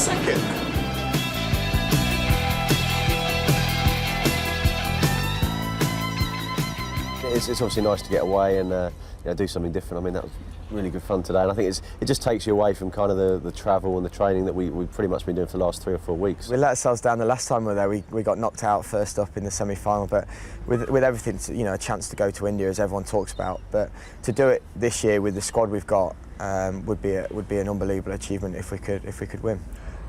second. It's obviously nice to get away and do something different. I mean, that was really good fun today, and I think it just takes you away from kind of the travel and the training that we've pretty much been doing for the last 3 or 4 weeks. We let ourselves down the last time we were there. We got knocked out first up in the semi-final, but with everything, a chance to go to India, as everyone talks about. But to do it this year with the squad we've got would be an unbelievable achievement if we could win.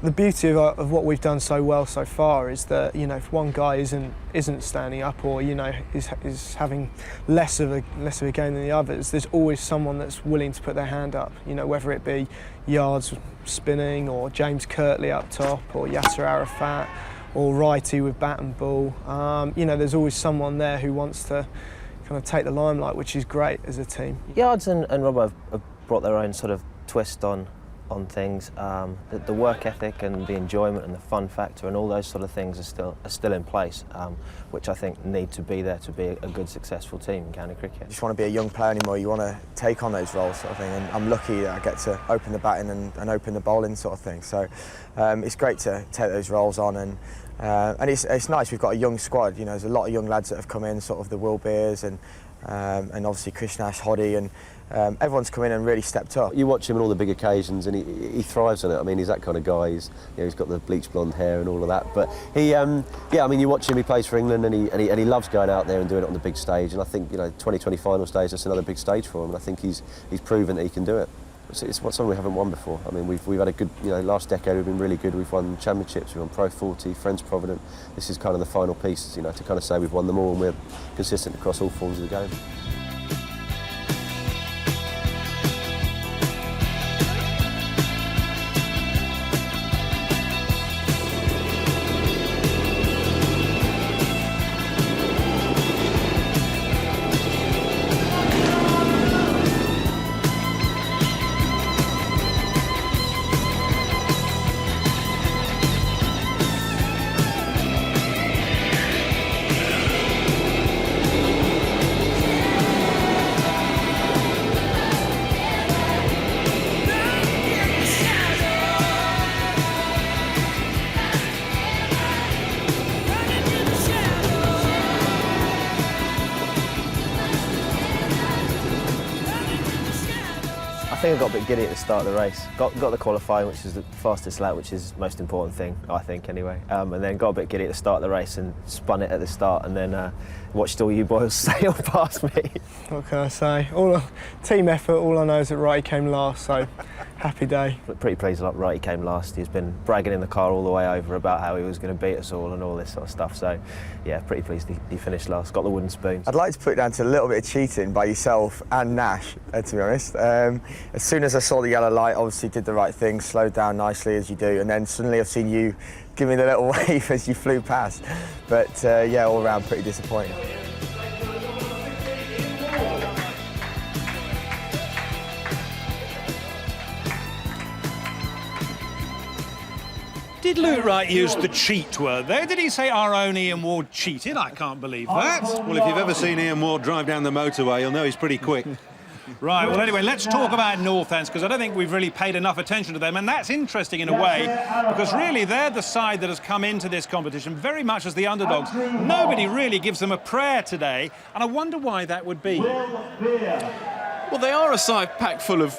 The beauty of what we've done so well so far is that if one guy isn't standing up or is having less of a game than the others, there's always someone that's willing to put their hand up. Whether it be Yards spinning or James Kirtley up top or Yasser Arafat or Righty with bat and ball. There's always someone there who wants to kind of take the limelight, which is great as a team. Yards and Robbo have brought their own sort of twist on things. The work ethic and the enjoyment and the fun factor and all those sort of things are still in place, which I think need to be there to be a good, successful team in county cricket. You just want to be a young player anymore. You want to take on those roles, sort of thing. And I'm lucky that I get to open the batting and open the bowling, sort of thing. So it's great to take those roles on, and it's nice. We've got a young squad. There's a lot of young lads that have come in, sort of the Will Beers and obviously Krishnash, Hoddy, and everyone's come in and really stepped up. You watch him on all the big occasions and he thrives on it. I mean, he's that kind of guy. He's got the bleached blonde hair and all of that. But you watch him, he plays for England and he loves going out there and doing it on the big stage. And I think, 2020 final stage, that's another big stage for him. And I think he's proven that he can do it. It's something we haven't won before. I mean, we've had a good, last decade we've been really good. We've won championships, we've won Pro 40, Friends Provident. This is kind of the final piece, to kind of say we've won them all and we're consistent across all forms of the game. I think I got a bit giddy at the start of the race. Got the qualifying, which is the fastest lap, which is the most important thing, I think, anyway. And then got a bit giddy at the start of the race and spun it at the start, and then watched all you boys sail past me. What can I say? Team effort. All I know is that Righty came last, so happy day. Pretty pleased that Righty came last. He's been bragging in the car all the way over about how he was going to beat us all and all this sort of stuff. So, yeah, pretty pleased he finished last. Got the wooden spoon. I'd like to put it down to a little bit of cheating by yourself and Nash, to be honest. As soon as I saw the yellow light, obviously did the right thing, slowed down nicely as you do, and then suddenly I've seen you give me the little wave as you flew past. But yeah, all round pretty disappointing. Did Luke Wright use the cheat word there? Did he say our own Ian Ward cheated? I can't believe that. Well, if you've ever seen Ian Ward drive down the motorway, you'll know he's pretty quick. Right, well, anyway, let's talk about Northants, because I don't think we've really paid enough attention to them, and that's interesting in a way, because really they're the side that has come into this competition very much as the underdogs. Nobody really gives them a prayer today, and I wonder why that would be. Well, they are a side packed full of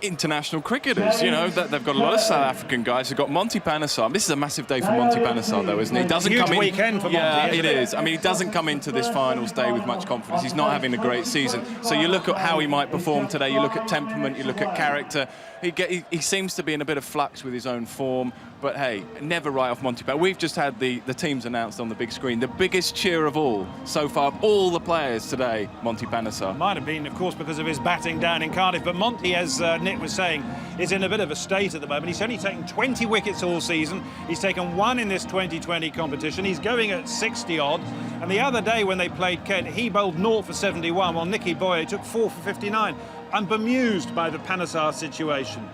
international cricketers, they've got a lot of South African guys. They've got Monty Panesar. This is a massive day for Monty Panesar, though, isn't it? He doesn't come in. Weekend for Monty, yeah, it is. I mean, he doesn't come into this finals day with much confidence. He's not having a great season. So you look at how he might perform today. You look at temperament. You look at character. He seems to be in a bit of flux with his own form. But hey, never write off Monty Panesar. We've just had the teams announced on the big screen. The biggest cheer of all so far, of all the players today, Monty Panesar. Might have been, of course, because of his batting down in Cardiff. But Monty, as Nick was saying, is in a bit of a state at the moment. He's only taken 20 wickets all season. He's taken 1 in this 2020 competition. He's going at 60-odd. And the other day when they played Kent, he bowled 0 for 71, while Nicky Boyer took 4 for 59. I'm bemused by the Panesar situation.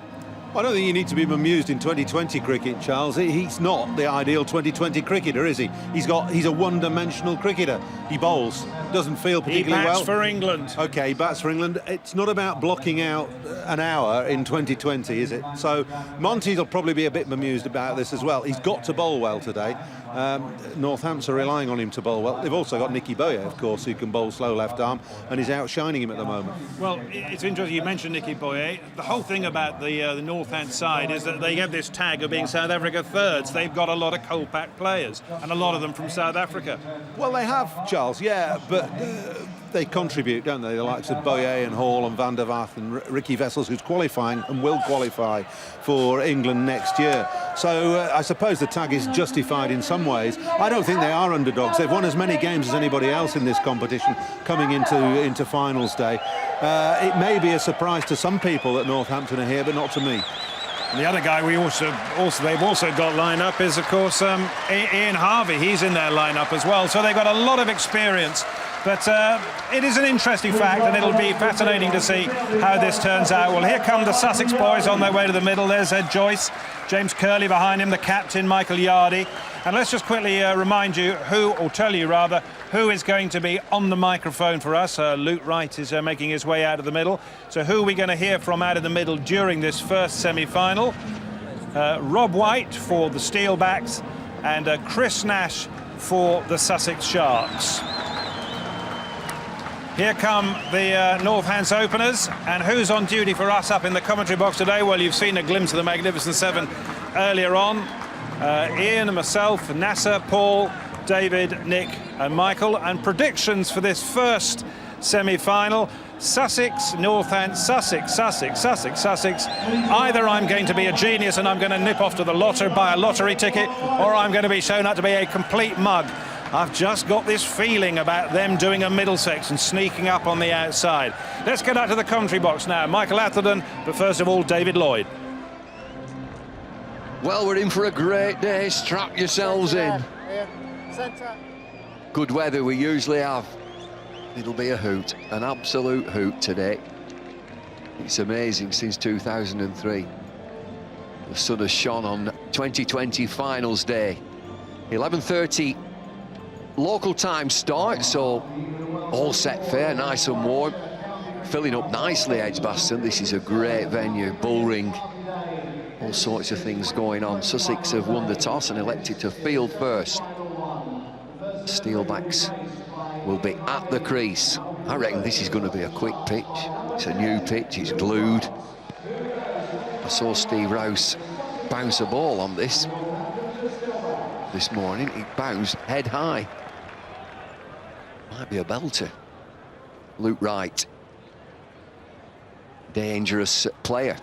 I don't think you need to be bemused in 2020 cricket, Charles. He's not the ideal 2020 cricketer, is he? He's a one-dimensional cricketer. He bowls doesn't feel He particularly well. bats for England. Okay, he bats for England. It's not about blocking out an hour in 2020, is it? So Monty's will probably be a bit bemused about this as well. He's got to bowl well today. Northampton are relying on him to bowl well. They've also got Nicky Boyer, of course, who can bowl slow left arm, and he's outshining him at the moment. Well, it's interesting you mentioned Nicky Boyer. The whole thing about the Northant side is that they have this tag of being South Africa thirds. They've got a lot of Kolpak players, and a lot of them from South Africa. Well, they have, Charles, yeah, but they contribute, don't they? The likes of Boyer and Hall and Van der Vaart and Ricky Vessels, who's qualifying and will qualify for England next year. So I suppose the tag is justified in some ways. I don't think they are underdogs. They've won as many games as anybody else in this competition coming into finals day. It may be a surprise to some people that Northampton are here, but not to me. And the other guy they've also got lined up is, of course, Ian Harvey. He's in their lineup as well. So they've got a lot of experience. But it is an interesting fact, and it'll be fascinating to see how this turns out. Well, here come the Sussex boys on their way to the middle. There's Ed Joyce, James Curley behind him, the captain, Michael Yardy. And let's just quickly remind you tell you who is going to be on the microphone for us. Luke Wright is making his way out of the middle. So who are we going to hear from out of the middle during this first semi-final? Rob White for the Steelbacks and Chris Nash for the Sussex Sharks. Here come the Northants openers, and who's on duty for us up in the commentary box today? Well, you've seen a glimpse of the Magnificent Seven earlier on. Ian and myself, Nasser, Paul, David, Nick and Michael. And predictions for this first semi-final: Sussex, Northants, Sussex, Sussex, Sussex, Sussex. Either I'm going to be a genius and I'm going to nip off to the lottery, buy a lottery ticket, or I'm going to be shown out to be a complete mug. I've just got this feeling about them doing a Middlesex and sneaking up on the outside. Let's get out to the commentary box now. Michael Atherton, but first of all, David Lloyd. Well, we're in for a great day. Strap yourselves in. Good weather we usually have. It'll be a hoot, an absolute hoot today. It's amazing, since 2003. The sun has shone on 2020 finals day. 11:30 local time start, so all set fair, nice and warm. Filling up nicely, Edgbaston. This is a great venue, bull ring. All sorts of things going on. Sussex have won the toss and elected to field first. Steelbacks will be at the crease. I reckon this is going to be a quick pitch. It's a new pitch, it's glued. I saw Steve Rouse bounce a ball on this morning. It bounced head high. Might be a belter. Luke Wright. Dangerous player.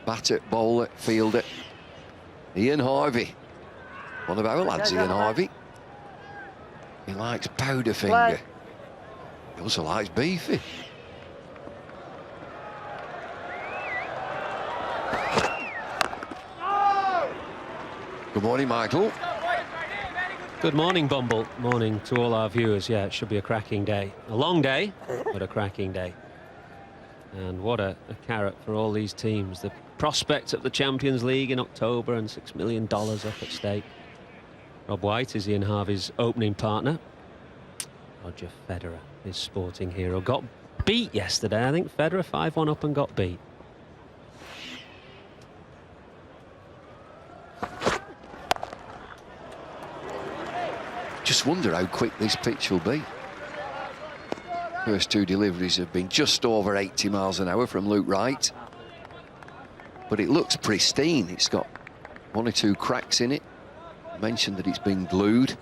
Batter, bowler, fielder. Ian Harvey. One of our lads, Ian Harvey. He likes Powderfinger. He also likes Beefy. Good morning, Michael. Good morning, Bumble. Morning to all our viewers. Yeah, it should be a cracking day. A long day, but a cracking day. And what a carrot for all these teams. The prospect of the Champions League in October and $6 million up at stake. Rob White is Ian Harvey's opening partner. Roger Federer, his sporting hero, got beat yesterday. I think Federer 5-1 up and got beat. Just wonder how quick this pitch will be. First two deliveries have been just over 80 miles an hour from Luke Wright. But it looks pristine. It's got one or two cracks in it. I mentioned that it's been glued.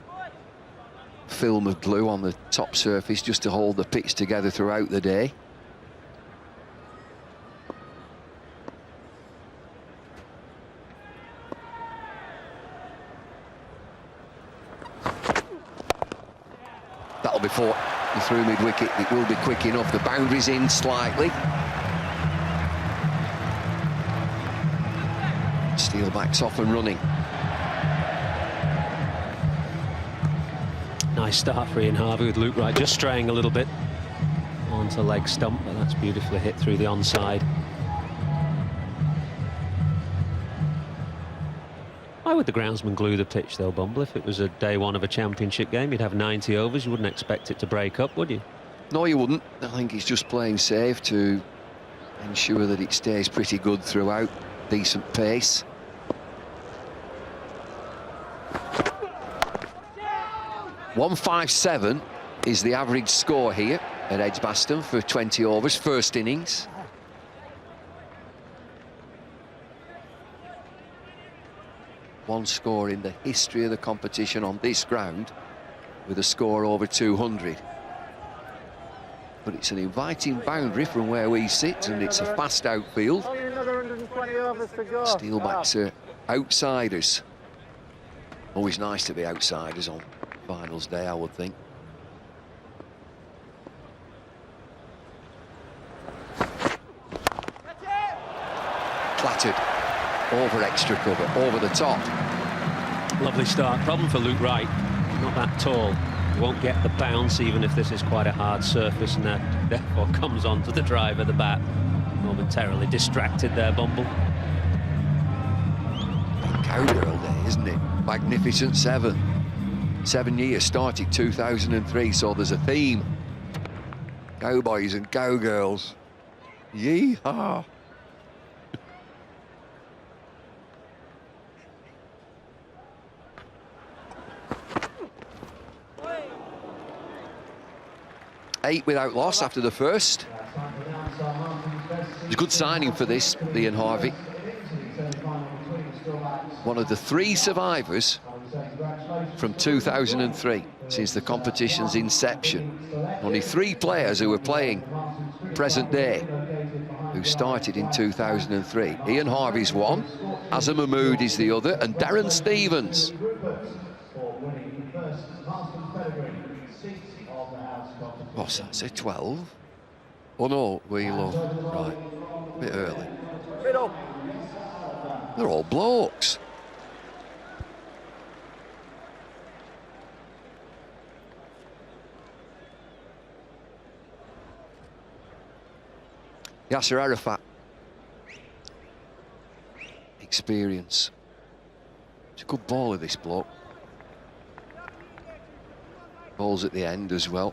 Film of glue on the top surface just to hold the pitch together throughout the day. That'll be for the through mid-wicket. It will be quick enough. The boundary's in slightly. Steelbacks off and running. Nice start for Ian Harvey with Luke Wright just straying a little bit onto leg stump, but that's beautifully hit through the onside. Why would the groundsman glue the pitch though, Bumble? If it was a day one of a championship game, you'd have 90 overs. You wouldn't expect it to break up, would you? No, you wouldn't. I think he's just playing safe to ensure that it stays pretty good throughout. Decent pace. .157 is the average score here at Edgbaston for 20 overs, first innings. One score in the history of the competition on this ground with a score over 200. But it's an inviting boundary from where we sit, and it's a fast outfield. Steelbacks are outsiders. Always nice to be outsiders on finals day, I would think. Clattered over extra cover, over the top. Lovely start. Problem for Luke Wright, not that tall. He won't get the bounce even if this is quite a hard surface, and therefore comes onto the drive of the bat. Momentarily distracted there, Bumble. Cowgirl day, isn't it? Magnificent seven. 7 years, started 2003, so there's a theme. Cowboys and cowgirls. Yee-haw. Eight without loss after the first. It's a good signing for this, Ian Harvey. One of the 3 survivors from 2003, since the competition's inception. Only 3 players who were playing present day who started in 2003. Ian Harvey's one, Azam Mahmood is the other, and Darren Stevens. What's that, say 12? Oh no, Wheelo, right, a bit early. They're all blokes. Yasser Arafat. Experience. It's a good baller, this bloke. Balls at the end as well.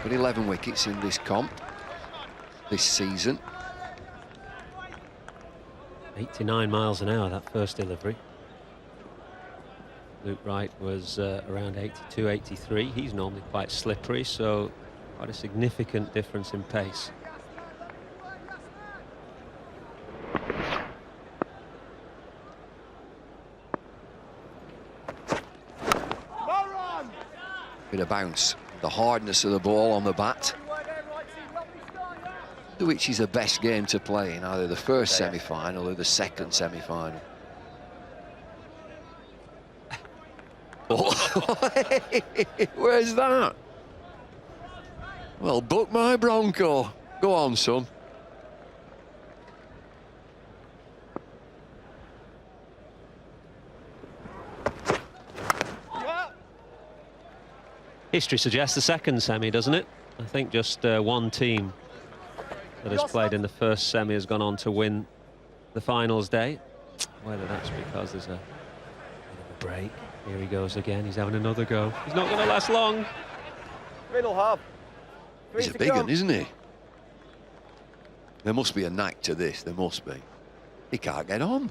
Got 11 wickets in this comp this season. 89 miles an hour, that first delivery. Luke Wright was around 82, 83. He's normally quite slippery, so quite a significant difference in pace. Bit of bounce. The hardness of the ball on the bat, which is the best game to play in either the first semi-final or the second semi-final. Where's that? Well, book my Bronco. Go on, son. History suggests the second semi, doesn't it? I think just one team that has played in the first semi has gone on to win the finals day. Whether that's because there's a bit of a break. Here he goes again. He's having another go. He's not going to last long. Middle half. He's a big one, isn't he? There must be a knack to this. There must be. He can't get on.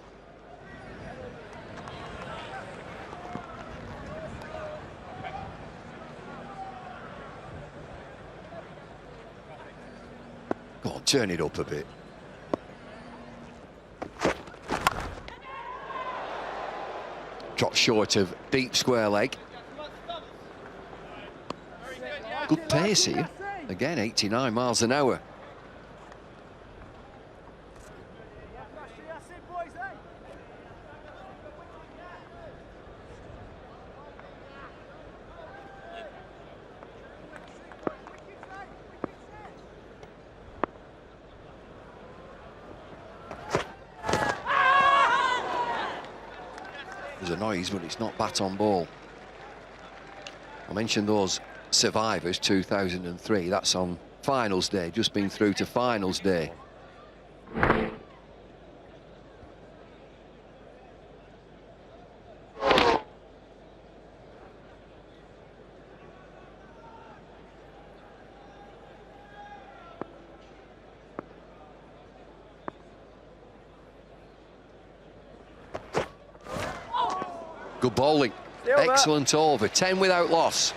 Go on, turn it up a bit. Drop short of deep square leg. Good pace here. Again, 89 miles an hour. There's a noise, but it's not bat on ball. I mentioned those Survivors 2003. That's on finals day, just been through to finals day. Good bowling. Excellent over. 10 without loss.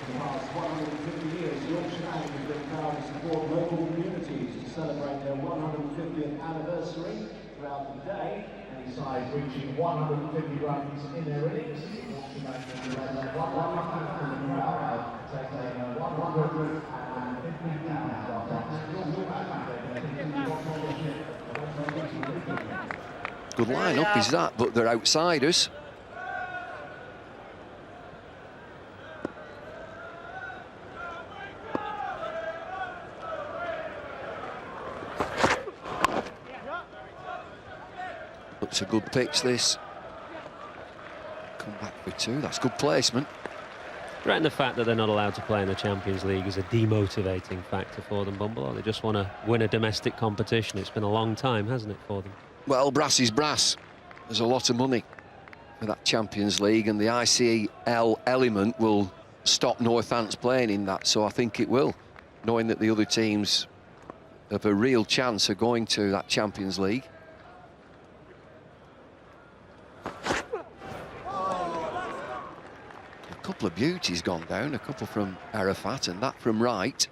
For the past 150 years, Yorkshire has been proud to support local communities to celebrate their 150th anniversary throughout the day. Any side reaching 150 runs in their innings. Yorkshire Bank will raise 150 for the crowd, taking 150 pounds. Good line-up is that, but they're outsiders. Looks a good pitch, this. Come back for two, that's good placement. And the fact that they're not allowed to play in the Champions League is a demotivating factor for them, Bumble, or they just want to win a domestic competition. It's been a long time, hasn't it, for them? Well, brass is brass. There's a lot of money for that Champions League, and the ICL element will stop Northampton playing in that, so I think it will, knowing that the other teams have a real chance of going to that Champions League. A couple of beauties gone down, a couple from Arafat and that from Wright.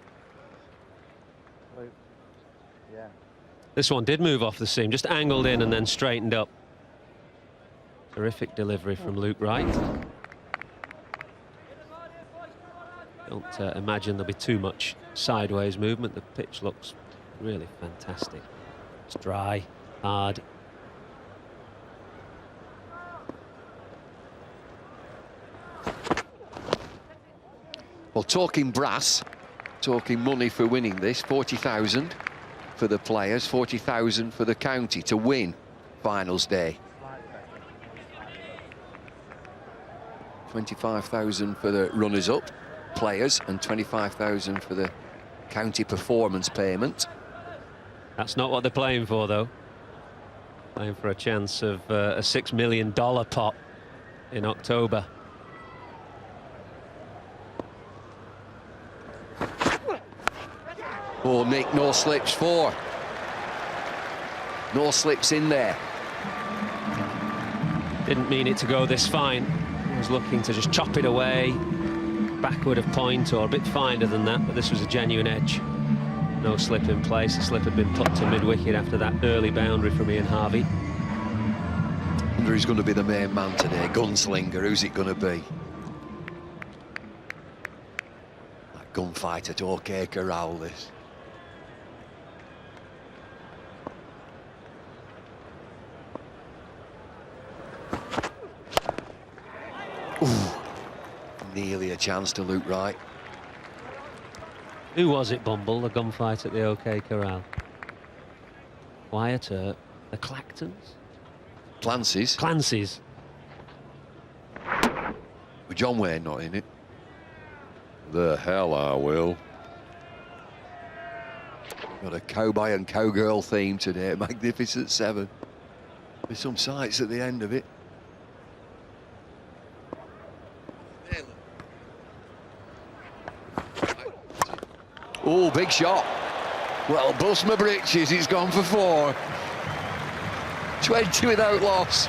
This one did move off the seam, just angled in and then straightened up. Terrific delivery from Luke Wright. Don't imagine there'll be too much sideways movement. The pitch looks really fantastic. It's dry, hard. Well, talking brass, talking money for winning this, 40,000 for the players, 40,000 for the county to win finals day. 25,000 for the runners-up players and 25,000 for the county performance payment. That's not what they're playing for, though. Playing for a chance of a $6 million pot in October. Oh, Nick, no slips, 4. No slips in there. Didn't mean it to go this fine. Was looking to just chop it away, backward of point or a bit finer than that, but this was a genuine edge. No slip in place. The slip had been put to mid-wicket after that early boundary from Ian Harvey. I wonder who's going to be the main man today. Gunslinger, who's it going to be? That gunfight at OK Corral, this. Ooh, nearly a chance to Luke Wright. Who was it, Bumble, the gunfight at the OK Corral? Wyatt, the Clactons? Clancy's. Clancy's. With John Wayne not in it. The hell I will. Got a cowboy and cowgirl theme today, Magnificent 7. With some sights at the end of it. Oh, big shot. Well, bust my britches, he's gone for 4. 20 without loss.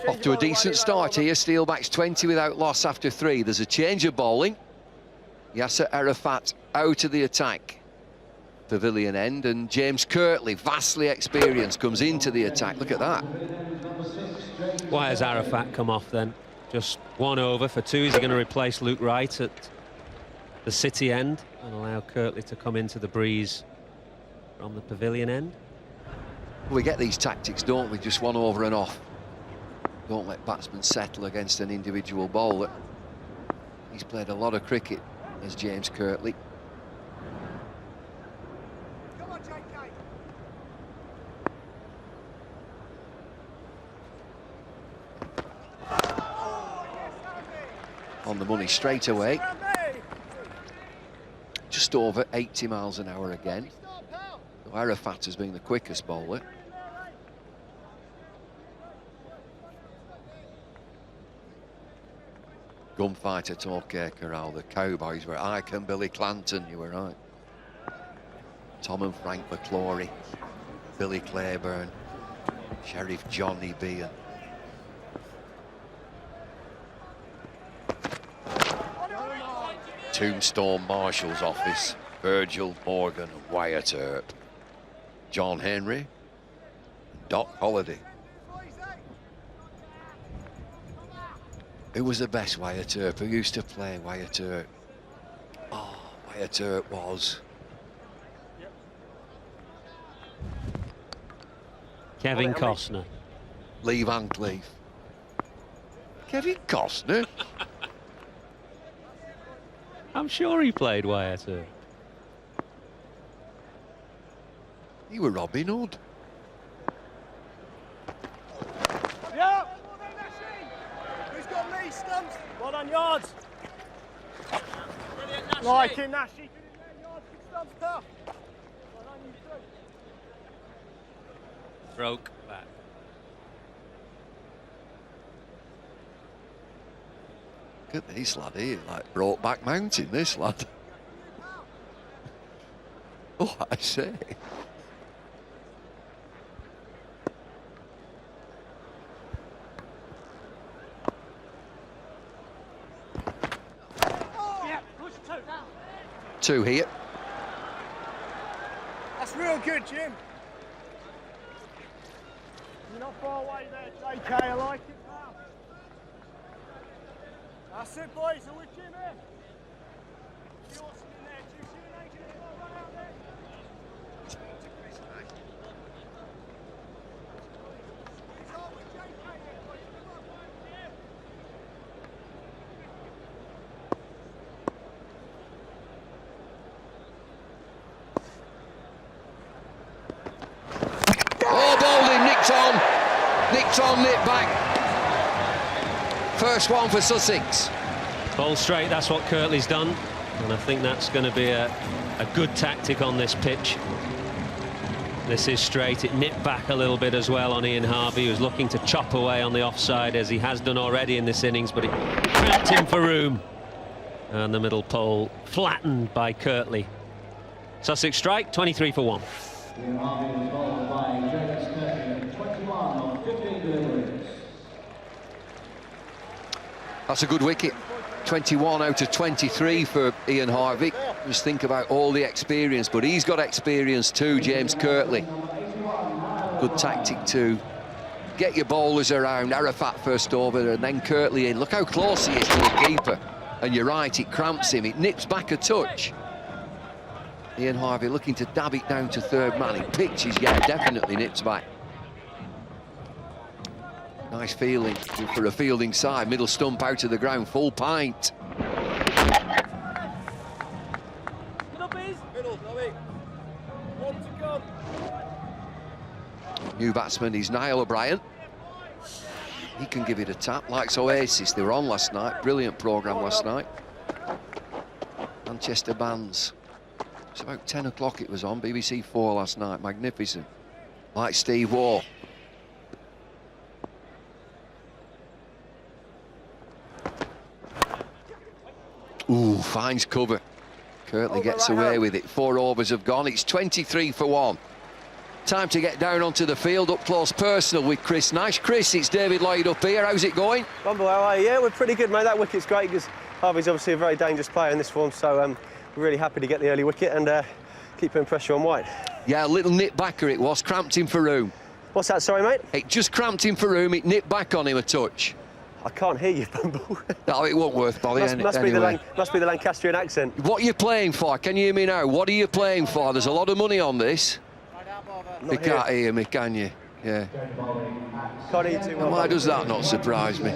Off to a decent start here. Steelbacks 20 without loss after 3. There's a change of bowling. Yasser Arafat out of the attack. Pavilion end, and James Kirtley, vastly experienced, comes into the attack. Look at that. Why has Arafat come off then? Just 1 over for 2. Is he going to replace Luke Wright at the City end and allow Kirtley to come into the breeze from the Pavilion end? We get these tactics, don't we? Just 1 over and off. Don't let batsmen settle against an individual bowler. He's played a lot of cricket as James Kirtley. on the money straight away. Just over 80 miles an hour again. Arafat has been the quickest bowler. Gunfighter Torquay Corral, the Cowboys were Ike and Billy Clanton, you were right. Tom and Frank McClory, Billy Claiborne, Sheriff Johnny Bean. Tombstone Marshal's Office, Virgil Morgan and Wyatt Earp, John Henry and Doc Holliday. Who was the best Wyatt Earp? Who used to play Wyatt Earp? Oh, Wyatt Earp was... Kevin Costner. Lee Van Cleef. Kevin Costner? I'm sure he played Wyatt Earp. You were Robin Hood. Yeah! Who's got me, Stumps? Well done, yards. Like him, Nashi. Good in there, yards, good Stumps, tough. Well done, you three. Broke back. Look at this lad here, like Brokeback Mountain, this lad. Oh, I say. Yeah, push two down. 2 here. That's real good, Jim. You're not far away there, JK. I like it now. That's it, boys. Are with Jim here? You're awesome in there. Do you see the naked as well? Run out there. He's on with JK here, boys. Come on, Jim. Oh, bowled him, nicked on, nipped back. First one for Sussex. Ball straight, that's what Kirtley's done. And I think that's going to be a good tactic on this pitch. This is straight. It nipped back a little bit as well on Ian Harvey, who was looking to chop away on the offside, as he has done already in this innings, but it cramped him for room. And the middle pole flattened by Kirtley. Sussex strike, 23 for 1. Ian Harvey was bowled by James Kirtley, 21 of 15 deliveries. That's a good wicket. 21 out of 23 for Ian Harvey. Just think about all the experience, but he's got experience too, James Kirtley. Good tactic to get your bowlers around. Arafat first over and then Kirtley in. Look how close he is to the keeper. And you're right, it cramps him. It nips back a touch. Ian Harvey looking to dab it down to third man. He pitches, yeah, definitely nips back. Nice feeling for a fielding side. Middle stump out of the ground, full pint. New batsman is Niall O'Brien. He can give it a tap, likes Oasis. They were on last night, brilliant programme last night. Manchester Bands. It's about 10 o'clock it was on, BBC 4 last night, magnificent. Like Steve Waugh. Ooh, finds cover. Kirtley gets away with it. 4 overs have gone. It's 23 for 1. Time to get down onto the field, up close personal with Chris Nash. Chris, it's David Lloyd up here. How's it going? Bumble, how are you? Yeah, we're pretty good, mate. That wicket's great because Harvey's obviously a very dangerous player in this form, so we're really happy to get the early wicket and keep putting pressure on White. Yeah, a little nip backer it was, cramped him for room. What's that, sorry, mate? It just cramped him for room, it nipped back on him a touch. I can't hear you, Bumble. No, it won't worth bothering must be the Lancastrian accent. What are you playing for? Can you hear me now? What are you playing for? There's a lot of money on this. You can't hear me, can you? Yeah. Can't hear you too well. Why does that not surprise me?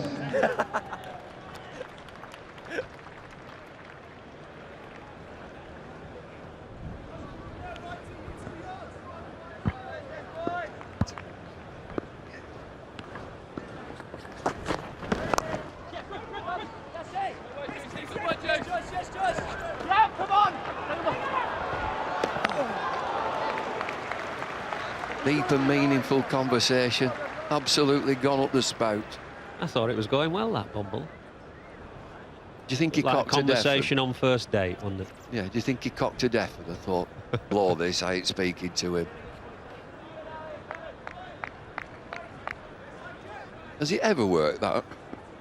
deep and meaningful conversation. Absolutely gone up the spout. I thought it was going well, that Bumble. Do you think he Like a cocked to death? conversation on first date, wasn't it? Yeah, do you think he cocked to death? And I thought, blow this, I ain't speaking to him. Has it ever worked, that?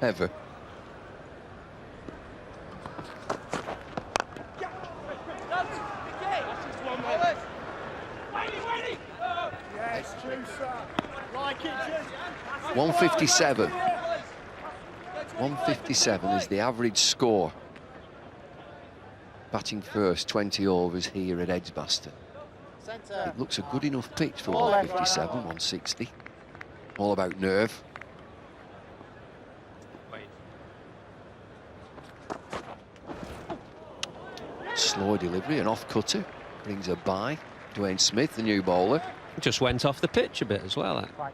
Ever? Yes, juicer. Like it, juice. 157. 157 is the average score. Batting first, 20 overs here at Edgbaston. It looks a good enough pitch for 157, 160. All about nerve. Slow delivery, an off-cutter. Brings a bye. Dwayne Smith, the new bowler. Just went off the pitch a bit as well. I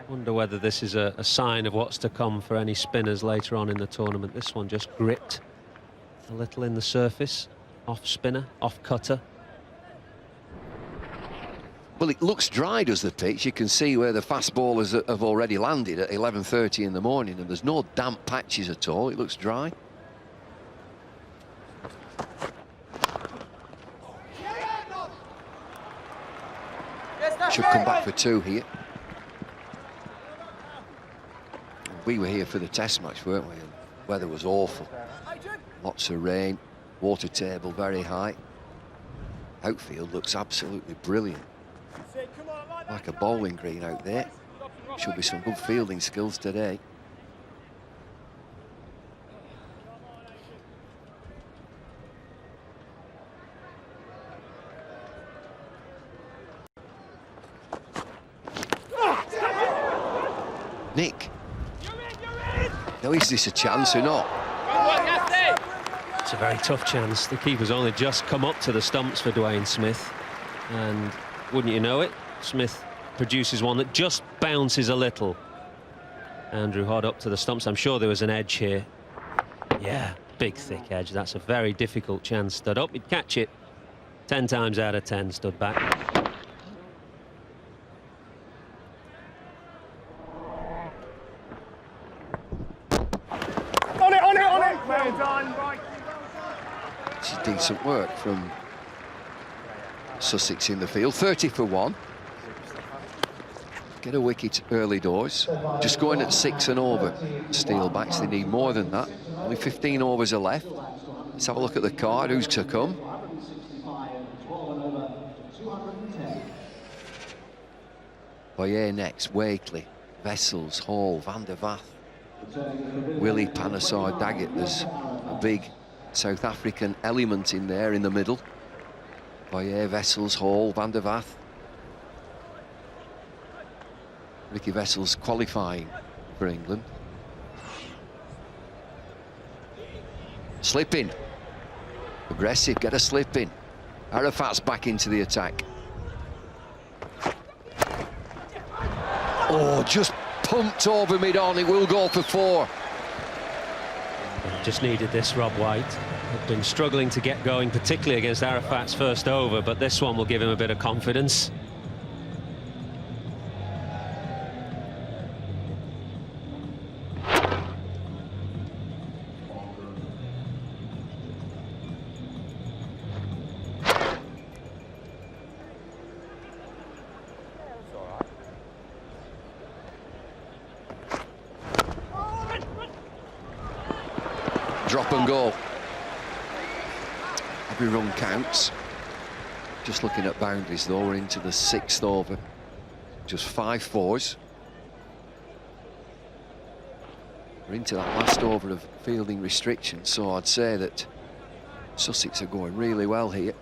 wonder whether this is a sign of what's to come for any spinners later on in the tournament. This one just gripped a little in the surface. Off spinner, off cutter. Well, it looks dry, does the pitch? You can see where the fast bowlers have already landed at 11:30 in the morning, and there's no damp patches at all. It looks dry. Should come back for two here. We were here for the test match, weren't we? And weather was awful. Lots of rain, water table very high. Outfield looks absolutely brilliant. Like a bowling green out there. Should be some good fielding skills today. Nick. Now, is this a chance or not? It's a very tough chance. The keeper's only just come up to the stumps for Dwayne Smith. And wouldn't you know it, Smith produces one that just bounces a little. Andrew Hodd up to the stumps. I'm sure there was an edge here. Yeah, big thick edge. That's a very difficult chance. Stood up, he'd catch it. 10 times out of 10 stood back. Well done, right. This is decent work from Sussex in the field. 30 for 1. Get a wicket early doors. Just going at 6 and over. Steelbacks, they need more than that. Only 15 overs are left. Let's have a look at the card. Who's to come? Boyer next. Wakely, Vessels, Hall, Van der Vath, Willie, Panesar, Daggett. There's a big South African element in there in the middle. Boyer, Vessels, Hall, Van der Vath. Ricky Vessels qualifying for England. Slip in. Aggressive, get a slip in. Arafat's back into the attack. Oh, just pumped over mid-on. It will go for 4. Just needed this, Rob White. Had been struggling to get going, particularly against Arafat's first over, but this one will give him a bit of confidence. Drop and go. Every run counts. Just looking at boundaries though, we're into the 6th over. Just 5 fours. We're into that last over of fielding restrictions, so I'd say that Sussex are going really well here.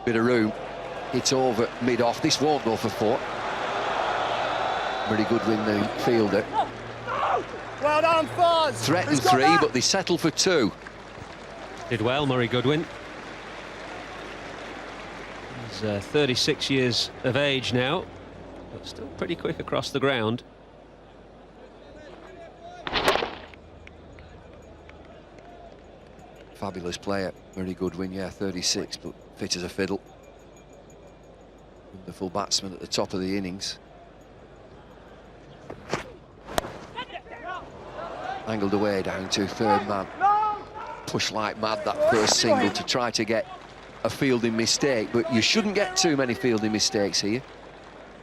Bit of room. It's over mid-off. This won't go for 4. Very good win, the fielder. Well done, Fuzz. Threatened 3, but they settle for 2. Did well, Murray Goodwin. He's 36 years of age now, but still pretty quick across the ground. Fabulous player, very good win, yeah, 36, but fit as a fiddle. Wonderful batsman at the top of the innings. Angled away down to third man. Push like mad that first single to try to get a fielding mistake, but you shouldn't get too many fielding mistakes here.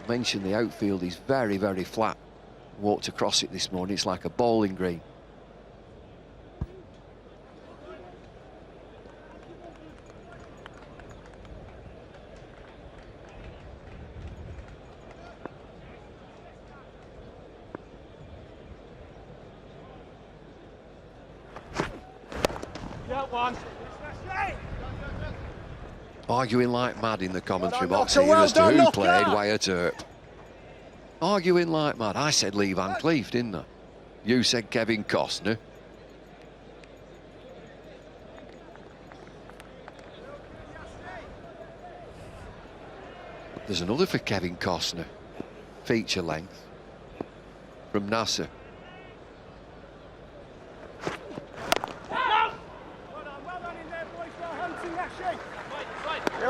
I mentioned the outfield is very, very flat. Walked across it this morning, it's like a bowling green. Arguing like mad in the commentary box here as to who played Wyatt Earp. Arguing like mad. I said Lee Van Cleef, didn't I? You said Kevin Costner. There's another for Kevin Costner. Feature length from Nasser.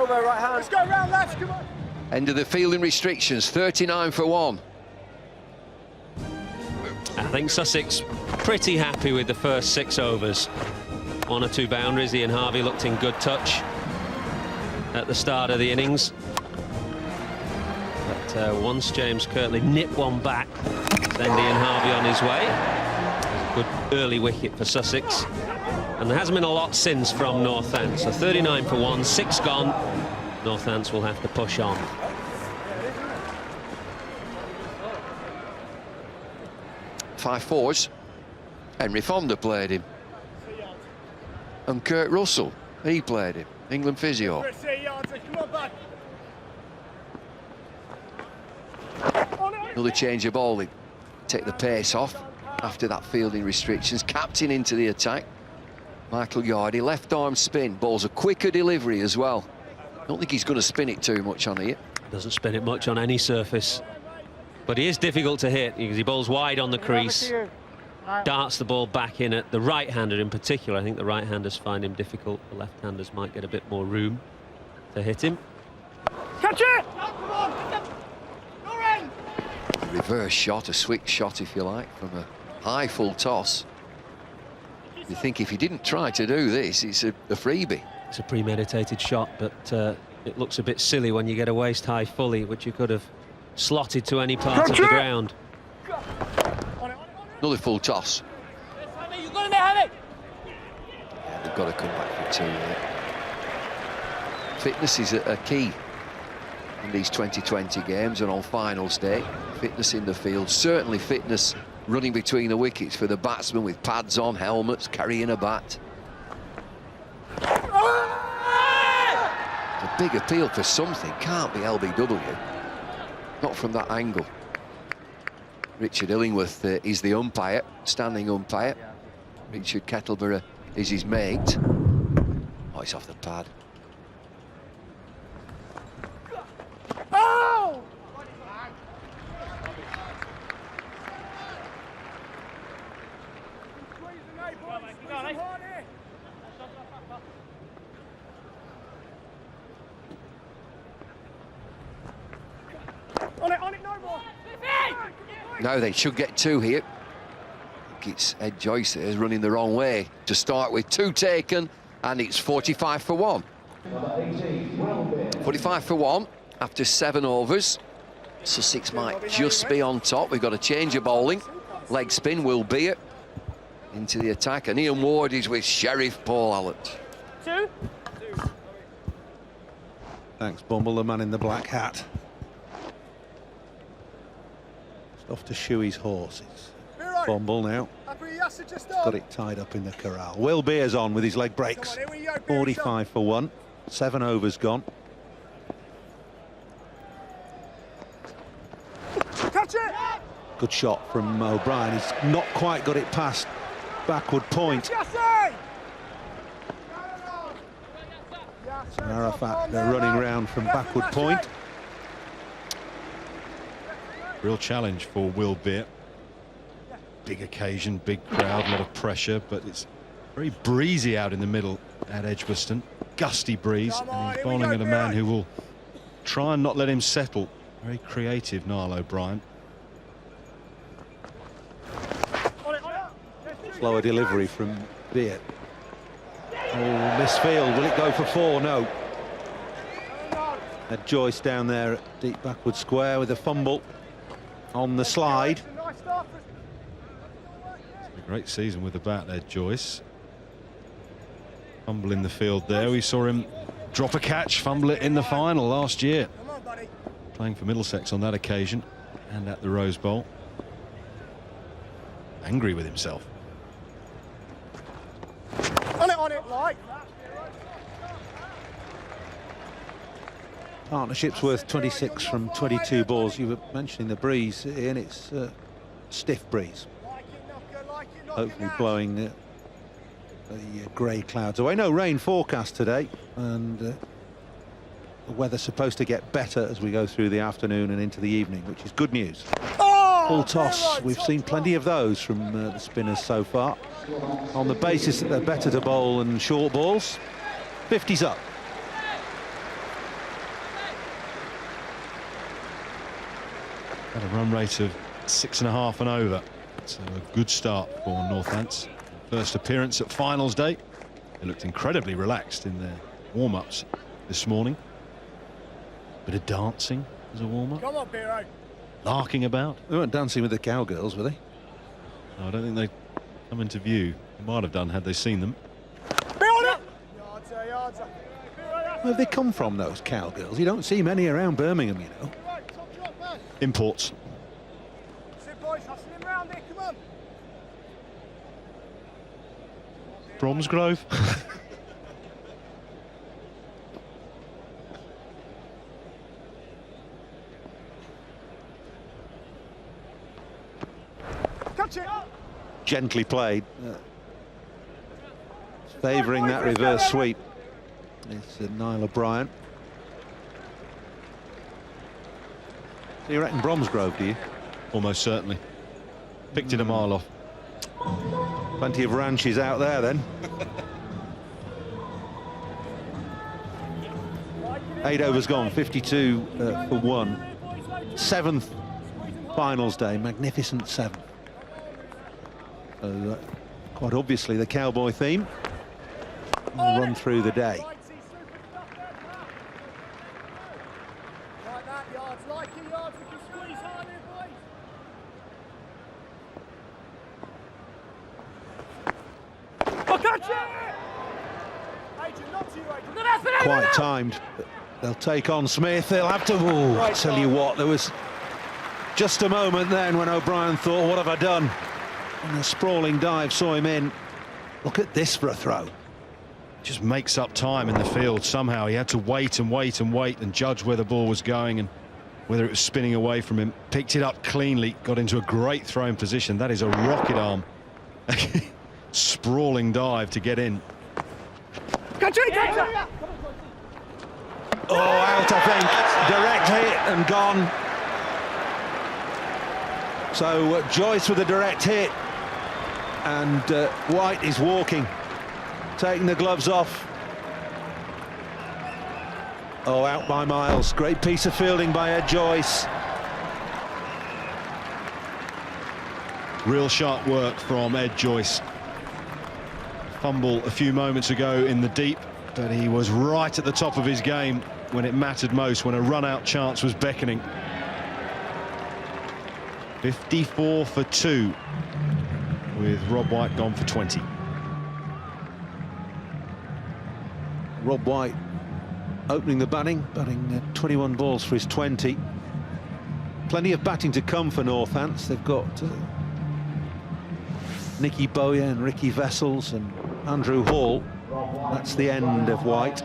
Right hand. Let's go round, lads, come on. End of the fielding restrictions, 39 for 1. I think Sussex pretty happy with the first 6 overs. 1 or 2 boundaries. Ian Harvey looked in good touch at the start of the innings. But once James Kirtley nipped one back, send Ian Harvey on his way. Good early wicket for Sussex. And there hasn't been a lot since from Northants. So 39 for 1, 6 gone. Northants will have to push on. Five fours. Henry Fonda played him. And Kurt Russell, he played him. England physio. Another change of bowling. Take the pace off after that fielding restrictions. Captain into the attack. Michael Yardy, left arm spin, bowls a quicker delivery as well. I don't think he's going to spin it too much on here. Doesn't spin it much on any surface. But he is difficult to hit because he bowls wide on the crease. Darts the ball back in at the right-hander in particular. I think the right-handers find him difficult. The left-handers might get a bit more room to hit him. Catch it! A reverse shot, a switch shot if you like, from a high full toss. You think if he didn't try to do this, it's a freebie. It's a premeditated shot, but it looks a bit silly when you get a waist-high fully, which you could have slotted to any part of the ground. Another full toss. Yeah, they've got to come back for 2 here. Fitness is a key in these 2020 games and on finals day. Fitness in the field, certainly fitness running between the wickets for the batsmen with pads on, helmets, carrying a bat. A big appeal for something, can't be LBW. Not from that angle. Richard Illingworth is the umpire, standing umpire. Richard Kettleborough is his mate. Oh, he's off the pad. Oh! Now they should get 2 here. I think it's Ed Joyce there running the wrong way to start with. 2 taken, and it's 45 for 1. 45 for 1 after 7 overs. Sussex might just be on top. We've got a change of bowling. Leg spin will be it. Into the attack, and Ian Ward is with Sheriff Paul Allott. 2. Thanks, Bumble, the man in the black hat. Off to shoe his horses. Bumble now. Got it tied up in the corral. Will Beers on with his leg breaks. 45 for 1. 7 overs gone. Catch it! Good shot from O'Brien. He's not quite got it past backward point. Arafat running round from backward point. Real challenge for Will Beer. Big occasion, big crowd, a lot of pressure, but it's very breezy out in the middle at Edgbaston. Gusty breeze, and he's bowling at a man who will try and not let him settle. Very creative, Niall O'Brien. Slower delivery from Beer. Oh, misfield. Will it go for 4? No. Ed Joyce down there at deep backward square with a fumble on the slide. A great season with the bat, Ed Joyce. Fumble in the field there. We saw him drop a catch, fumble it in the final last year. Playing for Middlesex on that occasion and at the Rose Bowl. Angry with himself. On it, like. Partnership's worth 26 from 22 balls. You were mentioning the breeze, Ian. It's stiff breeze. Hopefully blowing the grey clouds away. No rain forecast today, and the weather's supposed to get better as we go through the afternoon and into the evening, which is good news. Full toss, we've seen plenty of those from the spinners so far, on the basis that they're better to bowl than short balls. 50's up. At a run rate of 6.5 and over. So a good start for Northants. First appearance at finals day. They looked incredibly relaxed in their warm-ups this morning. Bit of dancing as a warm-up. Come on, Biro. Larking about. They weren't dancing with the cowgirls, were they? No, I don't think they come into view. They might have done had they seen them. Be on it! Where have they come from, those cowgirls? You don't see many around Birmingham, you know. Imports. Sit, boys, hustling him round there, come on. Bromsgrove. Catch it! Gently played. Favouring that reverse sweep. It's Niall O'Brien. So you reckon Bromsgrove, do you? Almost certainly. Picked it a mile off. Plenty of ranches out there then. 8 overs gone, 52 for 1. 7th finals day, magnificent 7. So quite obviously the cowboy theme will run through the day. Like that, yards, like your yards, we can squeeze hard in, boys. Oh, catch it! Adrian, not to you, Adrian. Quite timed. They'll take on Smith. They'll have to. Ooh, I tell you what, there was just a moment then when O'Brien thought, what have I done? And a sprawling dive saw him in. Look at this for a throw. Just makes up time in the field somehow. He had to wait and wait and wait and judge where the ball was going and whether it was spinning away from him. Picked it up cleanly, got into a great throwing position. That is a rocket arm. Sprawling dive to get in. Catch it, catch it! Oh, out, I think. Direct hit and gone. So Joyce with a direct hit, and White is walking, taking the gloves off. Oh, out by miles. Great piece of fielding by Ed Joyce. Real sharp work from Ed Joyce. Fumble a few moments ago in the deep, but he was right at the top of his game when it mattered most, when a run-out chance was beckoning. 54 for 2, with Rob White gone for 20. Rob White opening the batting 21 balls for his 20. Plenty of batting to come for Northants. They've got Nicky Bowyer and Ricky Vessels and Andrew Hall. That's the end of White.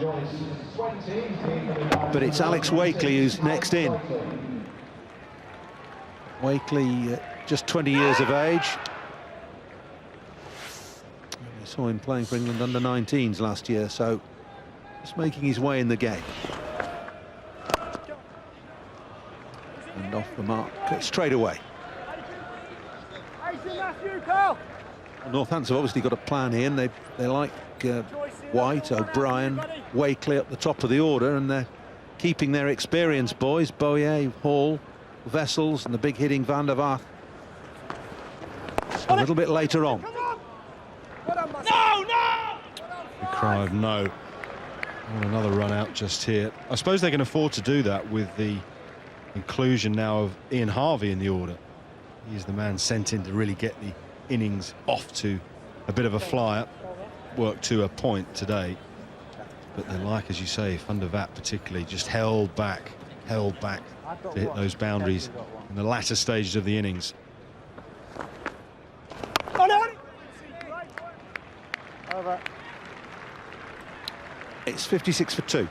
But it's Alex Wakely who's next in. Wakely, just 20 years of age. We saw him playing for England under 19s last year, so Just making his way in the game. And off the mark straight away. Northampton have obviously got a plan here, and they like White, O'Brien, Wakely up the top of the order, and they're keeping their experienced boys, Boyer, Hall, Vessels, and the big hitting Van der Vaart a little bit later on. The cry of no. And another run out just here. I suppose they can afford to do that with the inclusion now of Ian Harvey in the order. He's the man sent in to really get the innings off to a bit of a flyer. Worked to a point today. But they like, as you say, Van der Vaart particularly, just held back to hit those boundaries in the latter stages of the innings. It's 56 for 2.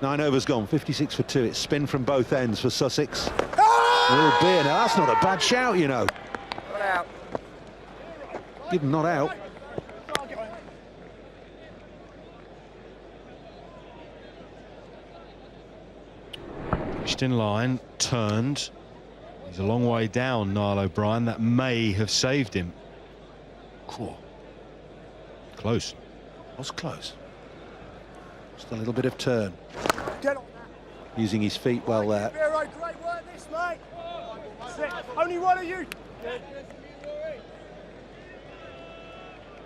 9 overs gone, 56 for 2. It's spin from both ends for Sussex. Will Beer, now that's not a bad shout, you know. Not out. Give him not out. Pitched in line, turned. He's a long way down, Niall O'Brien. That may have saved him. Cool. Close. Was close. Just a little bit of turn. Get on that. Using his feet well there. Great work this, mate. Only one of you.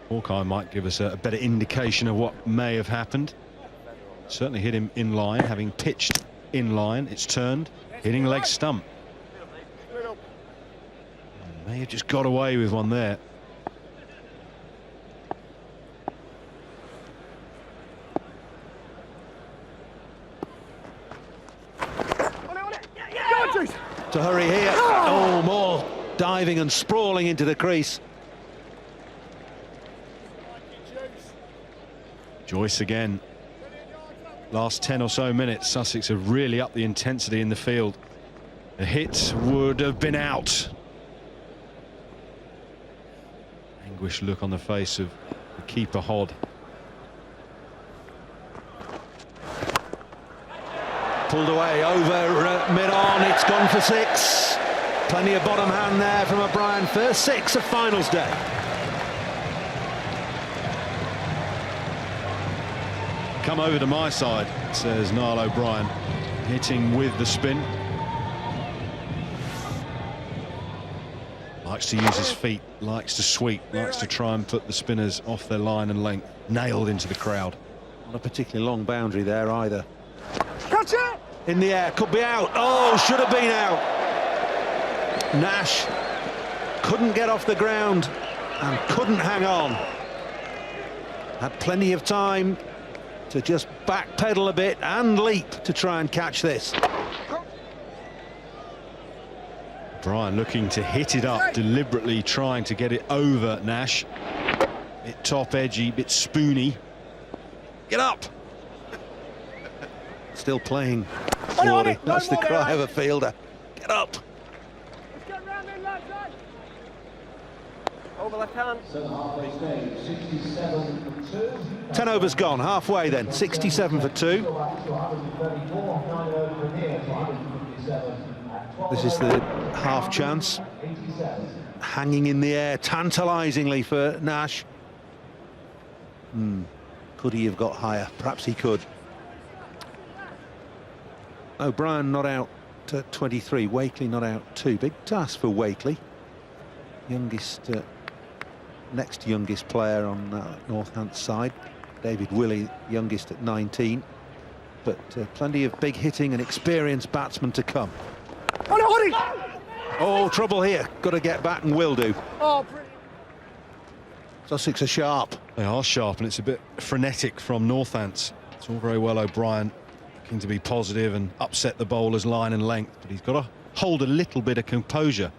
Hawkeye might give us a better indication of what may have happened. Certainly hit him in line, having pitched in line. It's turned, hitting leg stump. May have just got away with one there. To hurry here. Oh, more diving and sprawling into the crease. Joyce again. Last 10 or so minutes, Sussex have really upped the intensity in the field. The hit would have been out. Anguished look on the face of the keeper, Hod. Pulled away over mid-on. It's gone for 6. Plenty of bottom hand there from O'Brien. First 6 of finals day. Come over to my side, says Niall O'Brien, hitting with the spin. Likes to use his feet, likes to sweep, likes to try and put the spinners off their line and length. Nailed into the crowd. Not a particularly long boundary there either. Catch it! In the air, could be out. Oh, should have been out. Nash couldn't get off the ground and couldn't hang on. Had plenty of time to just backpedal a bit and leap to try and catch this. Brian looking to hit it up, deliberately trying to get it over Nash. Bit top edgy, bit spoony. Get up! Still playing, Wardy. That's the cry of a fielder. Get up! Let's get round in, lads, eh? Over left hand. 10 overs gone, halfway then. 67 for 2. This is the half chance. Hanging in the air tantalisingly for Nash. Could he have got higher? Perhaps he could. O'Brien not out to 23. Wakely not out 2. Big task for Wakely. Youngest, next youngest player on Northampton side. David Willey, youngest at 19. But plenty of big hitting and experienced batsmen to come. Oh, trouble here. Got to get back and will do. Oh, brilliant. Sussex are sharp. They are sharp, and it's a bit frenetic from Northants. It's all very well O'Brien looking to be positive and upset the bowler's line and length, but he's got to hold a little bit of composure.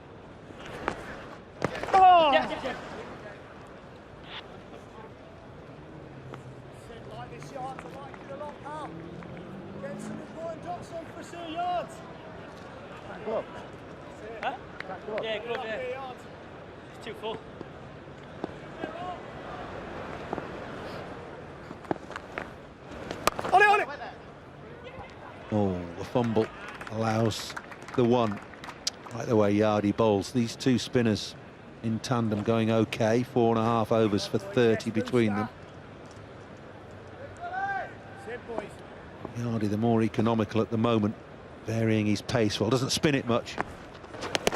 Oh. Like this yard, I like it a lot, pal. Get some important dots on for 2 yards. Glove. Huh? Yeah, glove, yeah. It's 2-4. fumble allows the one. Like the way Yardy bowls. These two spinners in tandem going okay. 4.5 overs for 30 between them. Yardy the more economical at the moment, varying his pace. Well, doesn't spin it much.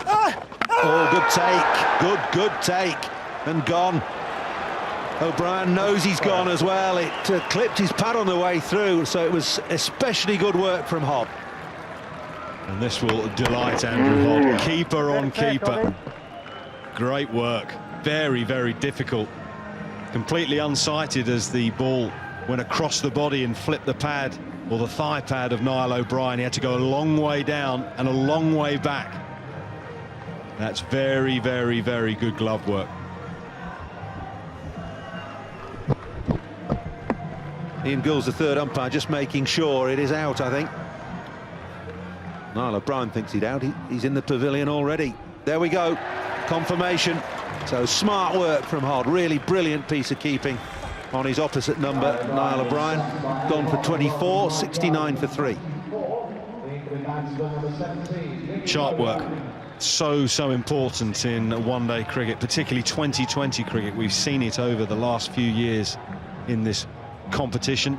Oh, good take. Good take. And gone. O'Brien knows he's gone as well. It clipped his pad on the way through, so it was especially good work from Hobb. And this will delight Andrew Hobb. Keeper on keeper. Great work. Very, very difficult. Completely unsighted as the ball went across the body and flipped the pad, or the thigh pad of Niall O'Brien. He had to go a long way down and a long way back. That's very, very, very good glove work. Ian Gould's the third umpire, just making sure it is out, I think. Niall O'Brien thinks he's out. He's in the pavilion already. There we go. Confirmation. So smart work from Hodd. Really brilliant piece of keeping on his opposite number, Niall O'Brien. Gone for 24, 69 for 3. Sharp work. So important in one-day cricket, particularly T20 cricket. We've seen it over the last few years in this competition.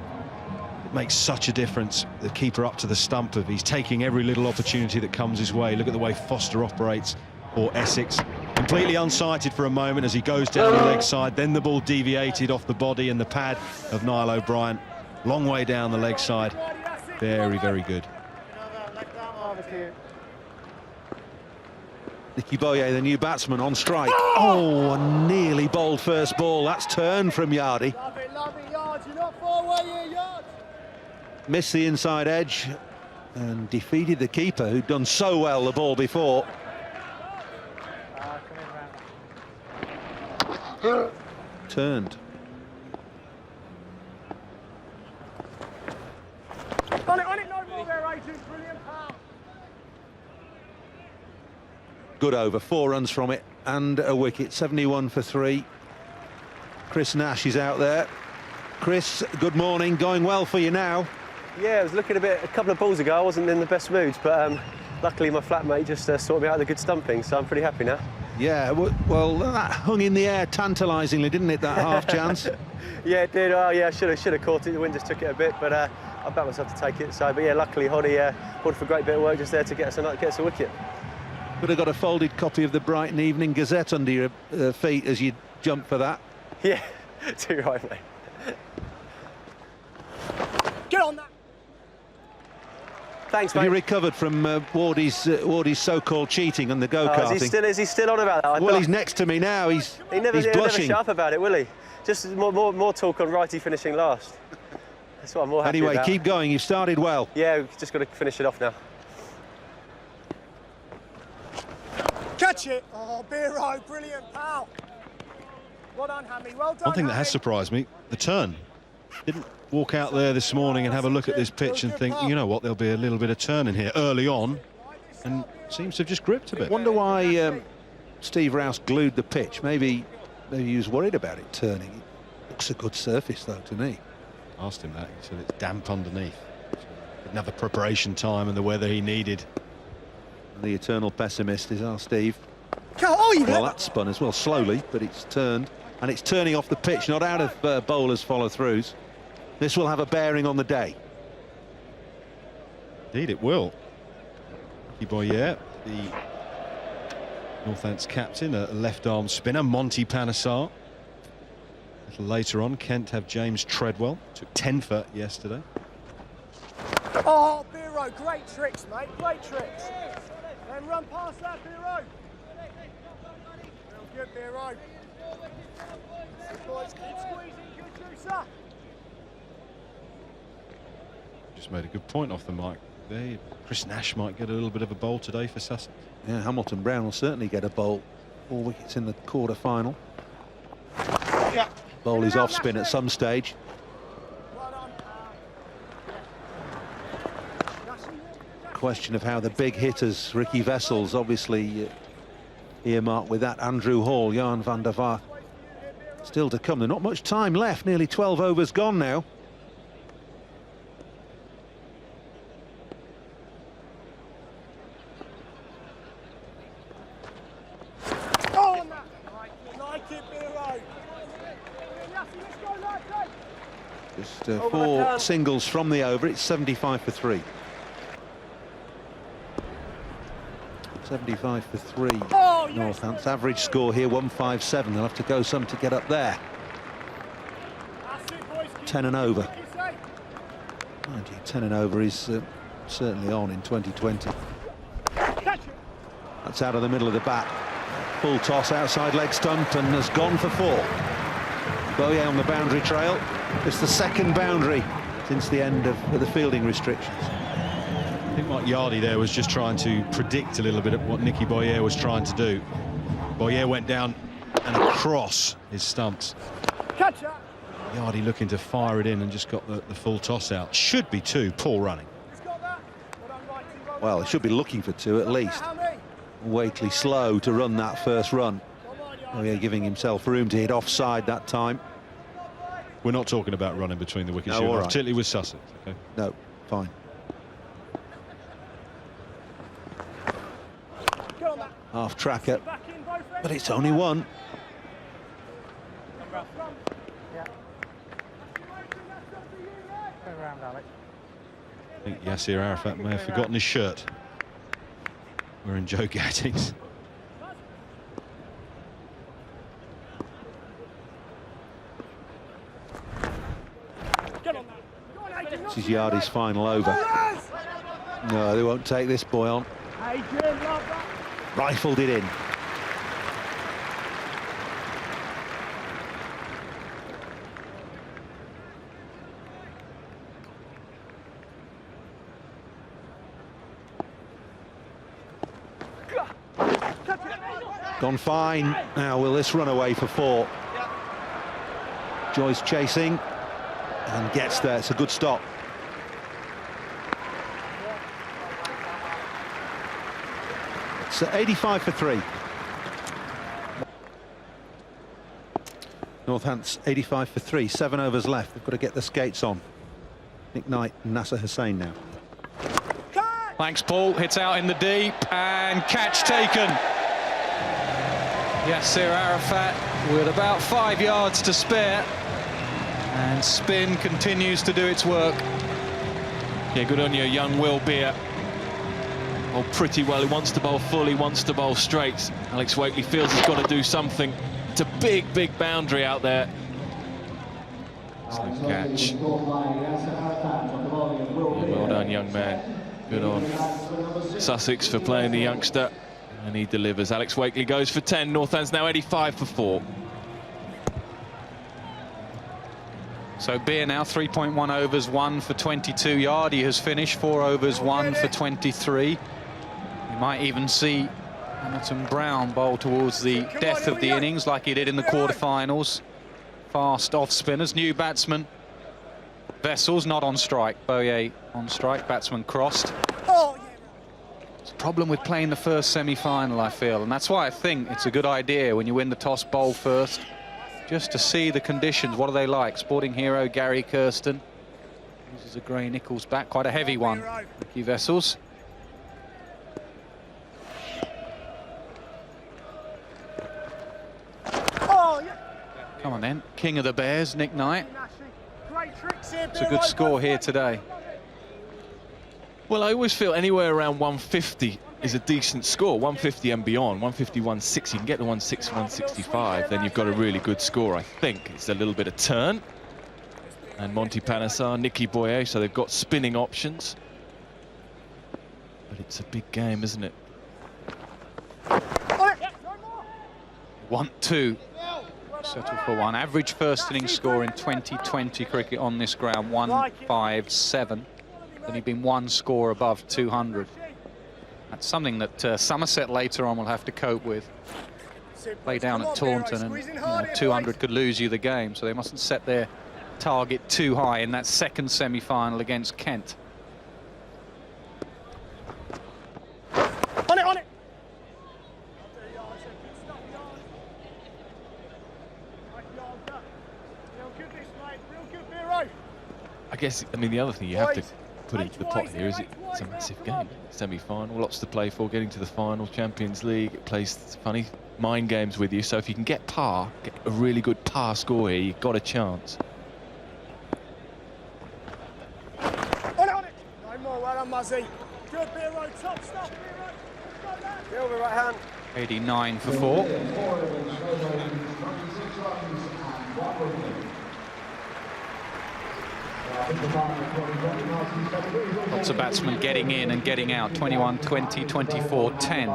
It makes such a difference. The keeper up to the stump of, he's taking every little opportunity that comes his way. Look at the way Foster operates for Essex. Completely unsighted for a moment as he goes down the leg side, then the ball deviated off the body and the pad of Niall O'Brien. Long way down the leg side. Very, very good. Nicky Boyer, the new batsman, on strike. Oh, nearly bowled first ball. That's turned from Yardy. Missed the inside edge and defeated the keeper, who'd done so well the ball before. Turned. On it, no more there, Adrian. Brilliant, pal. Good over, 4 runs from it and a wicket. 71 for 3. Chris Nash is out there. Chris, good morning. Going well for you now. Yeah, I was looking a couple of balls ago. I wasn't in the best moods, but luckily my flatmate just sorted me out with a good stumping, so I'm pretty happy now. Yeah, well, that hung in the air tantalisingly, didn't it, that half chance? Yeah, it did. Oh, yeah, I should have caught it. The wind just took it a bit, but I backed myself to take it. So, but yeah, luckily Hoddy pulled for a great bit of work just there to get us a wicket. Could have got a folded copy of the Brighton Evening Gazette under your feet as you jumped for that. Yeah, too right, mate. Get on that. Thanks, Have mate. you recovered from Wardy's so-called cheating on the go-karting? Is he still on about that? Well, he's next to me now. He's He'll never blushing. shut up about it, will he? Just more talk on righty finishing last. That's what I'm more happy Anyway, about. keep going. You've started well. Yeah, we've just got to finish it off now. Catch it. Oh, Biro, brilliant, pal. Well done, Hammy. Well done. One thing that has Hammy. surprised me, the turn. Didn't walk out there this morning and have a look at this pitch and think, you know what, there'll be a little bit of turn in here early on, and seems to have just gripped a bit. Wonder why Steve Rouse glued the pitch. Maybe he was worried about it turning. It looks a good surface, though, to me. Asked him that. He said it's damp underneath. Another preparation time and the weather he needed. The eternal pessimist is our Steve. Oh, Well, that spun as well, slowly, but it's turned. And it's turning off the pitch, not out of bowlers' follow-throughs. This will have a bearing on the day. Indeed, it will. Nicky Boyer, the Northants captain, a left-arm spinner. Monty Panesar. A little later on, Kent have James Treadwell. Took 10 for yesterday. Oh, Biro, great tricks, mate. Great tricks. Then run past that, Biro. Real good, Biro. Good boys, keep squeezing. Good juicer. Just made a good point off the mic there. Chris Nash might get a little bit of a bowl today for Sussex. Yeah, Hamilton Brown will certainly get a bowl. 4 wickets in the quarter-final. Yeah. Bowl is off spin at some stage. Question of how the big hitters, Ricky Vessels, obviously earmarked with that, Andrew Hall, Jan van der Vaart, still to come. There's not much time left, nearly 12 overs gone now. Just 4 singles from the over. It's 75 for 3. 75 for 3. Northampton's average score here 157. They'll have to go some to get up there. 10 and over. Mind you, 10 and over is certainly on in 2020. That's out of the middle of the bat. Full toss, outside leg stump, and has gone for 4. Boyer on the boundary trail. It's the second boundary since the end of the fielding restrictions. I think Mark Yardy there was just trying to predict a little bit of what Nicky Boyer was trying to do. Boyer went down and across his stumps. Yardy looking to fire it in and just got the full toss out. Should be 2, poor running. Well, he should be looking for 2 at least. Wakely slow to run that first run. Boyer giving himself room to hit offside that time. We're not talking about running between the wickets, no, right. particularly with Sussex. Okay? No, fine. Half tracker, but it's only 1. I think Yasser Arafat may have forgotten his shirt. Wearing Joe Gaddings. This is Yardy's final over. No, they won't take this boy on. Rifled it in. Gone fine. Now will this run away for 4? Joyce chasing and gets there. It's a good stop. It's 85 for 3. Northampton's 85 for 3. 7 overs left. They've got to get the skates on. Nick Knight and Nasser Hussain now. Thanks, Paul. Hits out in the deep and catch taken. Yasser Arafat with about 5 yards to spare, and spin continues to do its work. Yeah, good on you, young Will Beer. Oh, pretty well. He wants to bowl full, he wants to bowl straight. Alex Wakely feels he's got to do something. It's a big, big boundary out there. Excellent catch. Yeah, well done, young man. Good on Sussex for playing the youngster. And he delivers. Alex Wakely goes for 10. Northampton's now 85 for 4. So Beer now 3.1 overs, 1 for 22. Yardy has finished 4 overs, 1 for 23. You might even see Hamilton Brown bowl towards the death of the innings like he did in the quarterfinals. Fast off spinners. New batsman Vessels not on strike. Boyer on strike. Batsman crossed. It's a problem with playing the first semi-final, I feel, and that's why I think it's a good idea when you win the toss, bowl first, just to see the conditions. What are they like? Sporting hero Gary Kirsten uses a Gray Nichols bat, quite a heavy one. Ricky Vessels. Come on then, king of the Bears, Nick Knight. It's a good score here today. Well, I always feel anywhere around 150 is a decent score. 150 and beyond. 150, 160. You can get to 160, 165, then you've got a really good score, I think. It's a little bit of turn. And Monty Panesar, Nicky Boyer, so they've got spinning options. But it's a big game, isn't it? 1-2. Settle for 1. Average first innings score in 2020 cricket on this ground, 157. Only been 1 score above 200. That's something that Somerset later on will have to cope with. Play down at Taunton and 200 could lose you the game, so they mustn't set their target too high in that second semi-final against Kent. On it, on it! I guess, I mean, the other thing you have to put into the pot here is it's a massive game. Semi-final, lots to play for, getting to the final, Champions League. It plays funny mind games with you, so if you can get par, get a really good par score here, you've got a chance. Muzzy. Good, Biro. Top stop, Biro. Go, lad. Deal with right hand. 89 for 4. Lots of batsmen getting in and getting out. 21-20, 24-10.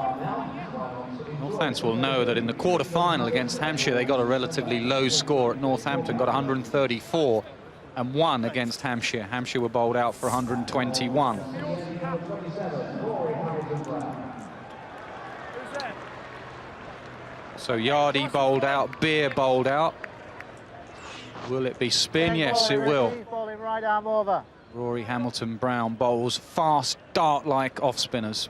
Northants will know that in the quarter-final against Hampshire, they got a relatively low score at Northampton, got 134 and won against Hampshire. Hampshire were bowled out for 121. So Yardy bowled out, Beer bowled out. Will it be spin? Yes, it will. Right arm over. Rory Hamilton-Brown bowls fast, dart-like off-spinners.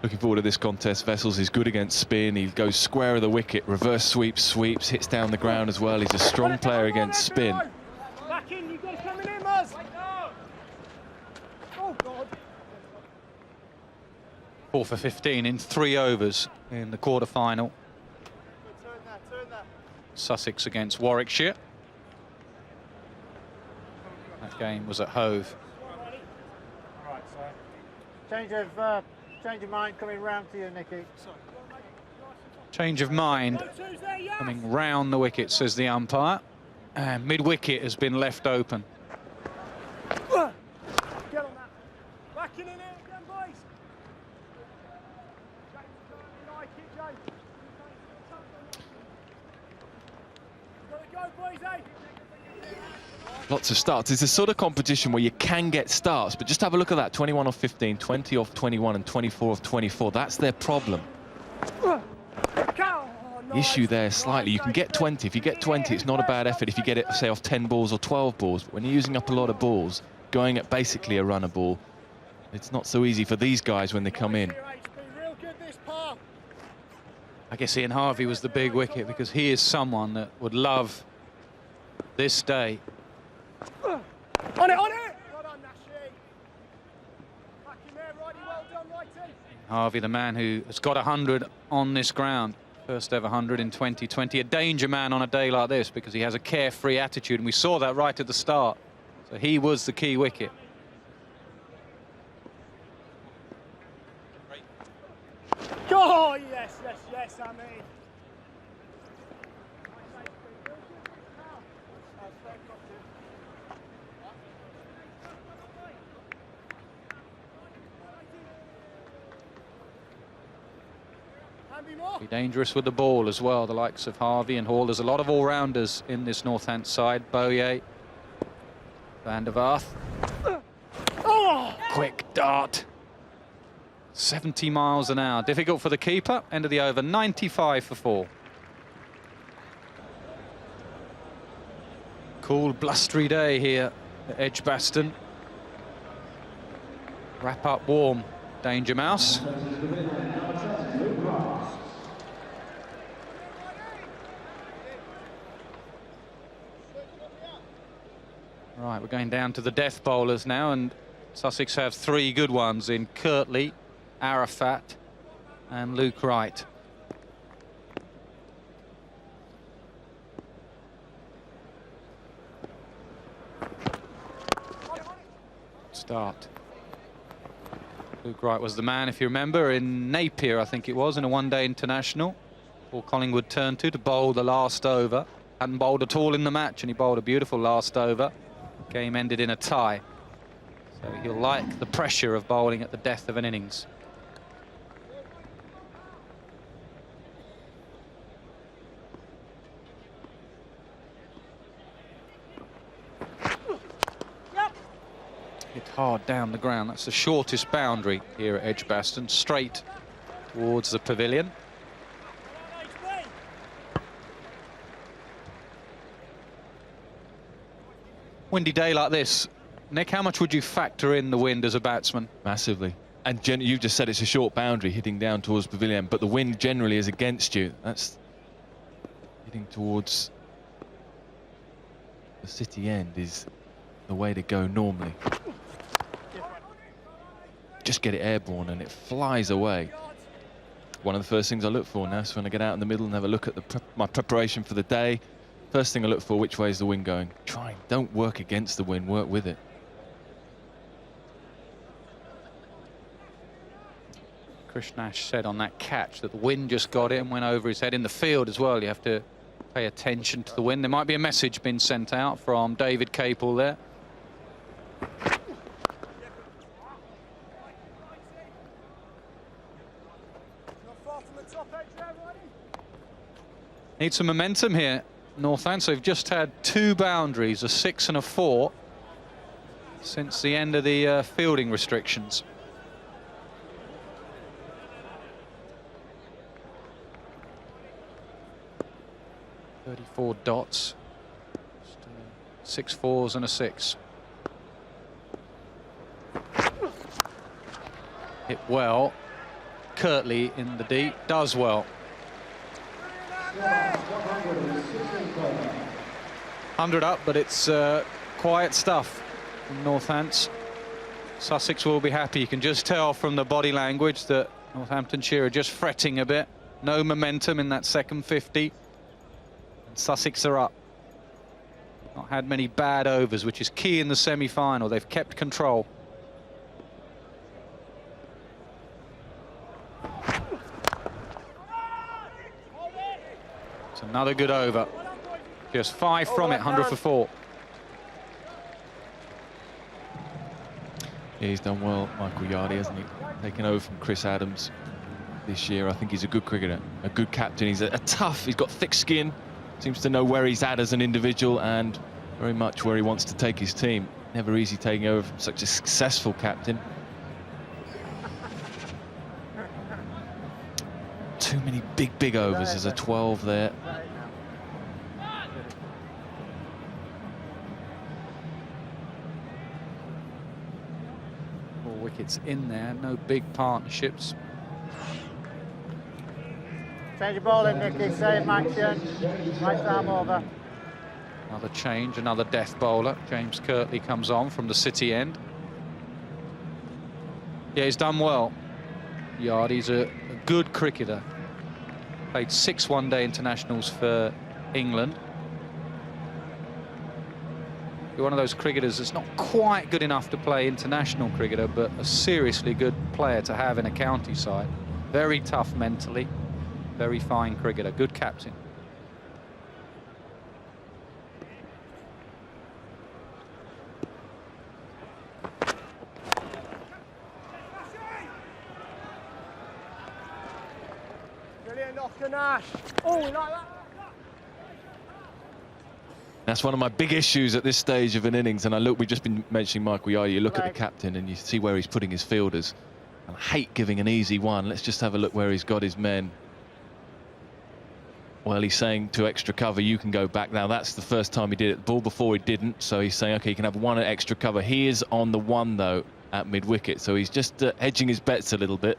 Looking forward to this contest. Vessels is good against spin. He goes square of the wicket, reverse sweeps, hits down the ground as well. He's a strong player against spin. Back in, you've got to come in, Muzz. Oh, God. 4 for 15 in 3 overs in the quarter-final. Sussex against Warwickshire. That game was at Hove. Change of mind coming round to you, Nicky. Change of mind coming round the wicket, says the umpire. And mid-wicket has been left open. Get on that. Back in here again, boys. Like it, James. Gotta go, boys, eh? Lots of starts. It's a sort of competition where you can get starts, but just have a look at that. 21 off 15, 20 off 21 and 24 off 24. That's their problem. The issue there slightly, you can get 20. If you get 20, it's not a bad effort if you get it, say, off 10 balls or 12 balls. But when you're using up a lot of balls, going at basically a runner ball, it's not so easy for these guys when they come in. I guess Ian Harvey was the big wicket because he is someone that would love this day. On it, on it! Well done, Nashi. Back in there, righty, well done, righty. Harvey, the man who has got 100 on this ground. First ever 100 in 2020. A danger man on a day like this because he has a carefree attitude, and we saw that right at the start. So he was the key wicket. Oh, yes, yes, yes, I mean. Be dangerous with the ball as well, the likes of Harvey and Hall. There's a lot of all-rounders in this Northants side. Bowyer, Van der Vaart. Oh! Quick dart. 70 miles an hour. Difficult for the keeper. End of the over, 95 for 4. Cool, blustery day here at Edgbaston. Wrap up warm, Danger Mouse. Right, we're going down to the death bowlers now, and Sussex have 3 good ones in Kirtley, Arafat and Luke Wright. Start. Luke Wright was the man, if you remember, in Napier, I think it was, in a one-day international. Paul Collingwood turned to bowl the last over. Hadn't bowled at all in the match, and he bowled a beautiful last over. Game ended in a tie. So he'll like the pressure of bowling at the death of an innings. Hit hard down the ground. That's the shortest boundary here at Edgbaston, straight towards the pavilion. Windy day like this, Nick, how much would you factor in the wind as a batsman? Massively. And you just said it's a short boundary hitting down towards pavilion, but the wind generally is against you. That's hitting towards the city end is the way to go normally. Just get it airborne and it flies away. one of the first things I look for now. So when I get out in the middle and have a look at my preparation for the day, first thing I look for, which way is the wind going? Don't work against the wind, work with it. Chris Nash said on that catch that the wind just got it and went over his head. In the field as well, you have to pay attention to the wind. There might be a message being sent out from David Capel there. Need some momentum here, Northampton. They've just had 2 boundaries, a 6 and a 4, since the end of the fielding restrictions. .34 dots, 6 4s and a 6. Hit well. Kirtley in the deep, does well. 100 up, but it's quiet stuff from Northants. Sussex will be happy. You can just tell from the body language that Northamptonshire are just fretting a bit. No momentum in that second 50. And Sussex are up. Not had many bad overs, which is key in the semi-final. They've kept control. It's another good over. Just 5 from it, 100 for 4. Yeah, he's done well, Michael Yardy, hasn't he? Taken over from Chris Adams this year. I think he's a good cricketer, a good captain. He's a tough, he's got thick skin, seems to know where he's at as an individual and very much where he wants to take his team. Never easy taking over from such a successful captain. Too many big overs. There's a 12 there. 4 wickets in there, no big partnerships. Change your ball in, Nicky, same action. Right arm over. Another change, another death bowler. James Kirtley comes on from the City end. Yeah, he's done well. Yardy's a good cricketer. Played 6 one-day internationals for England. You're one of those cricketers that's not quite good enough to play international cricketer, but a seriously good player to have in a county side. Very tough mentally, very fine cricketer, good captain. Brilliant knocker, Nash. Oh, we like that. That's one of my big issues at this stage of an innings. And we've just been mentioning Michael Yardy. You look at the captain and you see where he's putting his fielders. And I hate giving an easy one. Let's just have a look where he's got his men. Well, he's saying to extra cover, you can go back. Now, that's the first time he did it. The ball before he didn't. So he's saying, OK, you can have 1 at extra cover. He is on the 1, though, at mid-wicket. So he's just hedging his bets a little bit.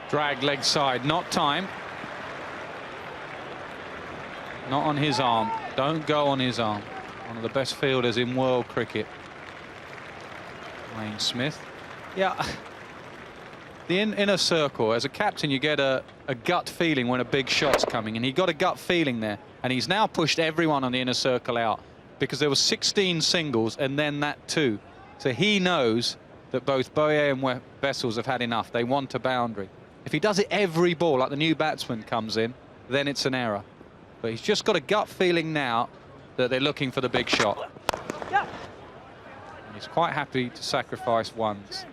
Drag leg side, not time. Not on his arm. Don't go on his arm. One of the best fielders in world cricket. Wayne Smith. Yeah, the inner circle. As a captain, you get a gut feeling when a big shot's coming, and he got a gut feeling there. And he's now pushed everyone on the inner circle out because there were 16 singles and then that 2. So he knows that both Boyer and Vessels have had enough. They want a boundary. If he does it every ball, like the new batsman comes in, then it's an error. But he's just got a gut feeling now that they're looking for the big shot. And he's quite happy to sacrifice 1s.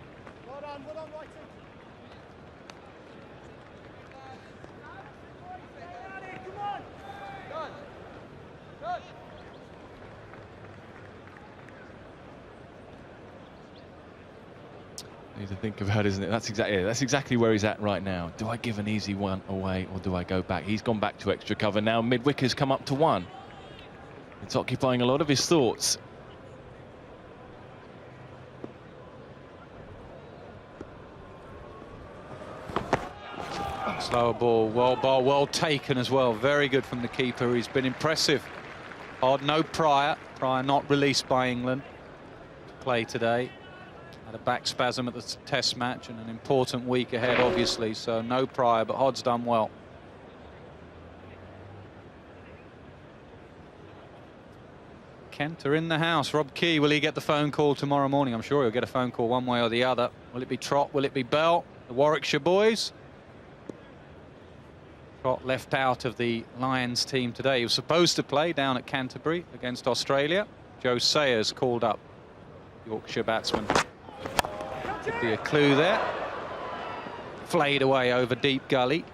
Need to think about, isn't it? That's exactly where he's at right now. Do I give an easy one away or do I go back? He's gone back to extra cover now. Mid-wicker's come up to 1. It's occupying a lot of his thoughts. Slower ball, well taken as well. Very good from the keeper. He's been impressive. Odd, no Pryor. Pryor not released by England to play today. Had a back spasm at the test match and an important week ahead, obviously, so no prior, but Hod's done well. Kent are in the house. Rob Key, will he get the phone call tomorrow morning? I'm sure he'll get a phone call one way or the other. Will it be Trott? Will it be Bell? The Warwickshire boys? Trott left out of the Lions team today. He was supposed to play down at Canterbury against Australia. Joe Sayers called up, Yorkshire batsman. Could be a clue there. Flayed away over deep gully.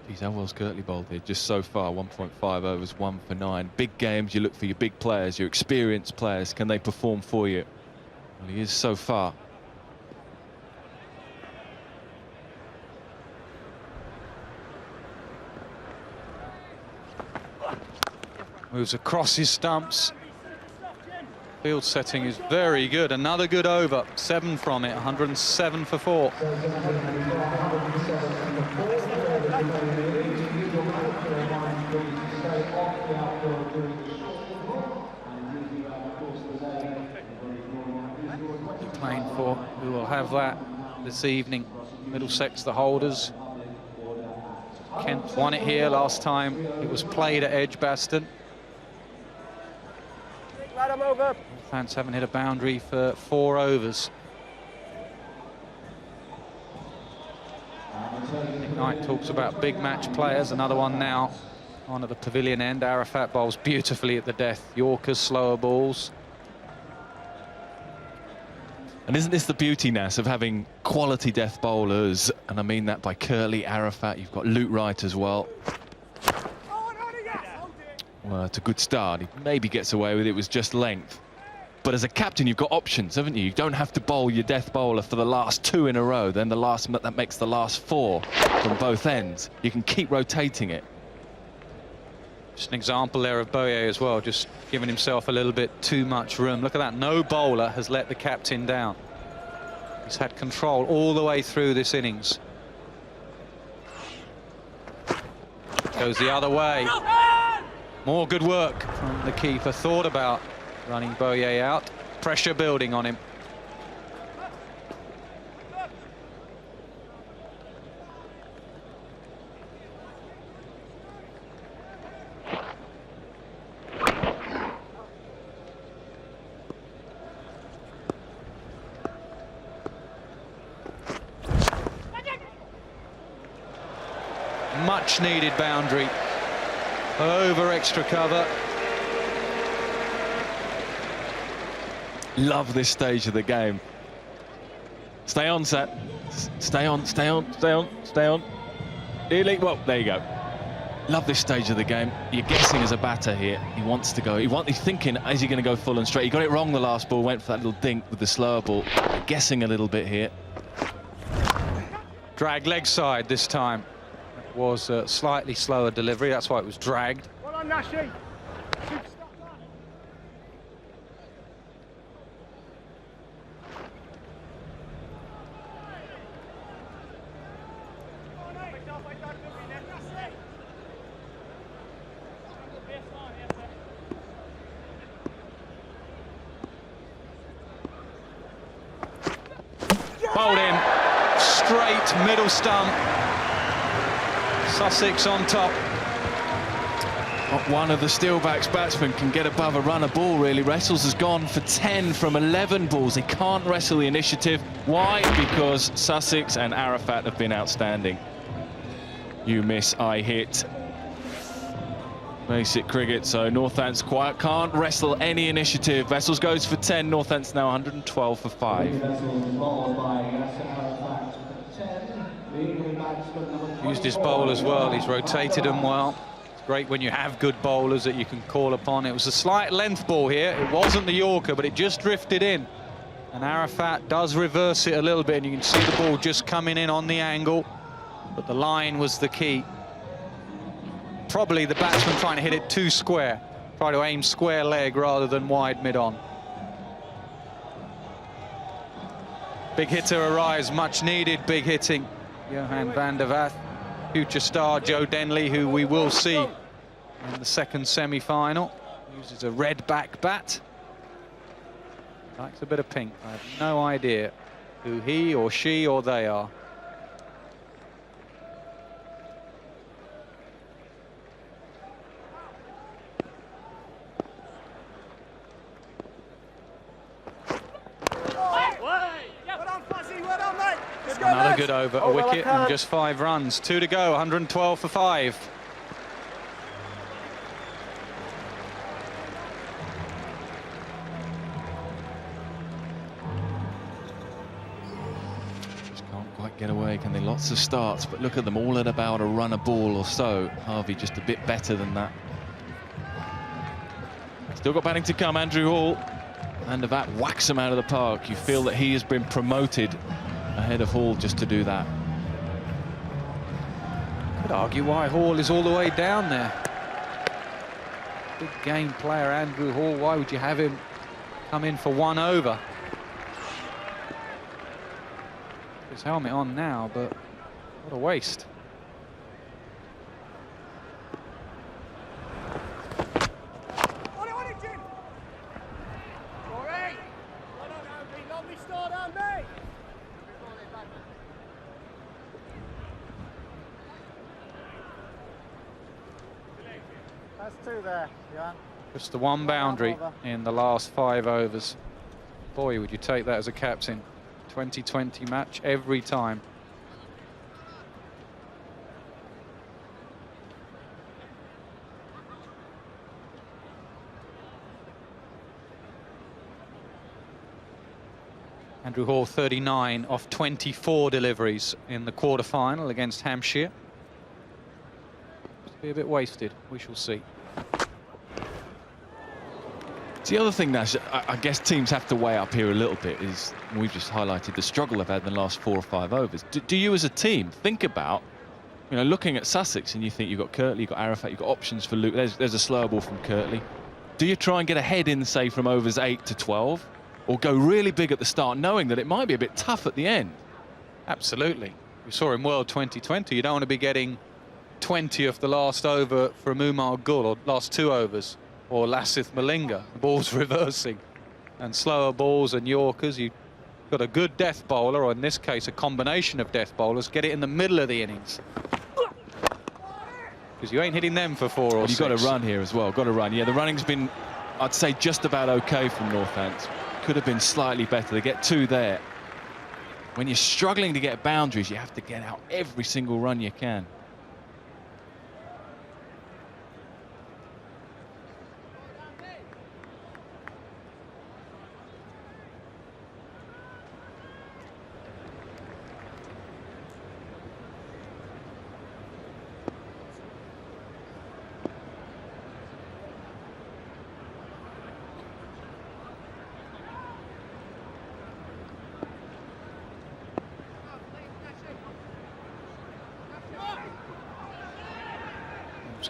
Geez, how well's Kirtley bowled here? Just so far, 1.5 overs, 1 for 9. Big games, you look for your big players, your experienced players. Can they perform for you? Well, he is so far. Moves across his stumps. Field setting is very good. Another good over. 7 from it. 107 for 4. Playing for who will have that this evening. Middlesex, the holders. Kent won it here last time. It was played at Edgbaston. Fans haven't hit a boundary for 4 overs. Nick Knight talks about big match players. Another one now on at the pavilion end. Arafat bowls beautifully at the death. Yorkers, slower balls. And isn't this the beauty, Nas, of having quality death bowlers? And I mean that by Kirtley, Arafat. You've got Luke Wright as well. Well, it's a good start. He maybe gets away with it. It was just length. But as a captain, you've got options, haven't you? You don't have to bowl your death bowler for the last 2 in a row. Then that makes the last 4 from both ends. You can keep rotating it. Just an example there of Boyer as well, just giving himself a little bit too much room. Look at that, no bowler has let the captain down. He's had control all the way through this innings. Goes the other way. More good work from the keeper. Thought about running Boyer out. Pressure building on him. Much needed boundary over extra cover. Love this stage of the game. Stay on, Sat. Stay on, stay on, stay on, stay on. Nearly, well, there you go. Love this stage of the game. You're guessing as a batter here. He wants to go. He's thinking, is he going to go full and straight? He got it wrong the last ball, went for that little dink with the slower ball. Guessing a little bit here. Drag leg side this time. It was a slightly slower delivery, that's why it was dragged. Well on, Nashi. Bowled in, straight middle stump. Sussex on top. Not one of the Steelbacks batsmen can get above a run of ball, really. Wrestles has gone for 10 from 11 balls. He can't wrestle the initiative. Why? Because Sussex and Arafat have been outstanding. You miss, I hit. Basic cricket, so Northants can't wrestle any initiative. Vessels goes for 10, Northants now 112 for 5. Used his bowl as well, he's rotated them well. It's great when you have good bowlers that you can call upon. It was a slight length ball here, it wasn't the Yorker, but it just drifted in. And Arafat does reverse it a little bit, and you can see the ball just coming in on the angle. But the line was the key. Probably the batsman trying to hit it too square. Try to aim square leg rather than wide mid-on. Big hitter arrives, much needed big hitting. Johan van der Vath, future star Joe Denley, who we will see in the second semi-final. Uses a red back bat. Likes a bit of pink. I have no idea who he or she or they are. Another good over, a wicket and just 5 runs. 2 to go, 112 for 5. Just can't quite get away, can they? Lots of starts, but look at them, all at about a run a ball or so. Harvey just a bit better than that. Still got batting to come, Andrew Hall. Van der Vath whacks him out of the park. You feel that he has been promoted ahead of Hall just to do that. Could argue why Hall is all the way down there. Big game player Andrew Hall, why would you have him come in for 1 over? His helmet on now, but what a waste. That's 2 there, Johan. Just the 1 boundary in the last 5 overs. Boy, would you take that as a captain. 2020 match every time. Andrew Hall 39 off 24 deliveries in the quarter-final against Hampshire. Be a bit wasted, we shall see. The other thing, Nash, I guess teams have to weigh up here a little bit is, we've just highlighted the struggle they've had in the last 4 or 5 overs. Do you as a team think about, you know, looking at Sussex and you think you've got Kirtley, you've got Arafat, you've got options for Luke, there's a slower ball from Kirtley. Do you try and get ahead in, say, from overs 8 to 12? Or go really big at the start, knowing that it might be a bit tough at the end? Absolutely. We saw in World 2020, you don't want to be getting 20 of the last over from Umar Gul, or last 2 overs, or Lasith Malinga. The ball's reversing. And slower balls and Yorkers, you've got a good death bowler, or in this case, a combination of death bowlers, get it in the middle of the innings. Because you ain't hitting them for 4 or 6. You've got to run here as well, got to run. Yeah, the running's been, I'd say, just about okay from Northampton. Could have been slightly better. They get 2 there. When you're struggling to get boundaries, you have to get out every single run you can.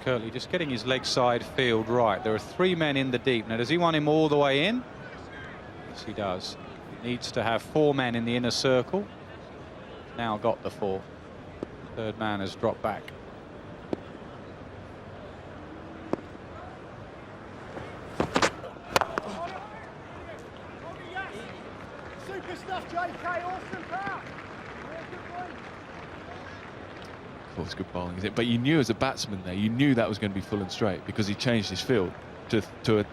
Kirtley just getting his leg side field right. There are 3 men in the deep. Now, does he want him all the way in? Yes, he does. He needs to have 4 men in the inner circle. Now got the 4. 3rd man has dropped back. Super stuff, JK. Awesome power. It's good bowling, is it? But you knew as a batsman there, you knew that was going to be full and straight because he changed his field to a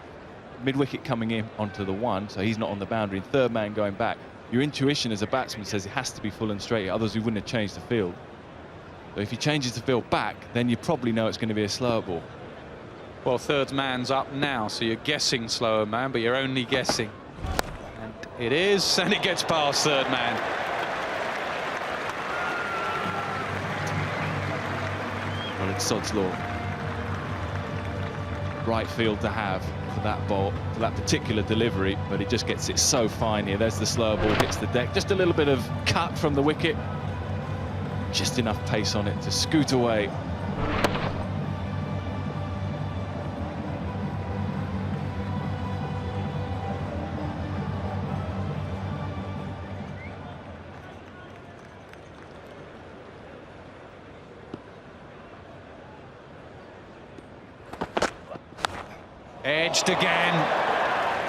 mid-wicket coming in onto the 1, so he's not on the boundary, and 3rd man going back. Your intuition as a batsman says it has to be full and straight, otherwise he wouldn't have changed the field. So if he changes the field back, then you probably know it's going to be a slower ball. Well, 3rd man's up now, so you're guessing slower man, but you're only guessing. And it is, and it gets past 3rd man. Well, it's sod's law. Right field to have for that ball, for that particular delivery, but he just gets it so fine here. There's the slower ball, hits the deck. Just a little bit of cut from the wicket. Just enough pace on it to scoot away. Edged again.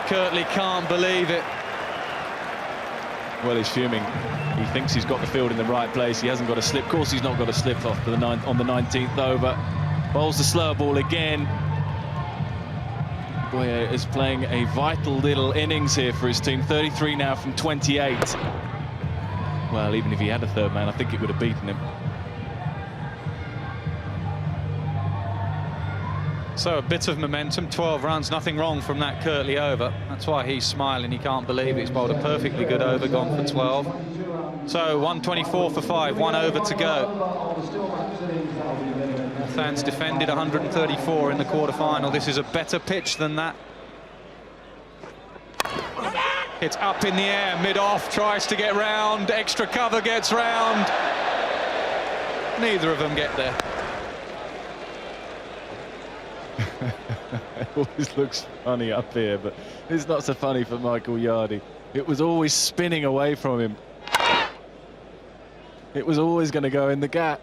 Kirtley can't believe it. Well, he's fuming. He thinks he's got the field in the right place. He hasn't got a slip. Of course, he's not got a slip off to on the 19th over. Bowls the slower ball again. Boyer is playing a vital little innings here for his team. 33 now from 28. Well, even if he had a third man, I think it would have beaten him. So a bit of momentum, 12 runs, nothing wrong from that Kirtley over. That's why he's smiling. He can't believe it. He's bowled a perfectly good over, gone for 12. So 124 for 5, 1 over to go. Northants defended 134 in the quarter-final. This is a better pitch than that. It's up in the air, mid-off, tries to get round, extra cover gets round. Neither of them get there. It always looks funny up here, but it's not so funny for Michael Yardy. It was always spinning away from him. It was always going to go in the gap.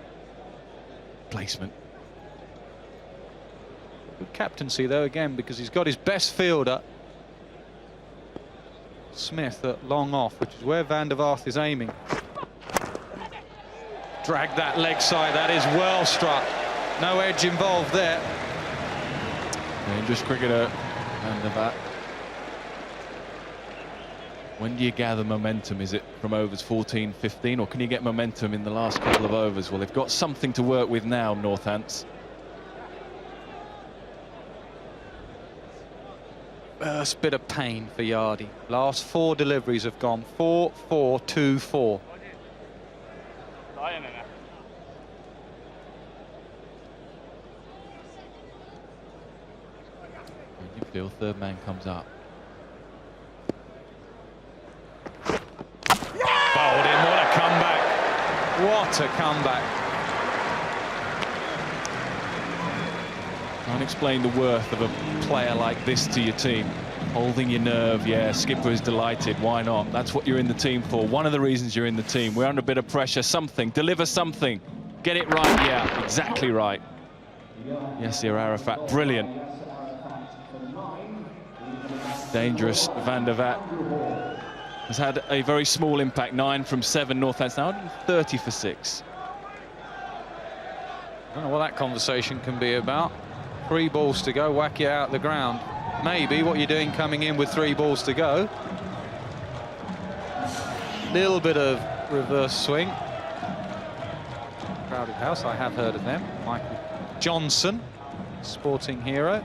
Placement. Good captaincy, though, again, because he's got his best fielder, Smith, at long off, which is where Van der Vaart is aiming. Drag that leg side, that is well struck. No edge involved there. Dangerous cricketer, Van der Vaart. When do you gather momentum? Is it from overs 14, 15, or can you get momentum in the last couple of overs? Well, they've got something to work with now, Northants. First bit of pain for Yardy. Last 4 deliveries have gone 4, 4, 2, 4. You feel third man comes up. Bowled in, what a comeback. What a comeback. Can't explain the worth of a player like this to your team. Holding your nerve, yeah, skipper is delighted, why not? That's what you're in the team for. One of the reasons you're in the team. We're under a bit of pressure, something, deliver something. Get it right, yeah, exactly right. Yasir Arafat, brilliant. Dangerous Van der Vaart has had a very small impact, 9 from 7 Northants, now 30 for 6. I don't know what that conversation can be about. 3 balls to go, whack it out the ground. Maybe what you're doing coming in with 3 balls to go. Little bit of reverse swing. Crowded house, I have heard of them. Michael Johnson, sporting hero.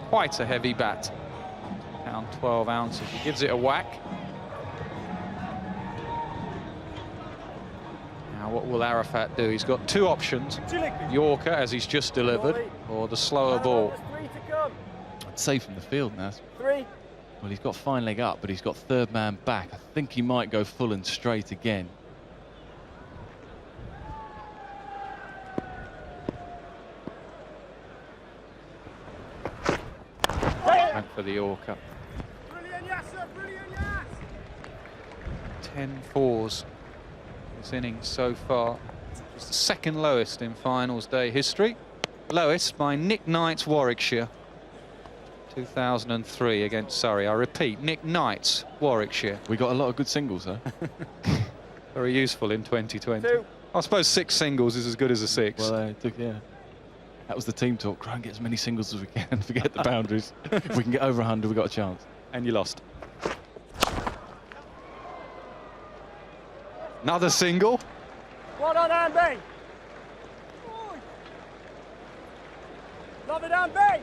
Quite a heavy bat. Pound 12 ounces. He gives it a whack. Now what will Arafat do? He's got 2 options. Yorker, as he's just delivered, or the slower ball. I'd say from the field now. 3. Well, he's got fine leg up, but he's got third man back. I think he might go full and straight again. Back for the Yorker. 10 fours this innings so far. It's the second lowest in finals day history. Lowest by Nick Knight's Warwickshire. 2003 against Surrey. I repeat, Nick Knight's Warwickshire. We got a lot of good singles, huh? Very useful in 2020. I suppose 6 singles is as good as a 6. Well, yeah. That was the team talk. Try and get as many singles as we can. Forget the boundaries. If we can get over 100, we've got a chance. And you lost. Another single. Well done, Andy. Love it, Andy.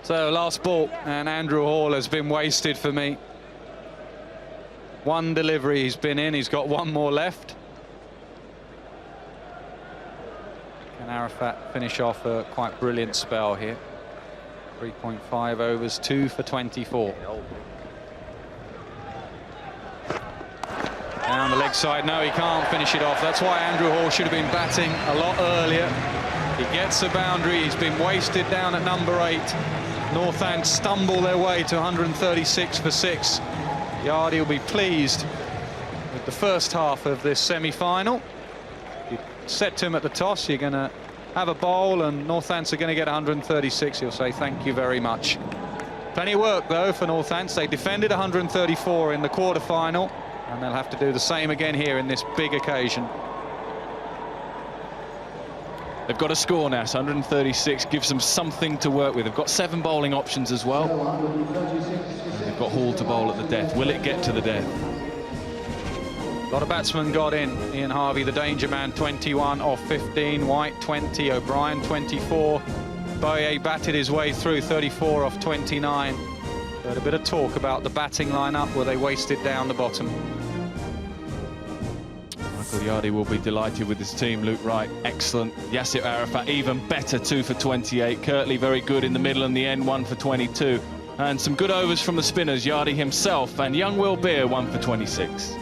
So last ball, and Andrew Hall has been wasted for me. 1 delivery he's been in, he's got 1 more left. Can Arafat finish off a quite brilliant spell here? 3.5 overs, 2 for 24. Down the leg side, no, he can't finish it off. That's why Andrew Hall should have been batting a lot earlier. He gets a boundary, he's been wasted down at number 8. Northants stumble their way to 136 for 6. Yardy will be pleased with the first half of this semi-final. You said to him at the toss, you're going to have a bowl and Northants are going to get 136. He'll say thank you very much. Plenty of work, though, for Northants. They defended 134 in the quarter-final, and they'll have to do the same again here in this big occasion. They've got a score now, so 136 gives them something to work with. They've got 7 bowling options as well. And they've got Hall to bowl at the death. Will it get to the death? A lot of batsmen got in. Ian Harvey, the danger man, 21 off 15. White, 20. O'Brien, 24. Boye batted his way through, 34 off 29. Heard a bit of talk about the batting lineup where they wasted down the bottom. Michael Yardy will be delighted with his team. Luke Wright, excellent. Yasir Arafat, even better, 2 for 28. Kirtley, very good in the middle and the end, 1 for 22. And some good overs from the spinners, Yardy himself, and young Will Beer, 1 for 26.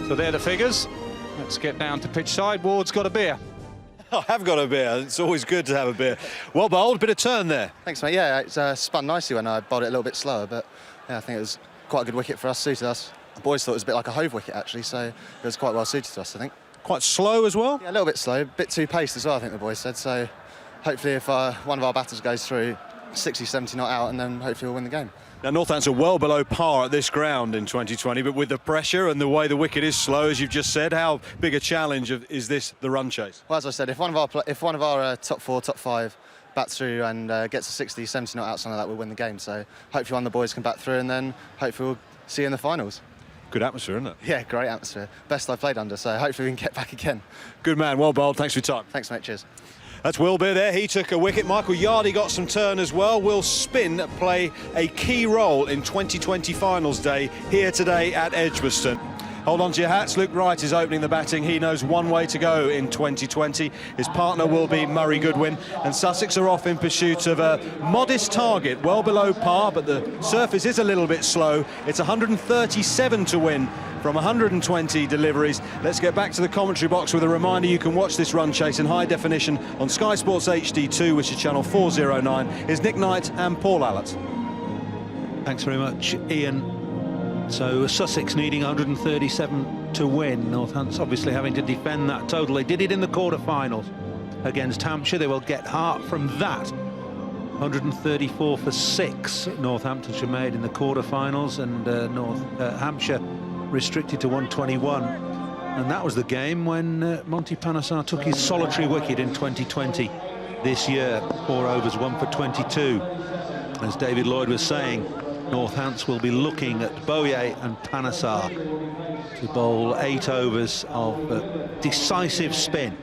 So they're the figures. Let's get down to pitch side. Ward's got a beer. I have got a beer. It's always good to have a beer. Well bowled, bit of turn there. Thanks, mate. Yeah, it's spun nicely when I bowled it a little bit slower, but yeah, I think it was quite a good wicket for us, suited us. The boys thought it was a bit like a Hove wicket, actually, so it was quite well suited to us, I think. Quite slow as well? Yeah, a little bit slow, a bit too paced as well, I think the boys said, so hopefully if one of our batters goes through 60, 70 not out, and then hopefully we'll win the game. Now, Northants are well below par at this ground in 2020, but with the pressure and the way the wicket is slow, as you've just said, how big a challenge is this, the run chase? Well, as I said, if one of our top 4, top 5 bats through and gets a 60, 70 not out, something like that, we'll win the game. So hopefully one of the boys can bat through, and then hopefully we'll see you in the finals. Good atmosphere, isn't it? Yeah, great atmosphere. Best I've played under, so hopefully we can get back again. Good man, well bowled. Thanks for your time. Thanks, mate. Cheers. That's Will Beer there. He took a wicket. Michael Yardy got some turn as well. Will spin play a key role in 2020 finals day here today at Edgbaston. Hold on to your hats. Luke Wright is opening the batting. He knows one way to go in 2020. His partner will be Murray Goodwin. And Sussex are off in pursuit of a modest target, well below par, but the surface is a little bit slow. It's 137 to win from 120 deliveries. Let's get back to the commentary box with a reminder you can watch this run chase in high definition on Sky Sports HD2, which is channel 409. Here's Nick Knight and Paul Allott. Thanks very much, Ian. So Sussex needing 137 to win. Northants obviously having to defend that total. They did it in the quarter-finals against Hampshire. They will get heart from that. 134 for 6 Northamptonshire made in the quarter-finals, and Hampshire restricted to 121. And that was the game when Monty Panesar took his solitary wicket in 2020 this year. 4 overs, 1 for 22. As David Lloyd was saying, Northants will be looking at Boye and Panesar to bowl 8 overs of decisive spin.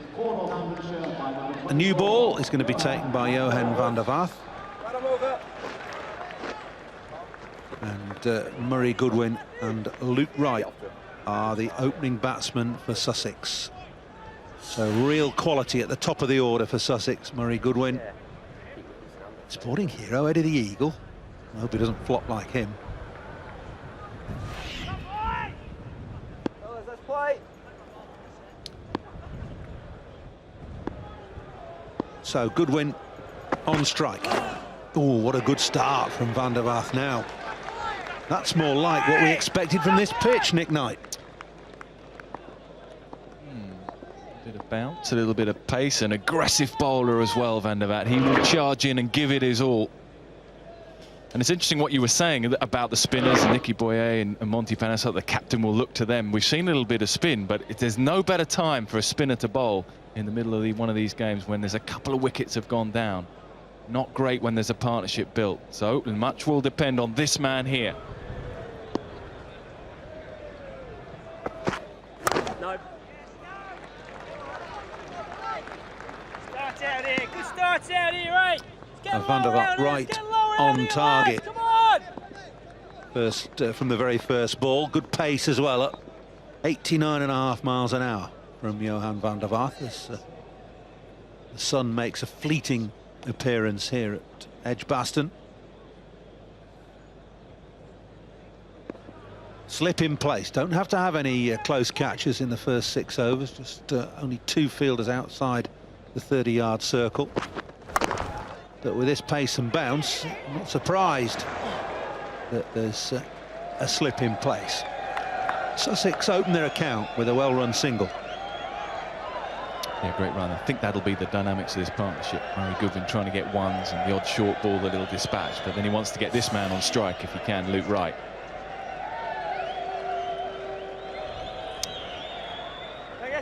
A new ball is going to be taken by Johan van der Vaart. And Murray Goodwin and Luke Wright are the opening batsmen for Sussex. So real quality at the top of the order for Sussex. Murray Goodwin, sporting hero, Eddie the Eagle. I hope he doesn't flop like him. So Goodwin on strike. Oh, what a good start from van der Vaart now. That's more like what we expected from this pitch, Nick Knight. A bit of bounce, a little bit of pace, an aggressive bowler as well, Van der Vaart. He will charge in and give it his all. And it's interesting what you were saying about the spinners, Nicky Boye and Monty Panesar. The captain will look to them. We've seen a little bit of spin, but there's no better time for a spinner to bowl in the middle of one of these games when there's a couple of wickets have gone down. Not great when there's a partnership built. So much will depend on this man here. No. Start out here. Good start out here, right? Van der Vaart right on target. Come on! First from the very first ball. Good pace as well, up 89.5 miles an hour from Johan van der Vaart. The sun makes a fleeting appearance here at Edgbaston. Slip in place. Don't have to have any close catches in the first 6 overs. Just only 2 fielders outside the 30-yard circle. But with this pace and bounce, I'm not surprised that there's a slip in place. Sussex open their account with a well-run single. Yeah, great run. I think that'll be the dynamics of this partnership. Murray Goodwin trying to get ones and the odd short ball that he'll dispatch, but then he wants to get this man on strike if he can, Luke Wright.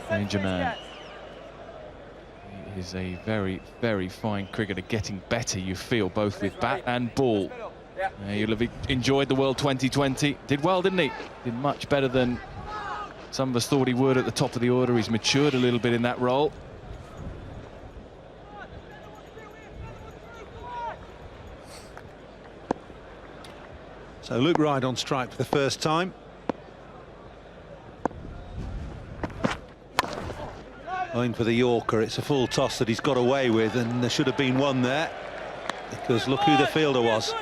Danger man. He is a very, very fine cricketer, getting better, you feel, both with bat and ball. You'll have enjoyed the World 2020. Did well, didn't he? Did much better than some of us thought he would at the top of the order. He's matured a little bit in that role. So Luke Wright on strike for the first time. Going for the Yorker. It's a full toss that he's got away with, and there should have been one there, because look who the fielder was.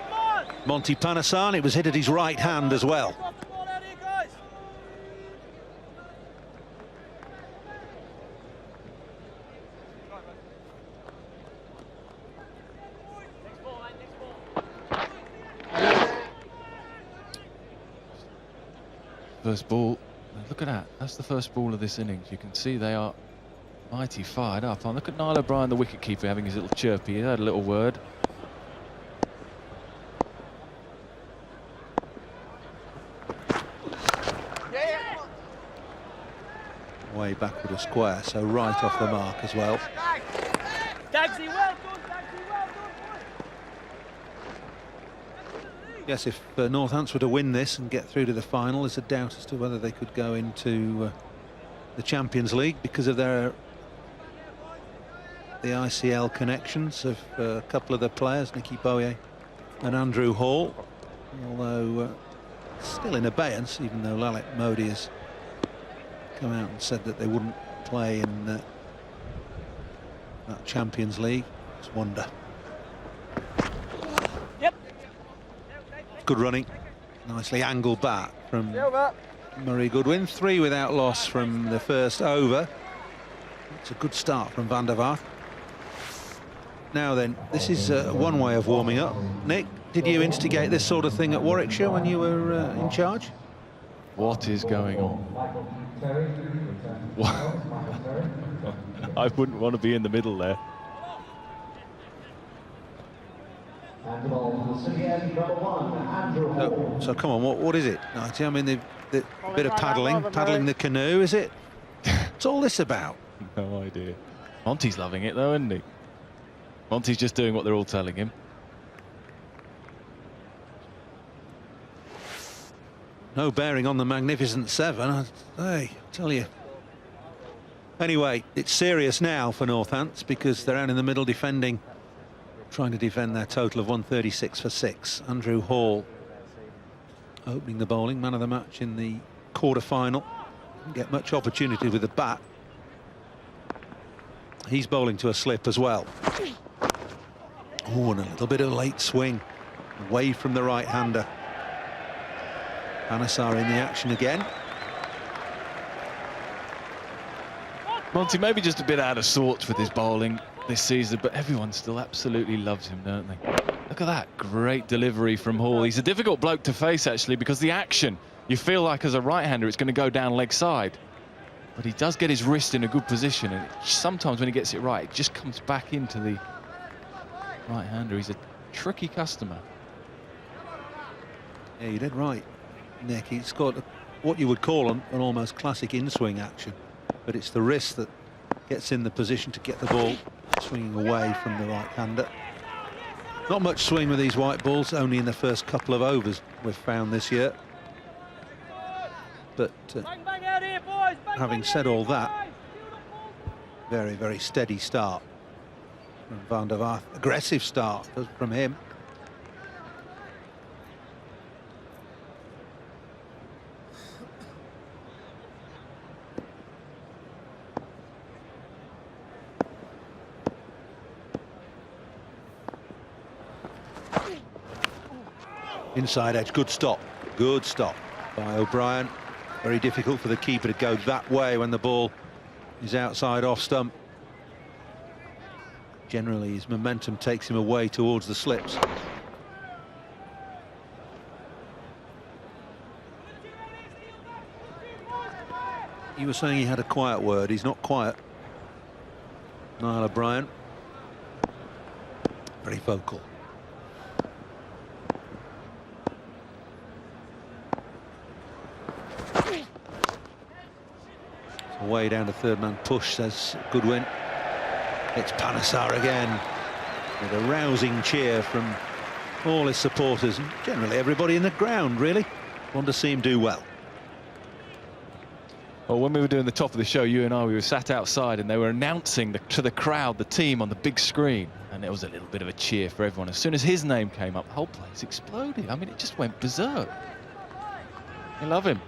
Monty Panesar. It was hit at his right hand as well. First ball, look at that. That's the first ball of this innings. You can see they are mighty fired up. And look at Niall O'Brien, the wicketkeeper, having his little chirpy. He had a little word. Way backward a square, so right off the mark as well. Dagsy, well done, Dagsy, well done. Yes, if Northampton were to win this and get through to the final, there's a doubt as to whether they could go into the Champions League because of the ICL connections of a couple of the players, Nicky Boye and Andrew Hall, although still in abeyance, even though Lalit Modi has come out and said that they wouldn't play in that Champions League. Just wonder. Good running, nicely angled bat from Murray Goodwin. 3 without loss from the first over. It's a good start from Van der Vaart. Now then, this is one way of warming up. Nick, did you instigate this sort of thing at Warwickshire when you were in charge? What is going on? I wouldn't want to be in the middle there. So come on, what is it? I mean, the bit of paddling the canoe, is it? What's all this about? No idea. Monty's loving it though, isn't he? Monty's just doing what they're all telling him. No bearing on the Magnificent Seven, I tell you. Anyway, it's serious now for Northampton because they're out in the middle defending, trying to defend their total of 136 for 6. Andrew Hall opening the bowling, man of the match in the quarter-final. Didn't get much opportunity with the bat. He's bowling to a slip as well. Oh, and a little bit of late swing away from the right-hander. Panesar in the action again. Monty maybe just a bit out of sorts with his bowling this season, but everyone still absolutely loves him, don't they? Look at that great delivery from Hall. He's a difficult bloke to face, actually, because the action, you feel like as a right-hander it's going to go down leg side, but he does get his wrist in a good position, and sometimes when he gets it right it just comes back into the right-hander. He's a tricky customer. Yeah, you did right, Nick. He's got what you would call an almost classic in-swing action, but it's the wrist that gets in the position to get the ball swinging away from the right-hander. Not much swing with these white balls, only in the first couple of overs we've found this year. But having said all that, very, very steady start from Van der Vaart. Aggressive start from him. Inside edge, good stop by O'Brien. Very difficult for the keeper to go that way when the ball is outside off stump. Generally his momentum takes him away towards the slips. You were saying he had a quiet word. He's not quiet. Niall O'Brien. Very vocal. Way down to third man push, says Goodwin. It's Panesar again, with a rousing cheer from all his supporters and generally everybody in the ground, really. Want to see him do well. Well, when we were doing the top of the show, you and I, we were sat outside and they were announcing to the crowd the team on the big screen, and there was a little bit of a cheer for everyone. As soon as his name came up, the whole place exploded. I mean, it just went berserk. I love him.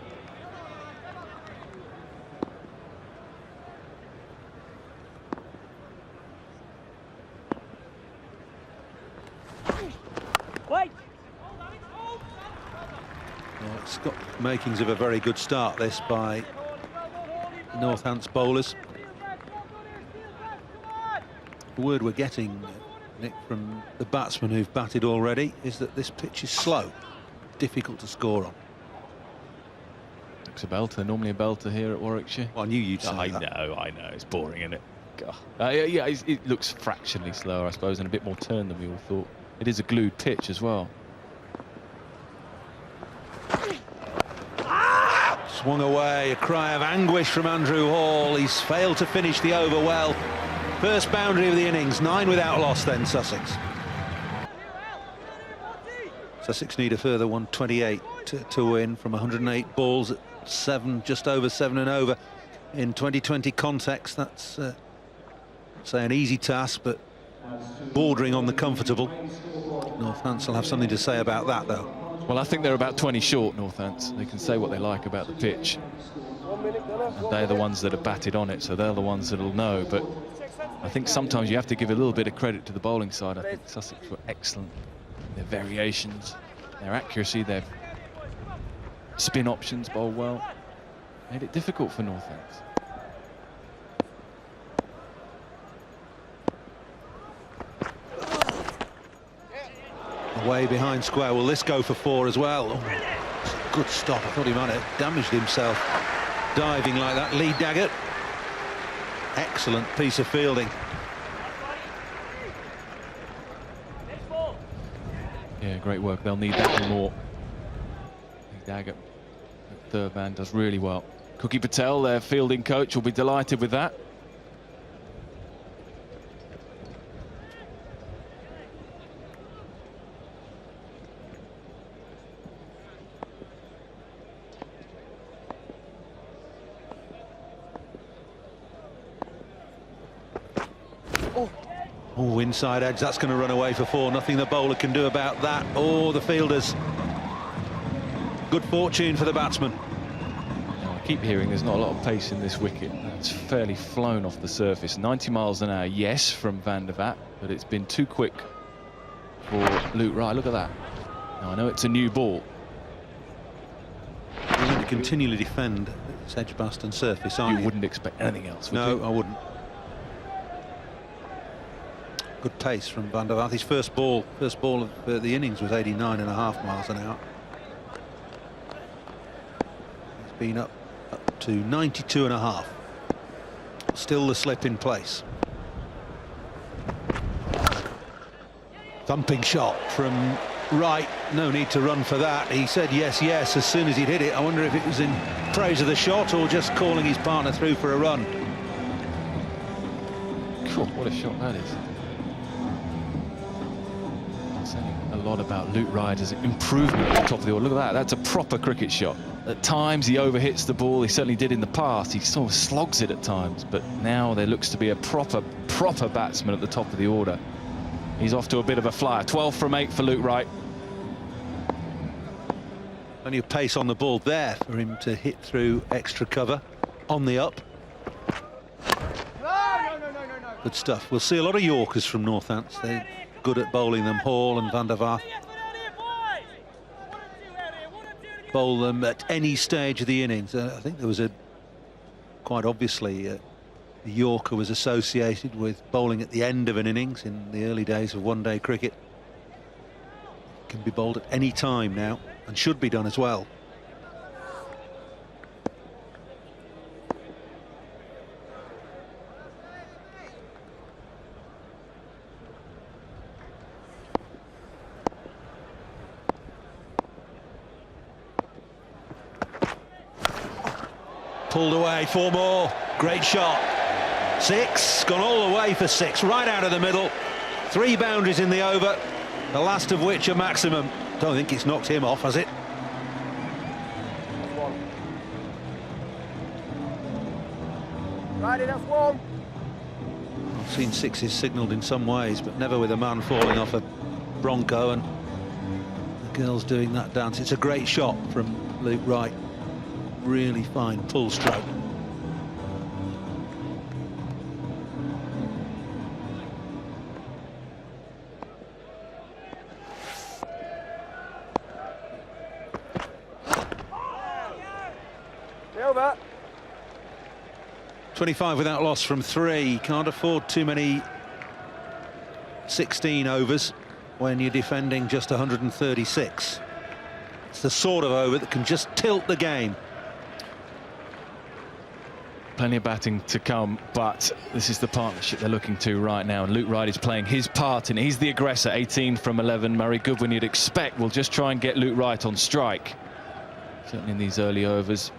Well, it's got makings of a very good start, this, by Northants bowlers. The word we're getting, Nick, from the batsmen who've batted already is that this pitch is slow, difficult to score on. Looks a belter, normally a belter here at Warwickshire. Well, I knew you'd say that. I know, it's boring, isn't it? Yeah, it looks fractionally slower, I suppose, and a bit more turn than we all thought. It is a glued pitch as well. Swung away, a cry of anguish from Andrew Hall. He's failed to finish the over well. First boundary of the innings, 9 without loss then, Sussex. Sussex need a further 128 to win from 108 balls at 7, just over 7 and over. In 2020 context, that's, say, an easy task, but bordering on the comfortable. Northants will have something to say about that, though. Well, I think they're about 20 short, Northants. They can say what they like about the pitch. And they're the ones that have batted on it, so they're the ones that'll know. But I think sometimes you have to give a little bit of credit to the bowling side. I think Sussex were excellent. Their variations, their accuracy, their spin options bowl well. Made it difficult for Northants. Away behind square. Will this go for 4 as well? Oh, good stop. I thought he might have damaged himself diving like that. Lee Daggett. Excellent piece of fielding. Yeah, great work. They'll need that and more. Lee Daggett, third man, does really well. Cookie Patel, their fielding coach, will be delighted with that. Oh, inside edge, that's going to run away for 4. Nothing the bowler can do about that. Oh, the fielders. Good fortune for the batsman. Now, I keep hearing there's not a lot of pace in this wicket. It's fairly flown off the surface. 90 miles an hour, yes, from Van der Vaart, but it's been too quick for Luke Wright. Look at that. Now, I know it's a new ball. You're going to continually defend this Edgbaston surface, aren't you? You wouldn't expect anything else, would No, you? I wouldn't. Good pace from Van der Vaart. His first ball of the innings was 89.5 miles an hour. He's been up to 92.5. Still the slip in place. Thumping shot from Wright. No need to run for that. He said yes, yes, as soon as he'd hit it. I wonder if it was in praise of the shot or just calling his partner through for a run. Cool, what a shot that is. A lot about Luke Ryder's improvement at the top of the order. Look at that, that's a proper cricket shot. At times he overhits the ball, he certainly did in the past. He sort of slogs it at times, but now there looks to be a proper batsman at the top of the order. He's off to a bit of a flyer. 12 from 8 for Luke Wright. Plenty of pace on the ball there for him to hit through extra cover on the up. Good stuff. We'll see a lot of Yorkers from Northants. They're good at bowling them. Hall and Van der Vaart bowl them at any stage of the innings. I think there was quite obviously a Yorker was associated with bowling at the end of an innings in the early days of one-day cricket. Can be bowled at any time now and should be done as well. pulled away, 4 more, great shot. 6, gone all the way for 6, right out of the middle. 3 boundaries in the over, the last of which are maximum. Don't think it's knocked him off, has it? Righty, that's 1. I've seen 6s signalled in some ways, but never with a man falling off a Bronco, and the girls doing that dance. It's a great shot from Luke Wright. Really fine pull stroke. Over. 25 without loss from 3. Can't afford too many 16 overs when you're defending just 136. It's the sort of over that can just tilt the game. Plenty of batting to come, but this is the partnership they're looking to right now, and Luke Wright is playing his part, and he's the aggressor. 18 from 11. Murray Goodwin, you'd expect, will just try and get Luke Wright on strike, certainly in these early overs.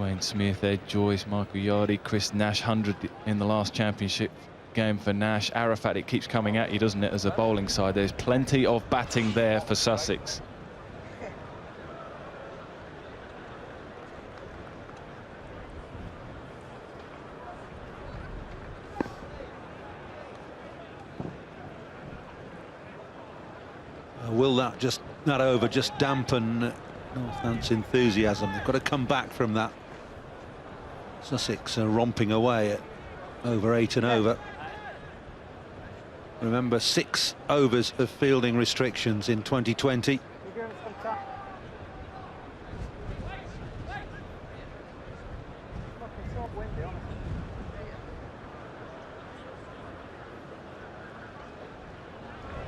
Wayne Smith, Ed Joyce, Michael Yardy, Chris Nash, 100 in the last championship game for Nash. Arafat, it keeps coming at you, doesn't it, as a bowling side? There's plenty of batting there for Sussex. Will that over just dampen Northants' enthusiasm? They've got to come back from that. Sussex are romping away at over 8 and over. Remember, 6 overs of fielding restrictions in 2020.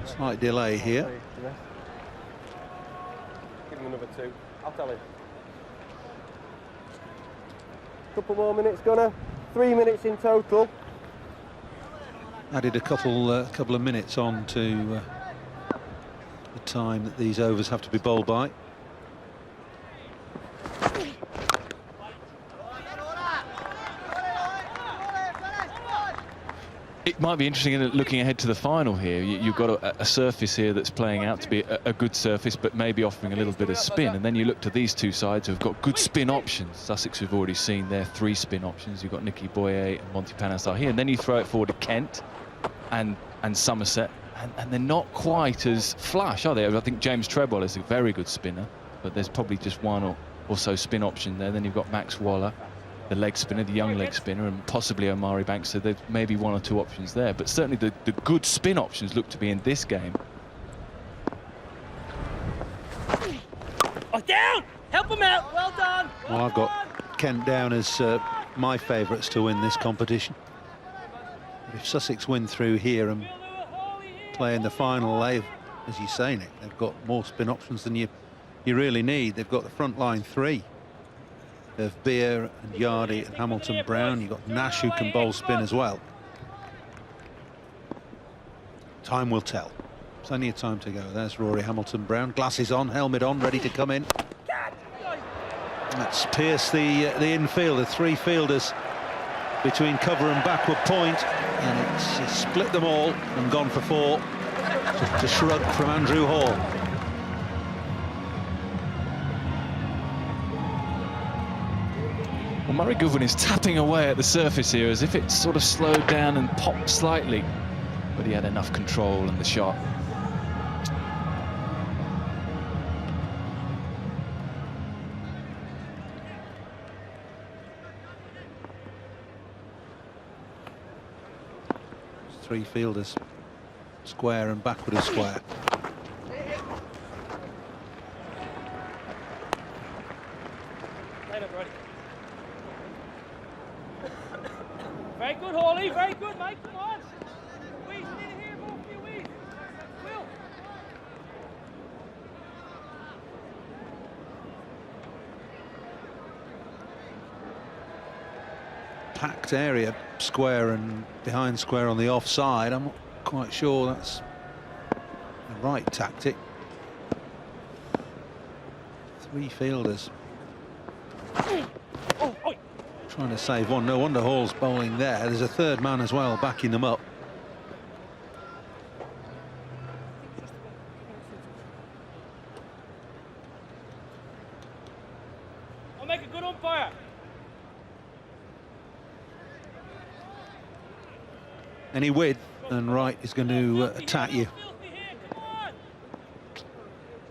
Slight delay here. Give him another 2. I'll tell him. Couple more minutes, Gunnar. 3 minutes in total. Added a couple of minutes on to the time that these overs have to be bowled by. It might be interesting in looking ahead to the final here. You've got a surface here that's playing out to be a good surface, but maybe offering a little bit of spin. And then you look to these two sides who've got good spin options. Sussex, we've already seen their 3 spin options. You've got Nicky Boye and Monty Panesar here. And then you throw it forward to Kent and Somerset. And they're not quite as flush, are they? I think James Treadwell is a very good spinner, but there's probably just 1 or so spin option there. Then you've got Max Waller, the leg spinner, the young leg spinner, and possibly Omari Banks, so there's maybe 1 or 2 options there. But certainly the good spin options look to be in this game. Oh, down! Help him out! Well done! Well, I've got Kent down as my favourites to win this competition. But if Sussex win through here and play in the final, they've, as you say, Nick, they've got more spin options than you really need. They've got the front line 3. Of Beer and Yardy and Hamilton Brown. You've got Nash, who can bowl spin as well. Time will tell. Plenty of time to go. There's Rory Hamilton Brown, glasses on, helmet on, ready to come in. That's pierced the infield. The 3 fielders between cover and backward point, and it's split them all and gone for 4. Just a shrug from Andrew Hall. Well, Murray Goodwin is tapping away at the surface here as if it sort of slowed down and popped slightly, but he had enough control in the shot. There's 3 fielders, square and backward of square. Very good, Hawley. Very good, mate. Come on. Weeze in here, both of you, Weeze. Will. Packed area, square and behind square on the offside. I'm not quite sure that's the right tactic. 3 fielders. Trying to save one. No wonder Hall's bowling there. There's a third man as well, backing them up. I'll make a good umpire. Any width, and Wright is going to attack you.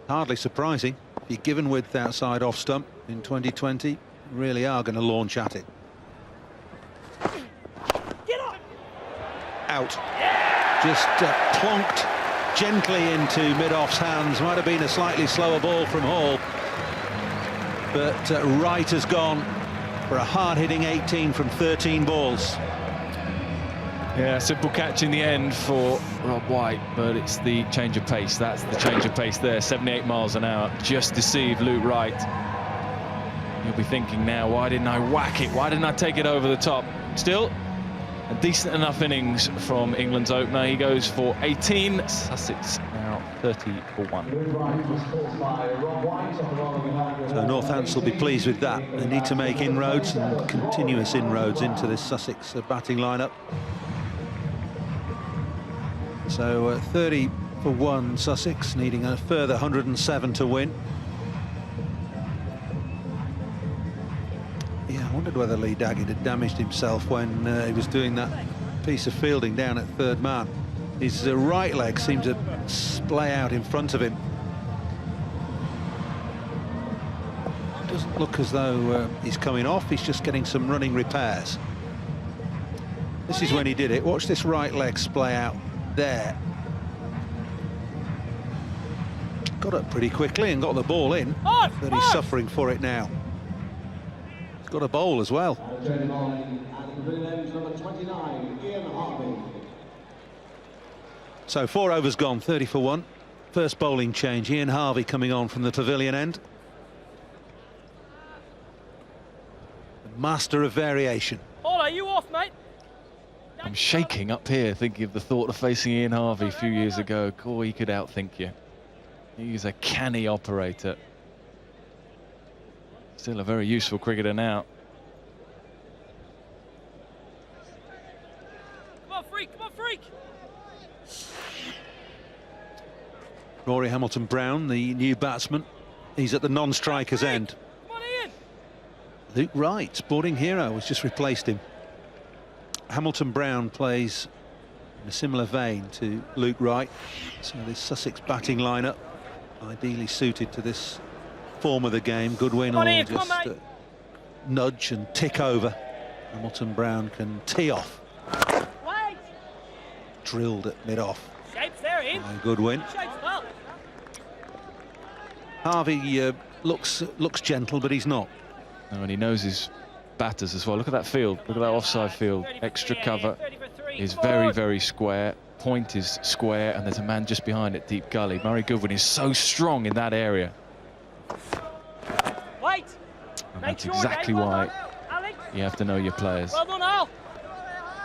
Hardly surprising. If you're given width outside off stump in 2020, you really are going to launch at it. Out. Just plonked gently into mid-off's hands. Might have been a slightly slower ball from Hall. But Wright has gone for a hard-hitting 18 from 13 balls. Yeah, simple catch in the end for Rob White, but it's the change of pace. That's the change of pace there. 78 miles an hour. Just deceived Luke Wright. You'll be thinking now, why didn't I whack it? Why didn't I take it over the top? Still, a decent enough innings from England's opener. He goes for 18. Sussex now 30 for 1. So Northants will be pleased with that. They need to make inroads and continuous inroads into this Sussex batting lineup. So 30 for 1 Sussex, needing a further 107 to win. Yeah, I wondered whether Lee Daggett had damaged himself when he was doing that piece of fielding down at third man. His right leg seemed to splay out in front of him. Doesn't look as though he's coming off, he's just getting some running repairs. This is when he did it. Watch this right leg splay out there. Got up pretty quickly and got the ball in, but he's suffering for it now. He's got a bowl as well. So 4 overs gone, 30 for 1. First bowling change, Ian Harvey coming on from the pavilion end. The master of variation. Hold on, you off, mate? I'm shaking up here thinking of the thought of facing Ian Harvey a few years ago. Oh, he could outthink you. He's a canny operator. Still a very useful cricketer now. Come on, freak, come on, freak! Rory Hamilton-Brown, the new batsman. He's at the non-striker's end. Come on, Ian! Luke Wright, sporting hero, has just replaced him. Hamilton-Brown plays in a similar vein to Luke Wright. So this Sussex batting lineup, ideally suited to this form of the game. Goodwin will just nudge and tick over. Hamilton-Brown can tee off. Wait. Drilled at mid-off. Shapes there, Ian. by Goodwin. Shapes well. Harvey looks gentle, but he's not. No, and he knows his batters as well. Look at that field. Look at that offside field. Extra cover is very, very square. Point is square, and there's a man just behind it, deep gully. Murray Goodwin is so strong in that area. Wait. And that's exactly why you have to know your players. Well done, Al.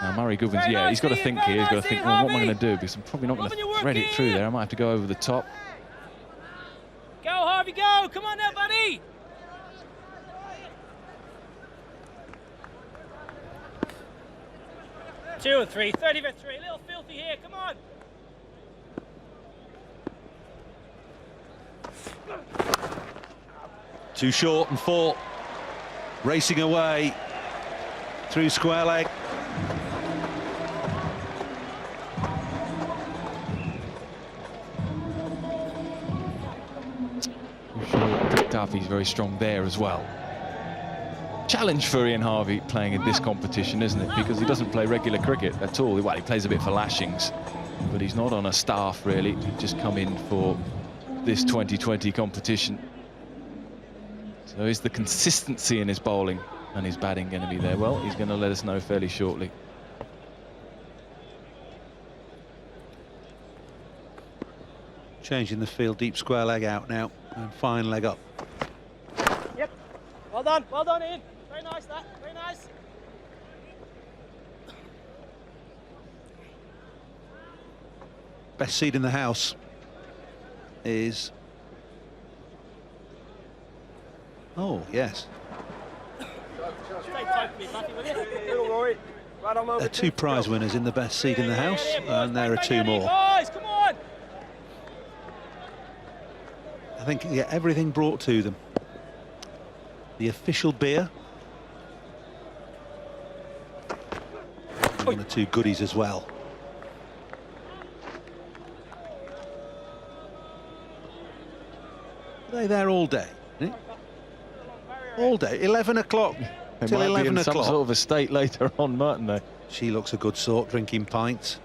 Now Murray Goodwin's, yeah, he's got to think here. He's got to think, well, what am I going to do? Because I'm probably not going to thread it through there. I might have to go over the top. Go, Harvey, go. Come on now, buddy. Two and three, 30 for three. A little filthy here, come on. Too short and 4. Racing away through square leg. Picked up, he's very strong there as well. Challenge for Ian Harvey playing in this competition, isn't it? Because he doesn't play regular cricket at all. Well, he plays a bit for Lashings, but he's not on a staff really. He's just come in for this 2020 competition. So is the consistency in his bowling and his batting going to be there? Well, he's going to let us know fairly shortly. Changing the field, deep square leg out now, and fine leg up. Yep. Well done, Ian. Very nice, that. Very nice. Best seat in the house is... Oh, yes. There are 2 prize winners in the best seat in the house, and there are 2 more. Boys, come on! I think you get everything brought to them. The official beer. And 1 or 2 goodies as well. Are they there all day? All day, 11 o'clock. They Till might 11 be in some o'clock. sort of a state later on, mightn't they? She looks a good sort, drinking pints.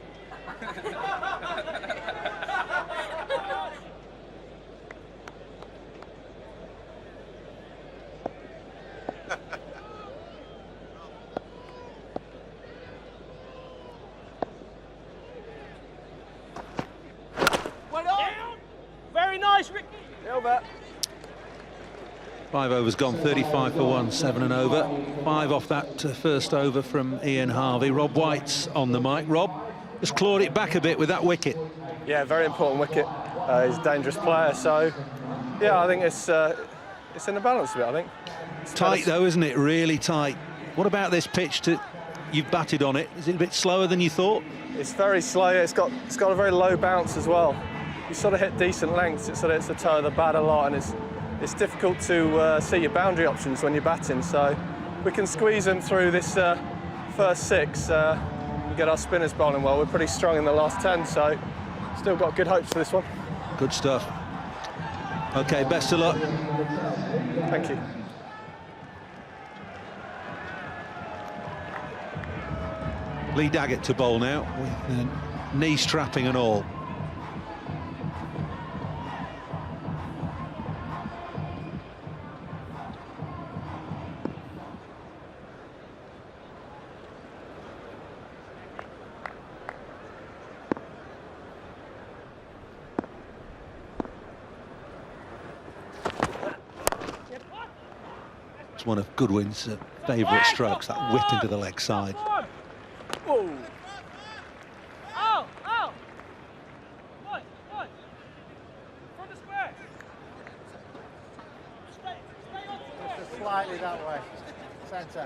Well done! Very nice, Ricky. Over. 5 overs gone, 35 for 1, 7 and over. 5 off that first over from Ian Harvey. Rob White's on the mic. Rob, just clawed it back a bit with that wicket. Yeah, very important wicket. He's a dangerous player, so yeah, I think it's in the balance a bit. I think it's Tight though, isn't it? Really tight. What about this pitch? You've batted on it. Is it a bit slower than you thought? It's very slow. It's got a very low bounce as well. You sort of hit decent lengths. It's the toe of the bat a lot, and it's difficult to see your boundary options when you're batting. So we can squeeze them through this first 6 and get our spinners bowling well. We're pretty strong in the last 10, so still got good hopes for this one. Good stuff. Okay, best of luck. Thank you. Lee Daggett to bowl now, with knee strapping and all. It's one of Goodwin's favourite strokes, that whip into the leg side. Whoa. Ow, ow. What? From the square. Stay on square. Just slightly that way. Centre.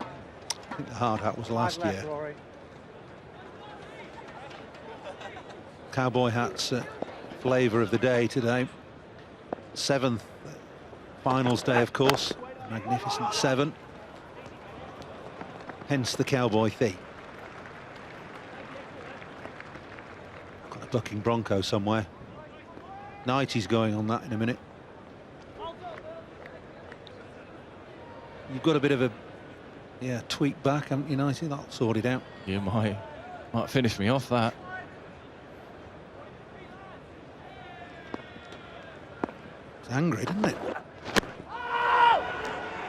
I think the hard hat was last year. Rory. Cowboy hats, flavour of the day today. 7th finals day, of course. Magnificent 7. Hence the cowboy theme. Got a bucking bronco somewhere. Nighty's going on that in a minute. You've got a bit of a tweak back, haven't you, Nighty? That'll sort it out. You might finish me off that. It's angry, didn't it?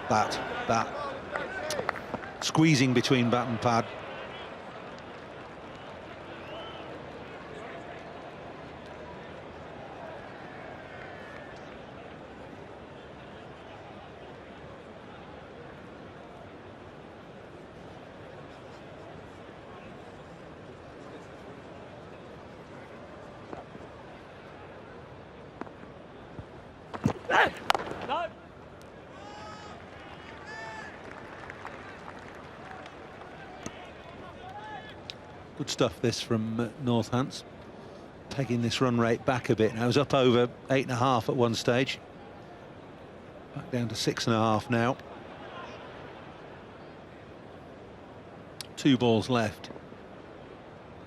That squeezing between bat and pad. No. Good stuff this from Northants. Pegging this run rate back a bit now. It was up over 8.5 at one stage. Back down to 6.5 now. 2 balls left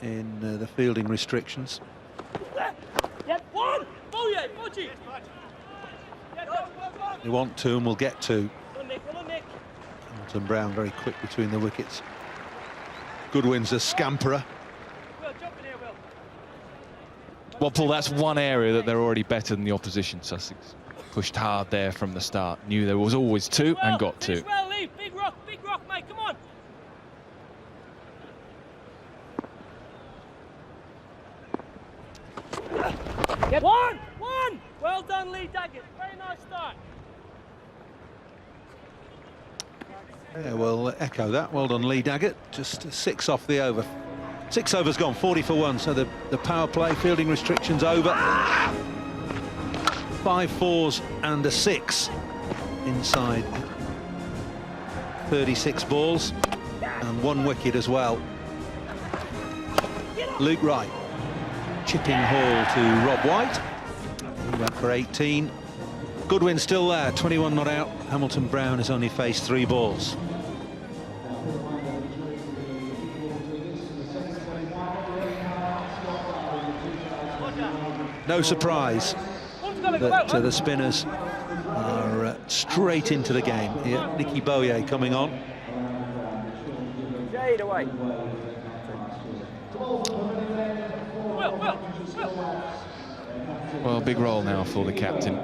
in the fielding restrictions. Yep, one. Oh yeah, Bodgy. They want 2 and will get 2. Well on, Nick. Hamilton Brown very quick between the wickets. Goodwin's a scamperer. Will, jump in here, Will. Well, Paul, that's one area that they're already better than the opposition. Sussex pushed hard there from the start. Knew there was always 2 and got 2. Well, Lee. Big rock, mate. Come on. Yep. One. Well done, Lee Daggett. Very nice start. Yeah, we'll echo that. Well done, Lee Daggett. Just 6 off the over. 6 overs gone, 40 for 1. So the power play, fielding restrictions over. 5 fours and a 6 inside 36 balls. and 1 wicket as well. Luke Wright chipping Hall to Rob White. He went for 18. Goodwin still there, 21 not out. Hamilton Brown has only faced 3 balls. No surprise that the spinners are straight into the game. Here, Nicky Boyer coming on. Jade away. Well, big role now for the captain.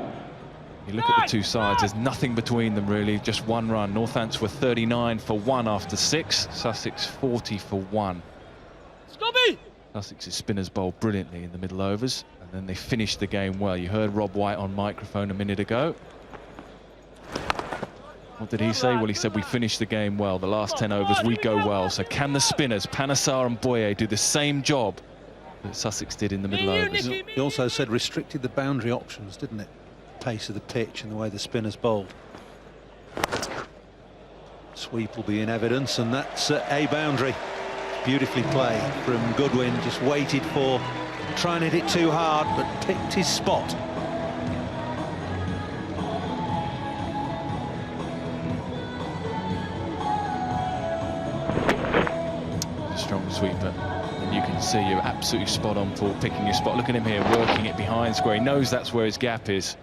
You look at the two sides, there's nothing between them really, just 1 run. Northants were 39 for 1 after 6, Sussex 40 for 1. Scobby! Sussex's spinners bowled brilliantly in the middle overs, and then they finished the game well. You heard Rob White on microphone a minute ago. What did he say? Well, he said we finished the game well. The last 10 overs we go well. So can the spinners, Panesar and Boyer, do the same job that Sussex did in the middle overs? He also said restricted the boundary options, didn't it? Pace of the pitch and the way the spinners bowled. Sweep will be in evidence, and that's a boundary. Beautifully played from Goodwin, just waited for, trying to hit it too hard, but picked his spot. Strong sweeper, and you can see you're absolutely spot on for picking your spot. Look at him here, working it behind square. He knows that's where his gap is.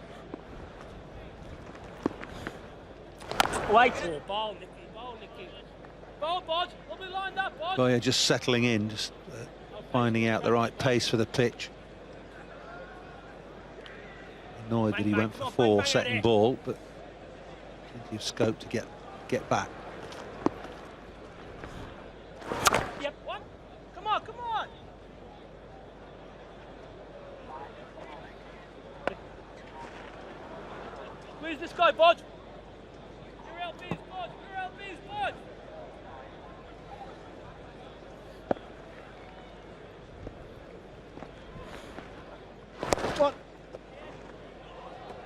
Wait. Ball, Nicky. Ball, Nicky. Ball, Bod. We'll be lined up, Bod. Boyer just settling in, just finding out the right pace for the pitch. Annoyed that he went for 4 second ball, but plenty of scope to get back. Yep, what? Come on, come on. Where's this guy, Bod? Your LB's, Bod. Your LB's, Bod. What?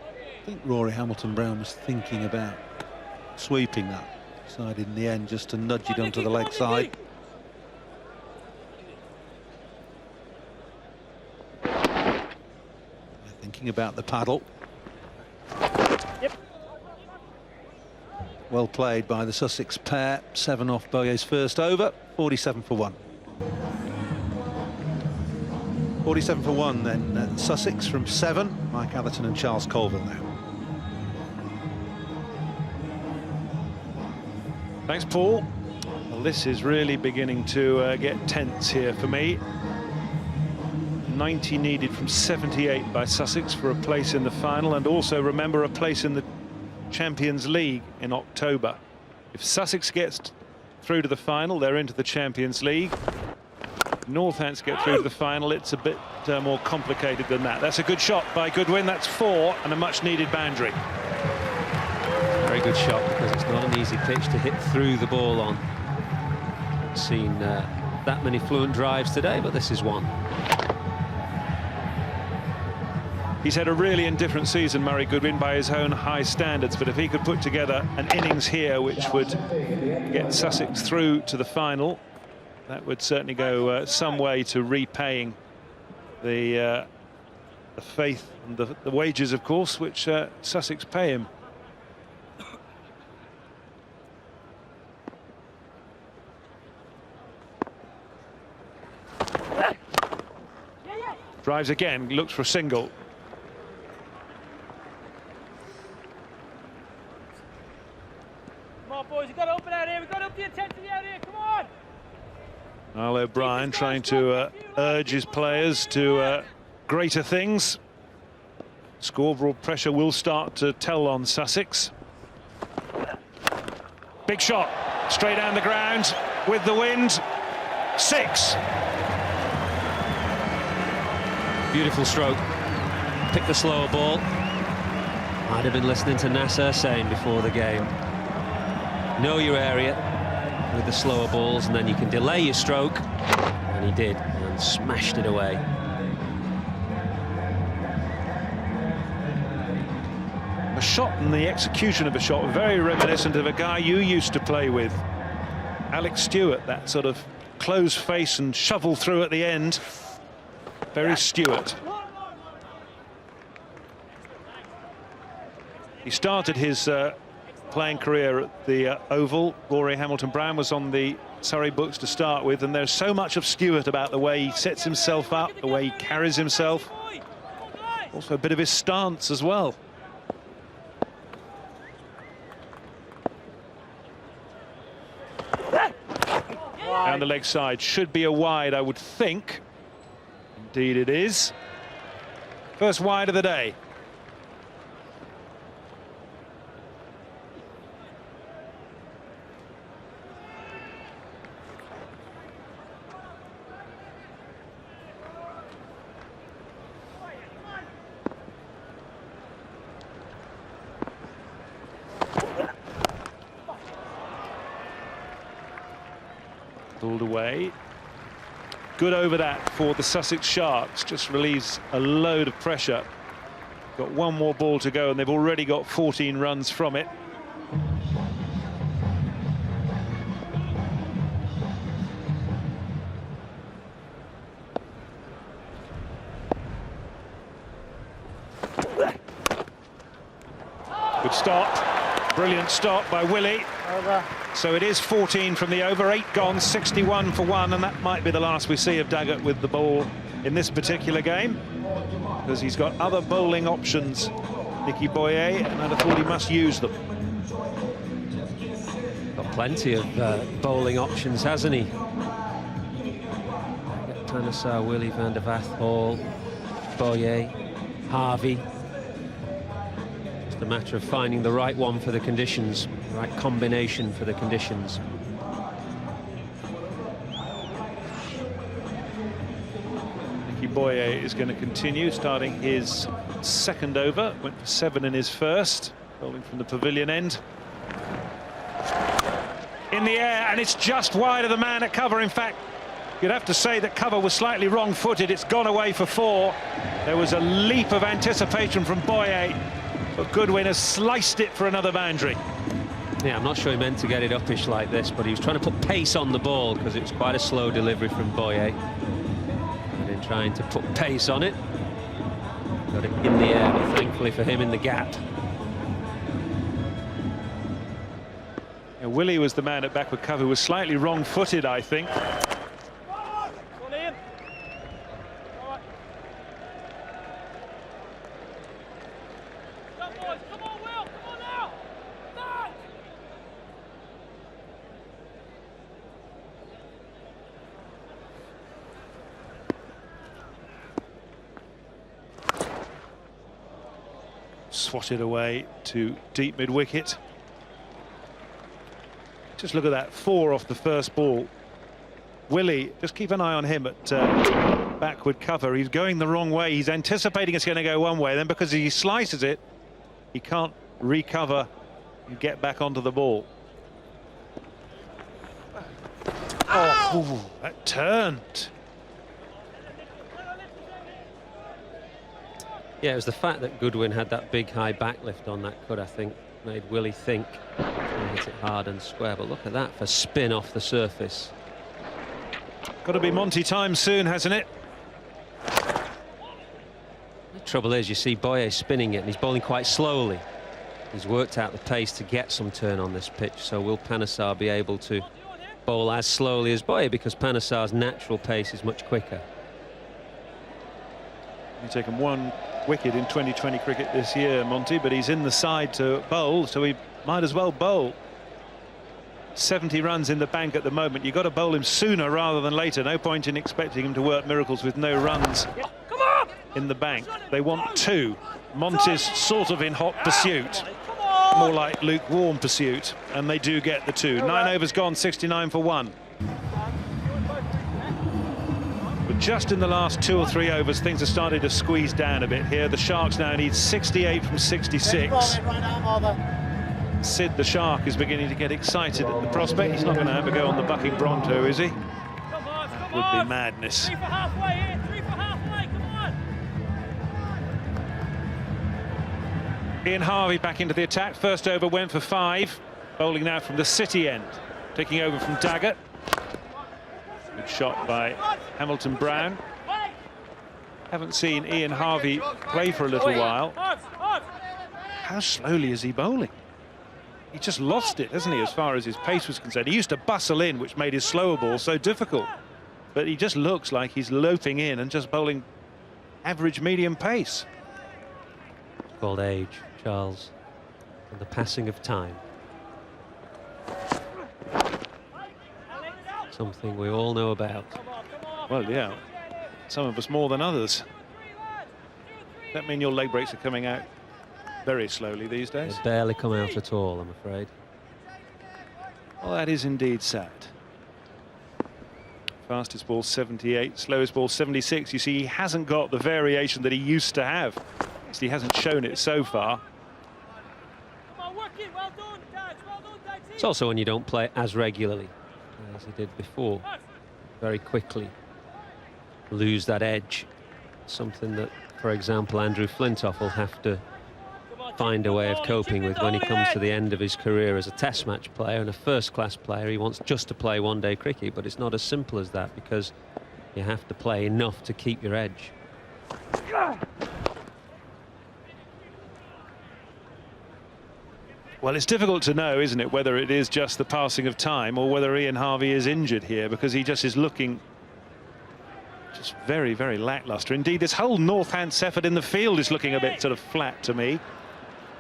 I think Rory Hamilton-Brown was thinking about sweeping that. Decided in the end just to nudge it onto the leg side. Thinking about the paddle. Yep. Well played by the Sussex pair. 7 off Boyer's first over. 47 for 1. 47 for 1 then. Sussex from 7. Mike Atherton and Charles Colville now. Thanks, Paul. Well, this is really beginning to get tense here for me. 90 needed from 78 by Sussex for a place in the final, and also, remember, a place in the Champions League in October. If Sussex gets through to the final, they're into the Champions League. Northants get through to the final, it's a bit more complicated than that. That's a good shot by Goodwin. That's 4 and a much-needed boundary. Very good shot, because it's not an easy pitch to hit through the ball on. Seen that many fluent drives today, but this is one. He's had a really indifferent season, Murray Goodwin, by his own high standards, but if he could put together an innings here which would get Sussex through to the final, that would certainly go some way to repaying the faith and the wages, of course, which Sussex pay him. Drives again, looks for a single. Come on, boys, you've got to open out here. We've got to up the intensity out here. Come on. Al O'Brien trying to urge his players to greater things. Scoreboard pressure will start to tell on Sussex. Big shot, straight down the ground with the wind. 6. Beautiful stroke. Pick the slower ball. Might have been listening to Nasser saying before the game, know your area with the slower balls, and then you can delay your stroke. And he did, and smashed it away. A shot and the execution of a shot very reminiscent of a guy you used to play with. Alex Stewart, that sort of close face and shovel through at the end. Very Stewart. He started his playing career at the Oval. Rory Hamilton-Brown was on the Surrey books to start with, and there's so much of Stewart about the way he sets himself up, the way he carries himself. Also a bit of his stance as well. Down the leg side, should be a wide, I would think. Indeed it is. First wide of the day. Pulled away. Good over that for the Sussex Sharks. Just relieves a load of pressure. Got one more ball to go and they've already got 14 runs from it. Good stop. Brilliant stop by Willie. Over. So it is 14 from the over, 8 gone, 61 for 1, and that might be the last we see of Daggett with the ball in this particular game, because he's got other bowling options, Nicky Boyer, and I'd have thought he must use them. Got plenty of bowling options, hasn't he? Panesar, Willie, Van der Vath, Hall, Boyer, Harvey. Just a matter of finding the right one for the conditions. Right combination for the conditions. Nicky Boyer is going to continue, starting his second over. Went for 7 in his first, bowling from the pavilion end. In the air, and it's just wide of the man at cover. In fact, you'd have to say that cover was slightly wrong-footed. It's gone away for 4. There was a leap of anticipation from Boyer, but Goodwin has sliced it for another boundary. Yeah, I'm not sure he meant to get it upish like this, but he was trying to put pace on the ball because it was quite a slow delivery from Boyer. And in trying to put pace on it, got it in the air, but thankfully for him in the gap. Yeah, Willie was the man at backward cover who was slightly wrong-footed, I think. Swatted away to deep mid-wicket. Just look at that, 4 off the first ball. Willie, just keep an eye on him at backward cover. He's going the wrong way. He's anticipating it's going to go one way. Then because he slices it, he can't recover and get back onto the ball. Oh, that turned. Yeah, it was the fact that Goodwin had that big high backlift on that cut, I think, made Willie think he hit it hard and square. But look at that for spin off the surface. Got to be Monty time soon, hasn't it? The trouble is, you see Boyer spinning it, and he's bowling quite slowly. He's worked out the pace to get some turn on this pitch. So will Panesar be able to bowl as slowly as Boyer, because Panesar's natural pace is much quicker? He's taken 1 wicket in 2020 cricket this year, Monty, but he's in the side to bowl, so he might as well bowl. 70 runs in the bank at the moment. You've got to bowl him sooner rather than later. No point in expecting him to work miracles with no runs in the bank. They want 2. Monty's sort of in hot pursuit, more like lukewarm pursuit, and they do get the 2. 9 overs gone, 69 for 1. But just in the last 2 or 3 overs, things have started to squeeze down a bit here. The Sharks now need 68 from 66. Sid the Shark is beginning to get excited at the prospect. He's not going to have a go on the bucking Bronto, is he? That would be madness. 3 for halfway here, 3 for halfway, come on! Ian Harvey back into the attack. First over went for 5. Bowling now from the City end. taking over from Daggett. Good shot by Hamilton Brown. Haven't seen Ian Harvey play for a little while. How slowly is he bowling? He just lost it, hasn't he, as far as his pace was concerned. He used to bustle in, which made his slower ball so difficult. But he just looks like he's loping in and just bowling average medium pace. It's called age, Charles, and the passing of time. Something we all know about. Well, yeah, some of us more than others. That mean your leg breaks are coming out very slowly these days? They barely come out at all, I'm afraid. Well, that is indeed sad. Fastest ball 78, slowest ball 76. You see, he hasn't got the variation that he used to have. He hasn't shown it so far. It's also when you don't play as regularly as he did before. Very quickly lose that edge. Something that, for example, Andrew Flintoff will have to find a way of coping with when he comes to the end of his career as a test match player and a first-class player. He wants just to play one-day cricket, but it's not as simple as that, because you have to play enough to keep your edge. Well, it's difficult to know, isn't it, whether it is just the passing of time or whether Ian Harvey is injured here, because he just is looking just very, very lacklustre. Indeed, this whole Northants effort in the field is looking a bit sort of flat to me.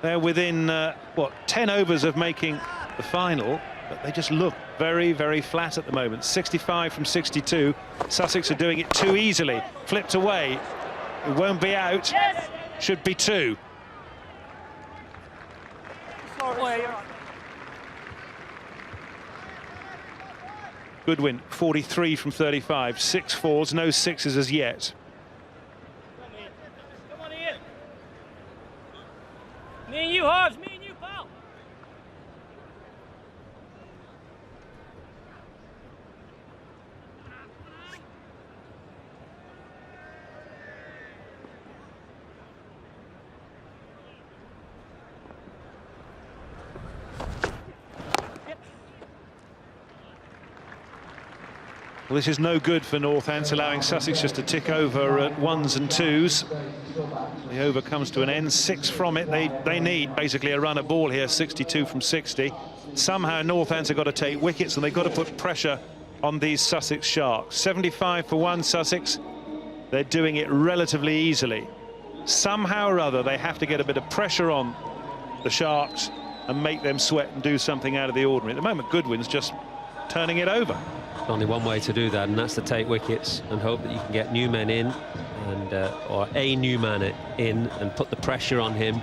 They're within, what, 10 overs of making the final, but they just look very, very flat at the moment. 65 from 62. Sussex are doing it too easily. Flipped away. It won't be out. Should be 2. Goodwin, 43 from 35. 6 fours, no 6s as yet. Come on, Ian. Me and you, Hodge. Me and you, pal. Well, this is no good for Northants, allowing Sussex just to tick over at 1s and 2s. The over comes to an end. 6 from it. They need basically a run of ball here. 62 from 60. Somehow Northants have got to take wickets, and they've got to put pressure on these Sussex Sharks. 75 for 1 Sussex. They're doing it relatively easily. Somehow or other they have to get a bit of pressure on the Sharks and make them sweat and do something out of the ordinary. At the moment, Goodwin's just turning it over. There's only one way to do that, and that's to take wickets and hope that you can get new men in, and or a new man in, and put the pressure on him,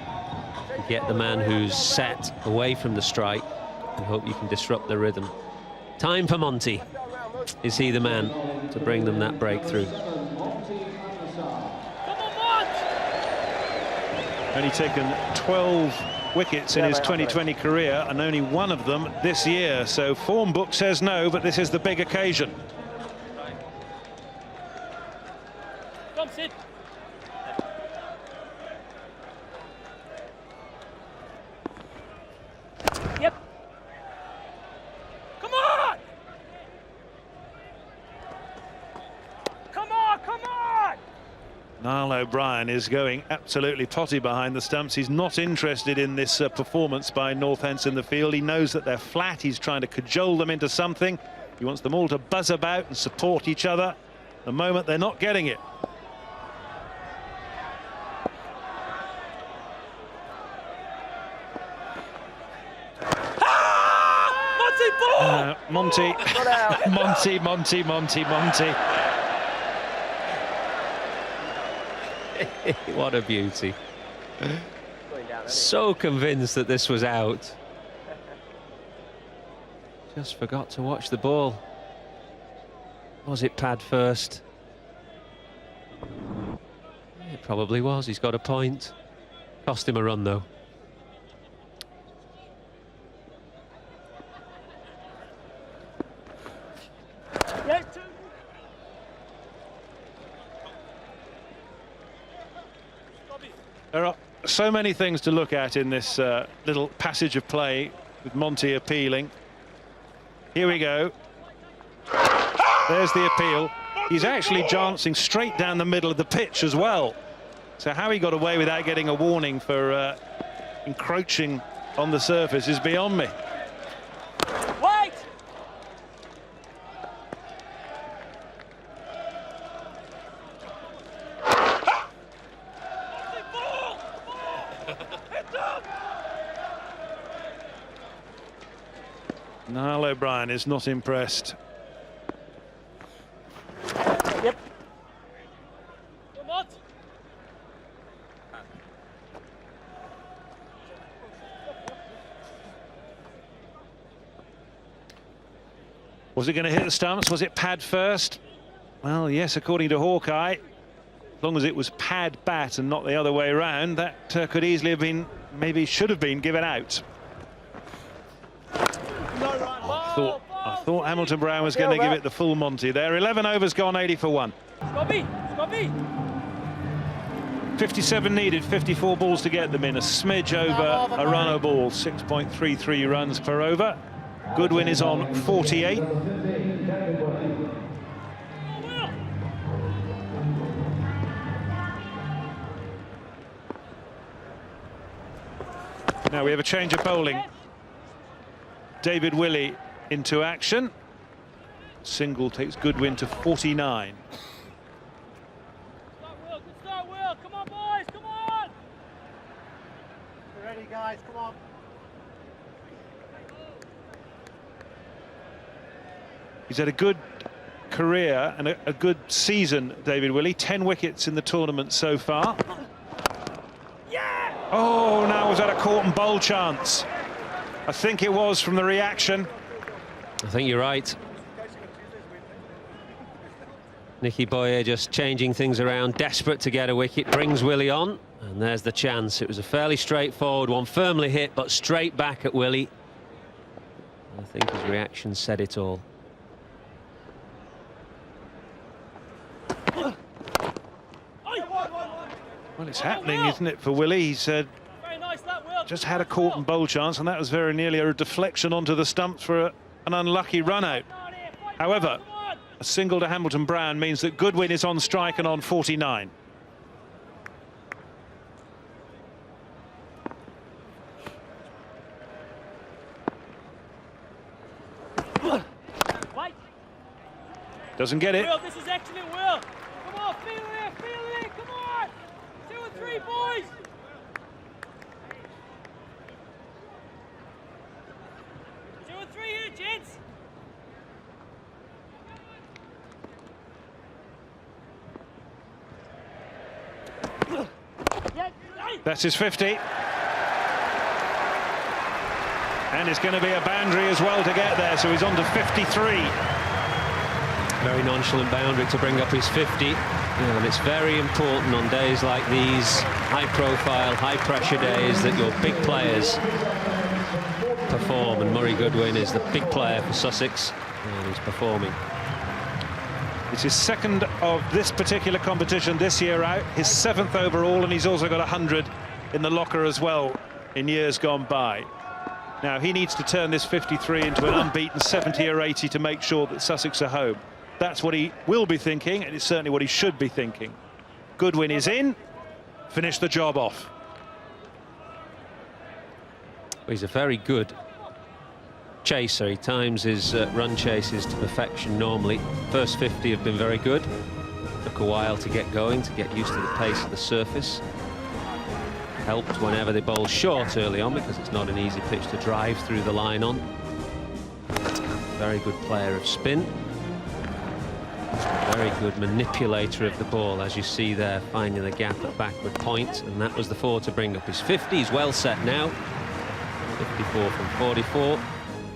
and get the man who's set away from the strike, and hope you can disrupt the rhythm. Time for Monty. Is he the man to bring them that breakthrough? Only taken 12 wickets in his 2020 career, and only 1 of them this year. So form book says no, but this is the big occasion. Come, Sid. Yep. Come on! Come on, come on! Niall O'Brien is going absolutely potty behind the stumps. He's not interested in this performance by Northants in the field. He knows that they're flat. He's trying to cajole them into something. He wants them all to buzz about and support each other. At the moment, they're not getting it. Monty. What a beauty. So convinced that this was out. Just forgot to watch the ball. Was it pad first? It probably was. He's got a point. Cost him a run, though. There are so many things to look at in this little passage of play, with Monty appealing. Here we go. There's the appeal. He's actually dancing straight down the middle of the pitch as well. So how he got away without getting a warning for encroaching on the surface is beyond me. Wait! Niall O'Brien is not impressed. Yep. Come on. Was it going to hit the stumps? Was it pad first? Well, yes, according to Hawkeye. As long as it was pad bat and not the other way around, that could easily have been, maybe should have been given out. I thought Hamilton Brown was going to give it the full Monty there. 11 overs gone, 80 for 1. Scobby! Scobby! 57 needed, 54 balls to get them in. A smidge over a run a ball, 6.33 runs per over. Goodwin is on 48. Now we have a change of bowling. David Willey into action. Single takes Goodwin to 49. Good start, Will. Come on, boys. Come on. You ready, guys? Come on. He's had a good career and a good season, David Willey. 10 wickets in the tournament so far. Yeah! Oh, now was that a caught and bowl chance? I think it was from the reaction. I think you're right. Nicky Boyer just changing things around, desperate to get a wicket, brings Willey on, and there's the chance. It was a fairly straightforward one, firmly hit, but straight back at Willey. I think his reaction said it all. Well, it's happening, isn't it, for Willey? He said just had a caught and bowl chance, and that was very nearly a deflection onto the stumps for an unlucky run out. However, a single to Hamilton Brown means that Goodwin is on strike and on 49. Doesn't get it. Will, this is excellent, Will. Come on, feel it, come on. 2 and 3, boys. Here, gents. That's his 50. And it's going to be a boundary as well to get there, so he's on to 53. Very nonchalant boundary to bring up his 50. Yeah, and it's very important on days like these, high-profile, high-pressure days, that your big players perform, and Murray Goodwin is the big player for Sussex, and he's performing. It's his second of this particular competition this year out, his 7th overall, and he's also got 100 in the locker as well in years gone by. Now he needs to turn this 53 into an unbeaten 70 or 80 to make sure that Sussex are home. That's what he will be thinking, and it's certainly what he should be thinking. Goodwin is in, finish the job off. He's a very good chaser. He times his run chases to perfection normally. First 50 have been very good. Took a while to get going, to get used to the pace of the surface. Helped whenever they bowl short early on, because it's not an easy pitch to drive through the line on. Very good player of spin. Very good manipulator of the ball, as you see there, finding the gap at backward point, and that was the 4 to bring up his 50. He's well set now. 54 from 44.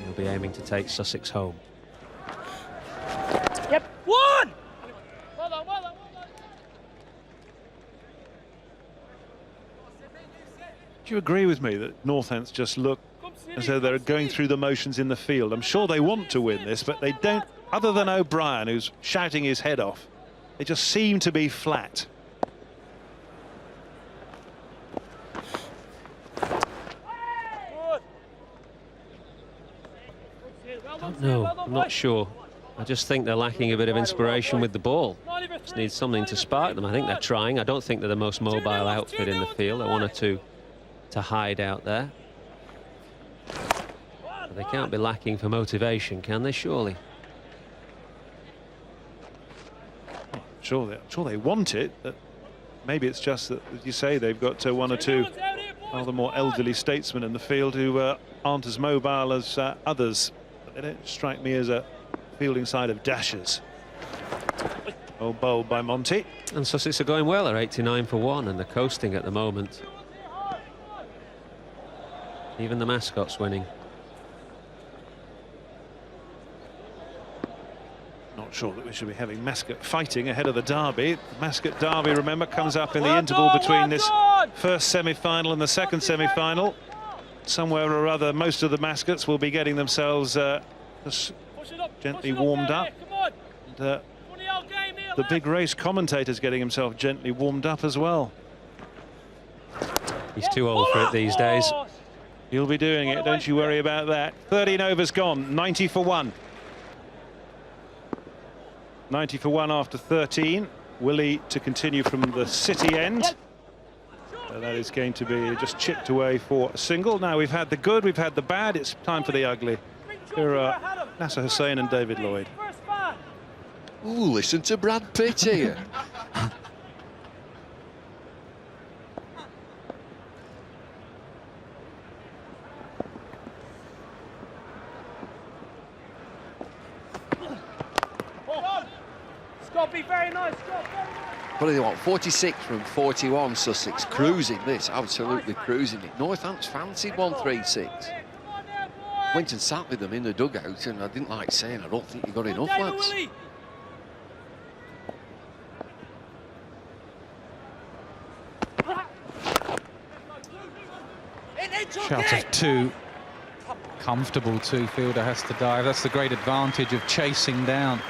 He'll be aiming to take Sussex home. Yep. 1! Well done, well done, well done. Do you agree with me that Northants just look as though they're going through the motions in the field? I'm sure they want to win this, but they don't, other than O'Brien, who's shouting his head off. They just seem to be flat. No, I'm not sure. I just think they're lacking a bit of inspiration with the ball. Just need something to spark them. I think they're trying. I don't think they're the most mobile outfit in the field. They want to hide out there. But they can't be lacking for motivation, can they? Surely. Sure they want it, but maybe it's just that, as you say, they've got one or two rather more elderly statesmen in the field who aren't as mobile as others. But they don't strike me as a fielding side of dashers. Well bowled by Monty. And Sussex are going well. They're 89 for 1 and they're coasting at the moment. Even the mascot's winning. Not sure that we should be having mascot fighting ahead of the derby. The mascot derby, remember, comes up in the interval between this first semi-final and the second semi-final. Somewhere or other, most of the mascots will be getting themselves gently warmed up. And, the big race commentator's getting himself gently warmed up as well. He's too old for it these days. He'll be doing it, don't you worry about that. 13 overs gone, 90 for 1. 90 for 1 after 13. Willie to continue from the City end. That is going to be just chipped away for a single. Now we've had the good, we've had the bad, it's time for the ugly. Here are Nasser Hussain and David Lloyd. Ooh, listen to Brad Pitt here. Scott, be very nice, Scott. What do they want? 46 from 41. Sussex cruising this, absolutely cruising it. Northampton fancied 136. Went and sat with them in the dugout, and I didn't like saying, I don't think you got enough, lads. Shot of 2. Comfortable 2-fielder has to dive. That's the great advantage of chasing down.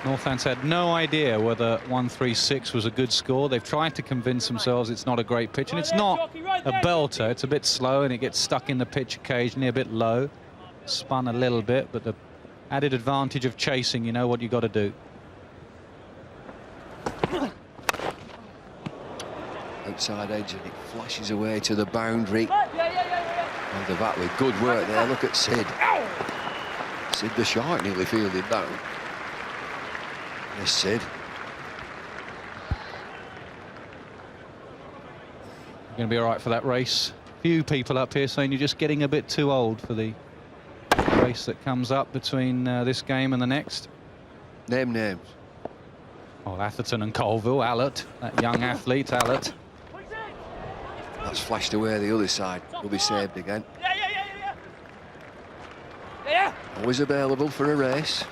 Northampton had no idea whether 136 was a good score. They've tried to convince themselves it's not a great pitch, and it's not a belter. It's a bit slow, and it gets stuck in the pitch occasionally, a bit low. Spun a little bit, but the added advantage of chasing, you know what you got to do. Outside edge, and it flashes away to the boundary. And the bat with good work there. Look at Sid. Sid the Shark nearly fielded down. Yes, Sid. You're going to be all right for that race. Few people up here saying you're just getting a bit too old for the race that comes up between this game and the next. Name names. Well, Atherton and Colville, Allott, that young athlete, Allott. That's flashed away the other side. Will be saved again. Always available for a race.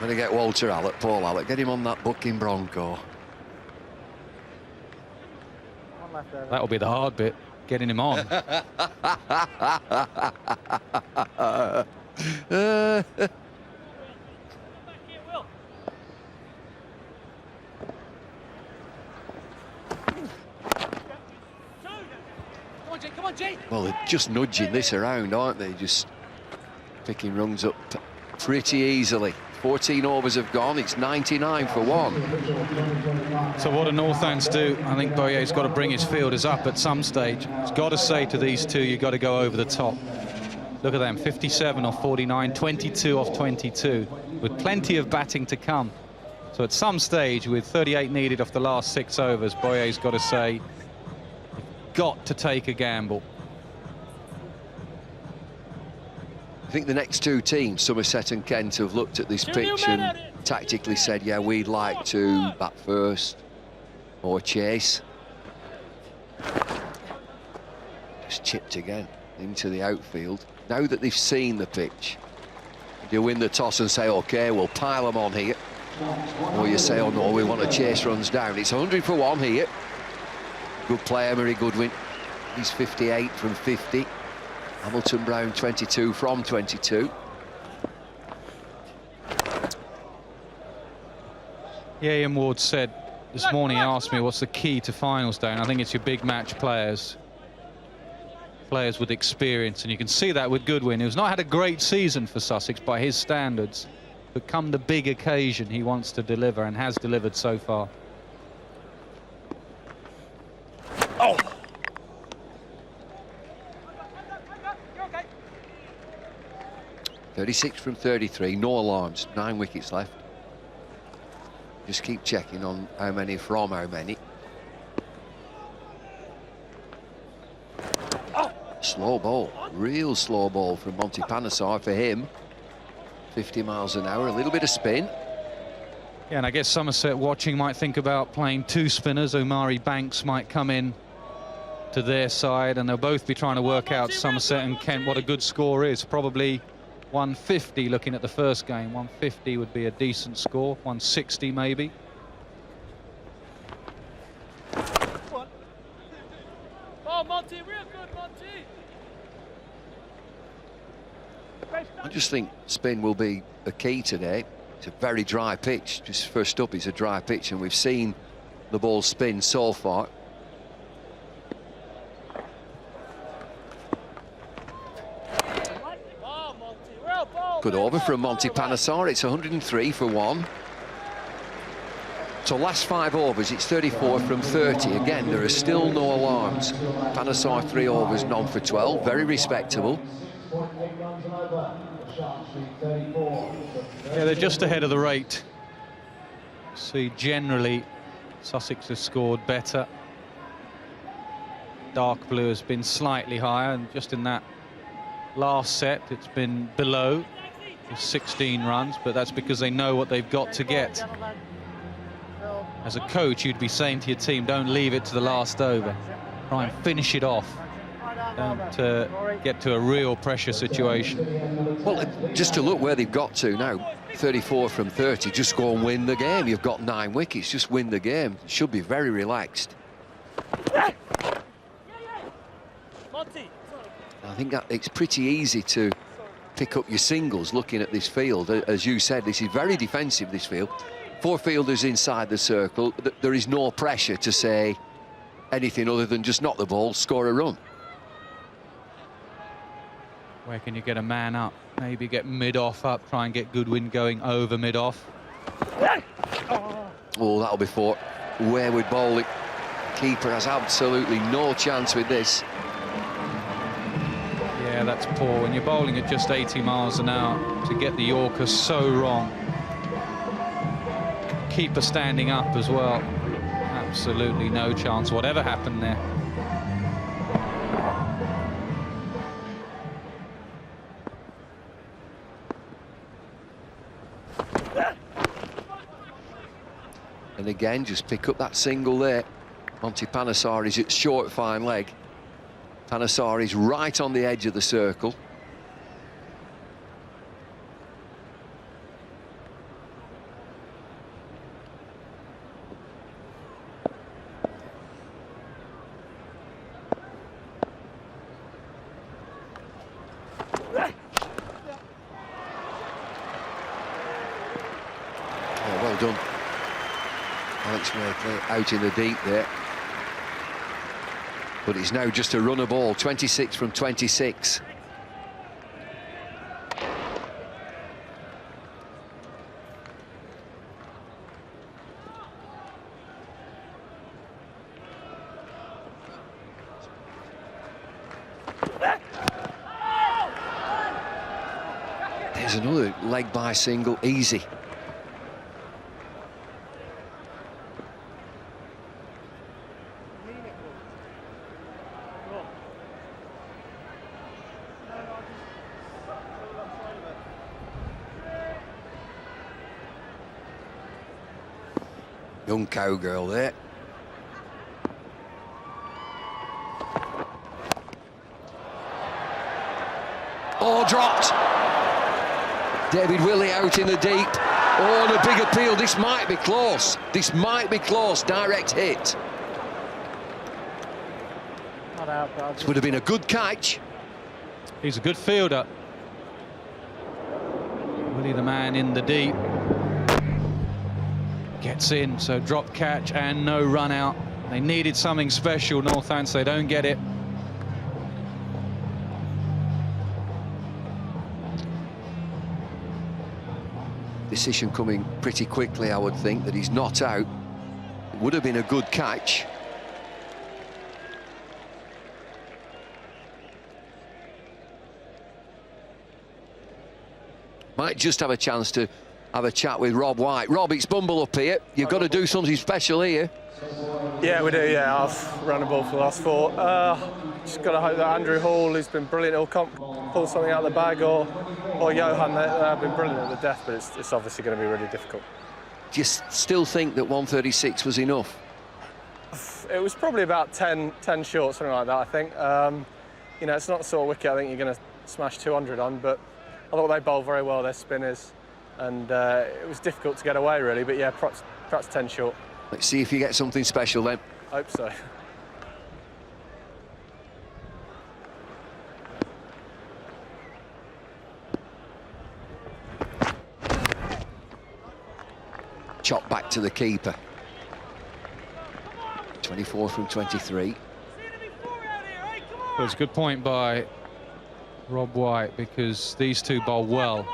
Gonna get Walter Allott, Paul Allott, get him on that bucking Bronco. That'll be the hard bit, getting him on. Well, they're just nudging this around, aren't they? Just picking runs up pretty easily. 14 overs have gone. It's 99 for 1. So what do Northants do? I think Boyer's got to bring his fielders up at some stage. He's got to say to these two, you've got to go over the top. Look at them, 57 off 49, 22 off 22, with plenty of batting to come. So at some stage, with 38 needed off the last 6 overs, Boyer's got to say, you've got to take a gamble. I think the next two teams, Somerset and Kent, have looked at this pitch and tactically said, yeah, we'd like to bat first or chase. Just chipped again into the outfield. Now that they've seen the pitch, you win the toss and say, OK, we'll pile them on here. Or you say, oh, no, we want to chase runs down. It's 100 for 1 here. Good play, Emery Goodwin. He's 58 from 50. Hamilton Brown 22 from 22. Yeah, Ian Ward said this morning, he asked me what's the key to finals day, and I think it's your big match players. players with experience, and you can see that with Goodwin, who's not had a great season for Sussex by his standards, but come the big occasion, he wants to deliver and has delivered so far. Oh! 36 from 33, no alarms, 9 wickets left. Just keep checking on how many from how many. Slow ball, real slow ball from Monty Panesar for him. 50 miles an hour, a little bit of spin. Yeah, and I guess Somerset watching might think about playing 2 spinners. Omari Banks might come in to their side, and they'll both be trying to work out, Somerset and Kent, what a good score is. Probably 150 looking at the first game. 150 would be a decent score, 160 maybe. Oh, Monty, real good, Monty. I just think spin will be a key today. It's a very dry pitch. Just first up, it's a dry pitch, and we've seen the ball spin so far. Good over from Monty Panesar. It's 103 for 1. So last 5 overs, it's 34 from 30. Again, there are still no alarms. Panesar 3 overs, none for 12. Very respectable. Yeah, they're just ahead of the rate. See, generally, Sussex has scored better. Dark blue has been slightly higher, and just in that last set, it's been below 16 runs, but that's because they know what they've got to get. As a coach, you'd be saying to your team, don't leave it to the last over. Try and finish it off. Don't get to a real pressure situation. Well, just to look where they've got to now, 34 from 30, just go and win the game. You've got 9 wickets, just win the game. Should be very relaxed. I think that it's pretty easy to pick up your singles looking at this field. As you said, this is very defensive, this field. 4 fielders inside the circle. There is no pressure to say anything other than just knock the ball, score a run. Where can you get a man up? Maybe get mid-off up, try and get Goodwin going over mid-off. Oh, that'll be for wayward bowling. Keeper has absolutely no chance with this. Yeah, that's poor. When you're bowling at just 80 miles an hour, to get the Yorker so wrong. Keeper standing up as well. Absolutely no chance, whatever happened there. And again, just pick up that single there. Monty Panesar is at short, fine leg. Panesar is right on the edge of the circle. Oh, well done. Alex Maker out in the deep there. But it's now just a runner ball, 26 from 26. There's another leg by single, easy. Young cowgirl there. Oh, dropped. David Willey out in the deep. Oh, and a big appeal. This might be close. This might be close. Direct hit. This would have been a good catch. He's a good fielder. Willie the man in the deep. Gets in, so drop catch and no run out. They needed something special, Northants. They don't get it. decision coming pretty quickly, I would think, that he's not out. It would have been a good catch. Might just have a chance to have a chat with Rob White. Rob, it's Bumble up here. You've got to do something special here. Yeah, we do, yeah. I've run the ball for the last 4. Just got to hope that Andrew Hall, who's been brilliant, will pull something out of the bag, or Johan, they've been brilliant at the death, but it's obviously going to be really difficult. Do you still think that 136 was enough? It was probably about 10 short, something like that, I think. You know, it's not the sort of wicket I think you're going to smash 200 on, but I thought they bowled very well, their spinners, and it was difficult to get away, really, but yeah, perhaps 10 short. Let's see if you get something special then. Hope so. Chop back to the keeper. 24 from 23. Well, it's a good point by Rob White, because these two bowl well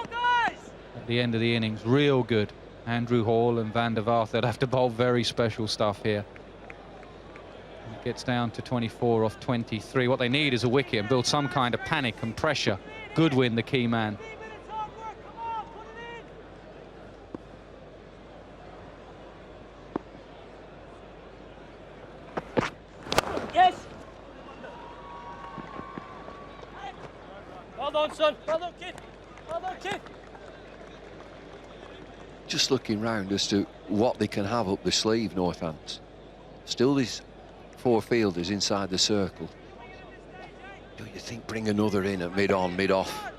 at the end of the innings. Real good. Andrew Hall and Van der Vaart, they'd have to bowl very special stuff here. It gets down to 24 off 23. What they need is a wicket and build some kind of panic and pressure. Goodwin, the key man. Yes. Well done, son. Well done, kid. Well done, kid. Just looking round as to what they can have up the sleeve, Northampton. Still these 4 fielders inside the circle. Do you think bring another in at mid-on, mid-off?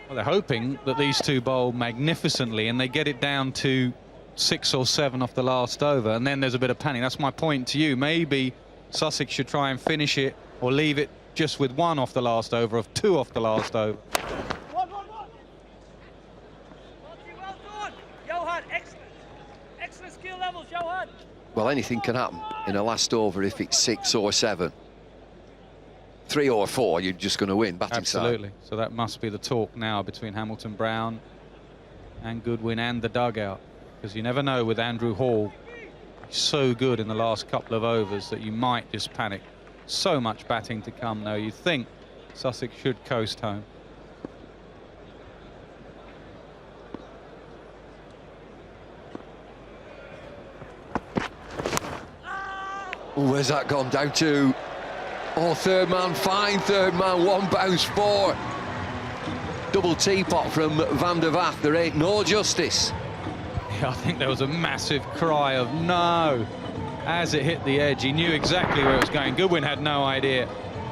Well, they're hoping that these two bowl magnificently and they get it down to 6 or 7 off the last over, and then there's a bit of panic. That's my point to you. Maybe Sussex should try and finish it, or leave it just with 1 off the last over, of 2 off the last over. Well done. Johan, excellent skill levels, Johan. Well, anything can happen in a last over if it's 6 or 7. 3 or 4, you're just going to win, batting Absolutely. side. So that must be the talk now between Hamilton Brown and Goodwin and the dugout, because you never know with Andrew Hall. He's so good in the last couple of overs that you might just panic. So much batting to come, though. You think Sussex should coast home. Oh, where's that gone down to? Oh, third man, fine third man, 1 bounce 4. Double teapot from Van der Vaart. There ain't no justice. Yeah, I think there was a massive cry of no as it hit the edge. He knew exactly where it was going. Goodwin had no idea,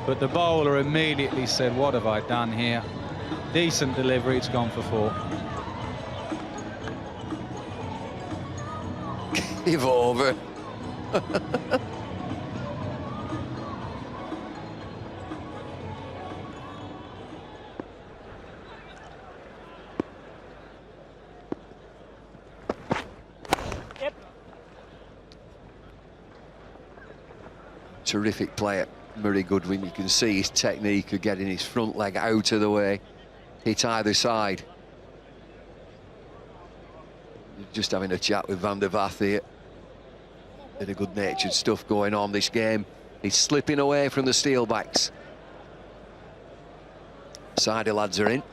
but the bowler immediately said, what have I done here? Decent delivery, it's gone for 4. Give over. Terrific player, Murray Goodwin. You can see his technique of getting his front leg out of the way, hit either side. Just having a chat with Van der Vaart here. Bit of good-natured stuff going on this game. He's slipping away from the Steelbacks. Side lads are in.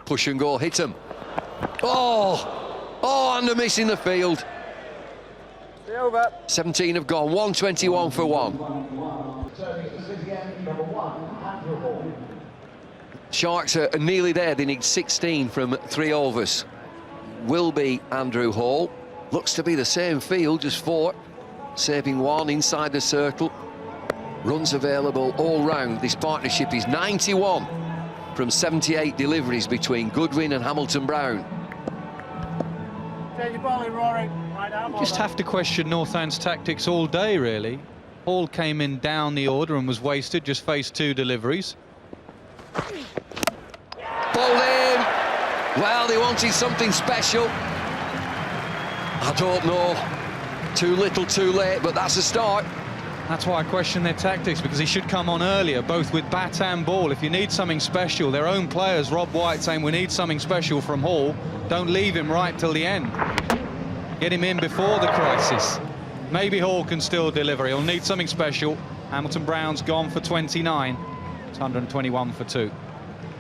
Push and go, hit him. Oh, and a miss in the field. 17 have gone, 121 for 1. Sharks are nearly there. They need 16 from 3 overs. Will be Andrew Hall. Looks to be the same field, just 4. Saving 1 inside the circle. Runs available all round. This partnership is 91 from 78 deliveries between Goodwin and Hamilton Brown. Take your ball in, Rory. Just have to question Northampton's tactics all day, really. Hall came in down the order and was wasted, just faced 2 deliveries. Bowled in. Well, they wanted something special. I don't know. Too little, too late, but that's a start. That's why I question their tactics, because he should come on earlier, both with bat and ball. If you need something special, their own players, Rob White, saying we need something special from Hall. Don't leave him right till the end. Get him in before the crisis. Maybe Hall can still deliver. He'll need something special. Hamilton Brown's gone for 29. It's 121 for 2.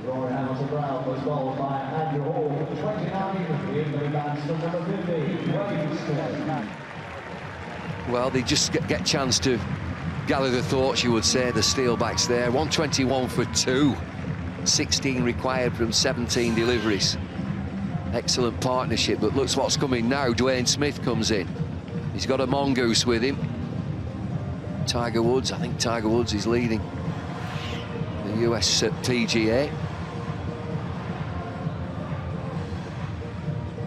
Roy Hamilton Brown was bowled by Andrew Hall for 29 in the advance to number 50. Well, they just get chance to gather the thoughts, you would say, the Steelbacks there. 121 for 2. 16 required from 17 deliveries. Excellent partnership, but looks what's coming now. Dwayne Smith comes in. He's got a mongoose with him. Tiger Woods, I think Tiger Woods is leading the US PGA.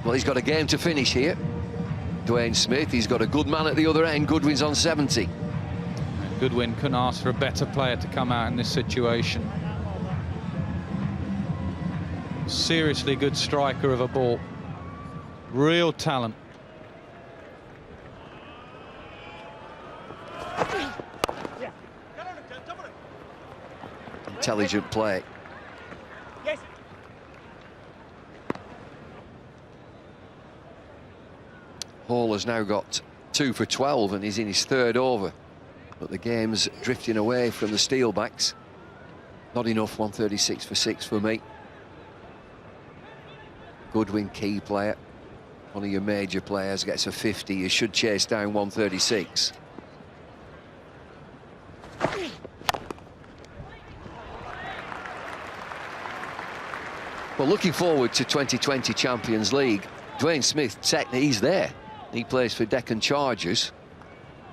Well, he's got a game to finish here. Dwayne Smith, he's got a good man at the other end. Goodwin's on 70. Goodwin couldn't ask for a better player to come out in this situation. Seriously good striker of a ball. Real talent. Intelligent play. Hall has now got 2 for 12 and he's in his 3rd over. But the game's drifting away from the Steelbacks. Not enough, 136 for 6 for me. Goodwin, key player. One of your major players gets a 50. You should chase down 136. Well, looking forward to 2020 Champions League. Dwayne Smith, he's there. He plays for Deccan Chargers.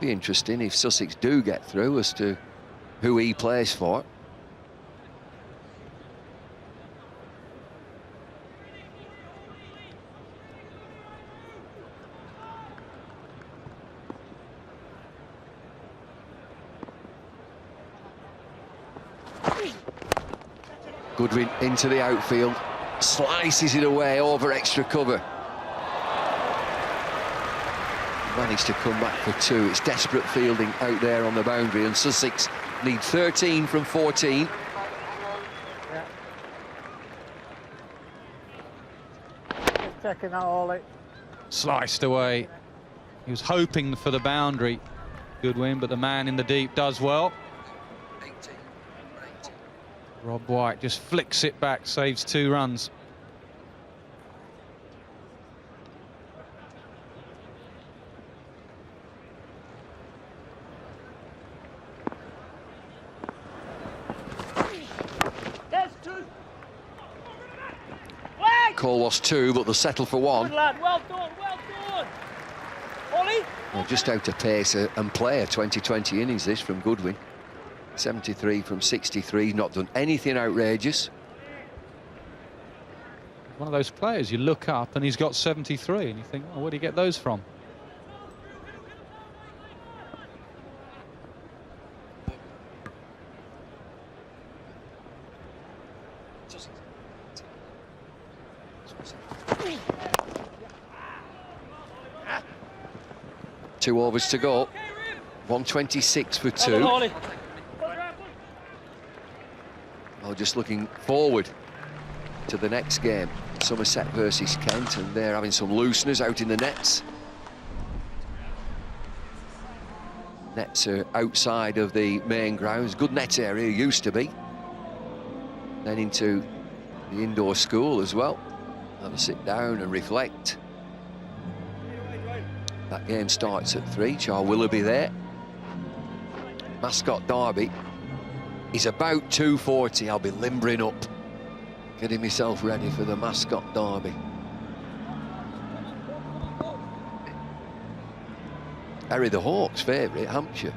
Be interesting if Sussex do get through as to who he plays for. Goodwin into the outfield, slices it away over extra cover. Managed to come back for 2. It's desperate fielding out there on the boundary, and Sussex need 13 from 14. Just checking that, Ollie. Sliced away. He was hoping for the boundary, Goodwin, but the man in the deep does well. Rob White just flicks it back, saves 2 runs. Call was 2, but they'll settle for 1. Good lad, well done, well done. Ollie? Well, just out of pace and play a 2020 innings this from Goodwin. 73 from 63, not done anything outrageous. One of those players, you look up and he's got 73 and you think, oh, where do you get those from? Two overs to go. 126 for 2. Well, just looking forward to the next game. Somerset versus Kent, and they're having some looseners out in the nets. Nets are outside of the main grounds. Good net area, used to be. Then into the indoor school as well. Have a sit down and reflect. That game starts at 3. Char Willoughby there. Mascot derby is about 2:40. I'll be limbering up, getting myself ready for the Mascot derby. Harry the Hawk's favourite, Hampshire.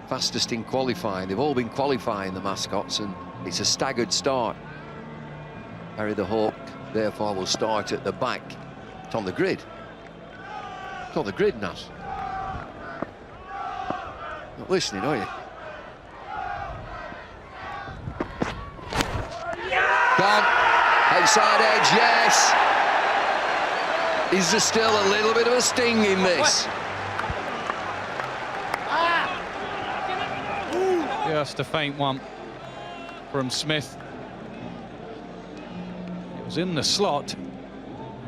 Fastest in qualifying. They've all been qualifying, the Mascots, and it's a staggered start. Harry the Hawk, therefore, will start at the back. It's on the grid. It's on the grid, Nat. Not listening, are you? Gone. Outside edge, yes. Is there still a little bit of a sting in this? Just a faint one from Smith. It was in the slot.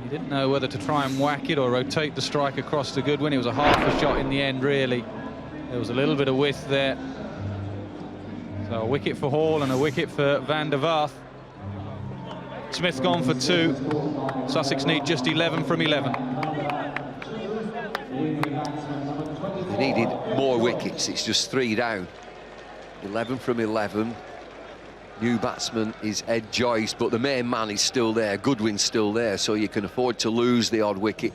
He didn't know whether to try and whack it or rotate the strike across to Goodwin. It was a half a shot in the end, really. There was a little bit of width there. So a wicket for Hall and a wicket for Van der Vaart. Smith gone for 2. Sussex need just 11 from 11. They needed more wickets. It's just 3 down. 11 from 11. New batsman is Ed Joyce, but the main man is still there. Goodwin's still there, so you can afford to lose the odd wicket.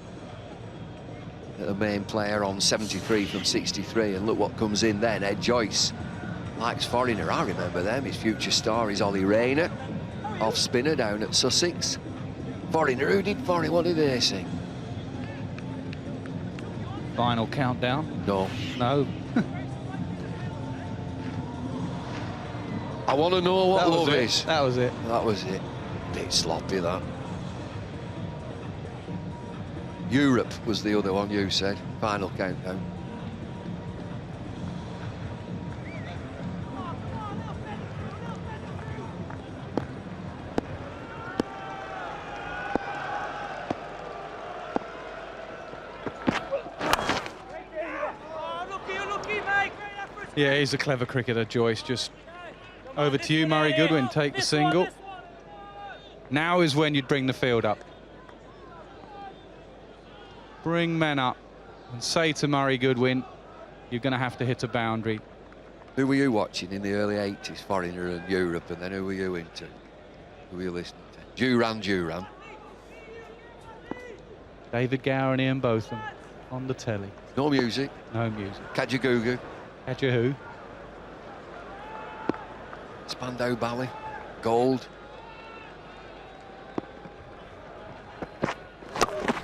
The main player on 73 from 63, and look what comes in then. Ed Joyce likes foreigner. I remember them. His future star is Ollie Rayner, off spinner down at Sussex. Foreigner, who did foreigner? What did they sing? Final countdown. No. No. I want to know what love is. That was it. That was it. Bit sloppy, that. Europe was the other one you said. Final countdown. Yeah, he's a clever cricketer, Joyce. Just over to you, Murray Goodwin. Take the single. Now is when you'd bring the field up. Bring men up and say to Murray Goodwin, you're going to have to hit a boundary. Who were you watching in the early 80s? Foreigner and Europe, and then who were you into? Who were you listening to? Duran. David Gower and Ian Botham on the telly. No music? No music. Kajagoogoo? Kaja who? Spandau Ballet? Gold?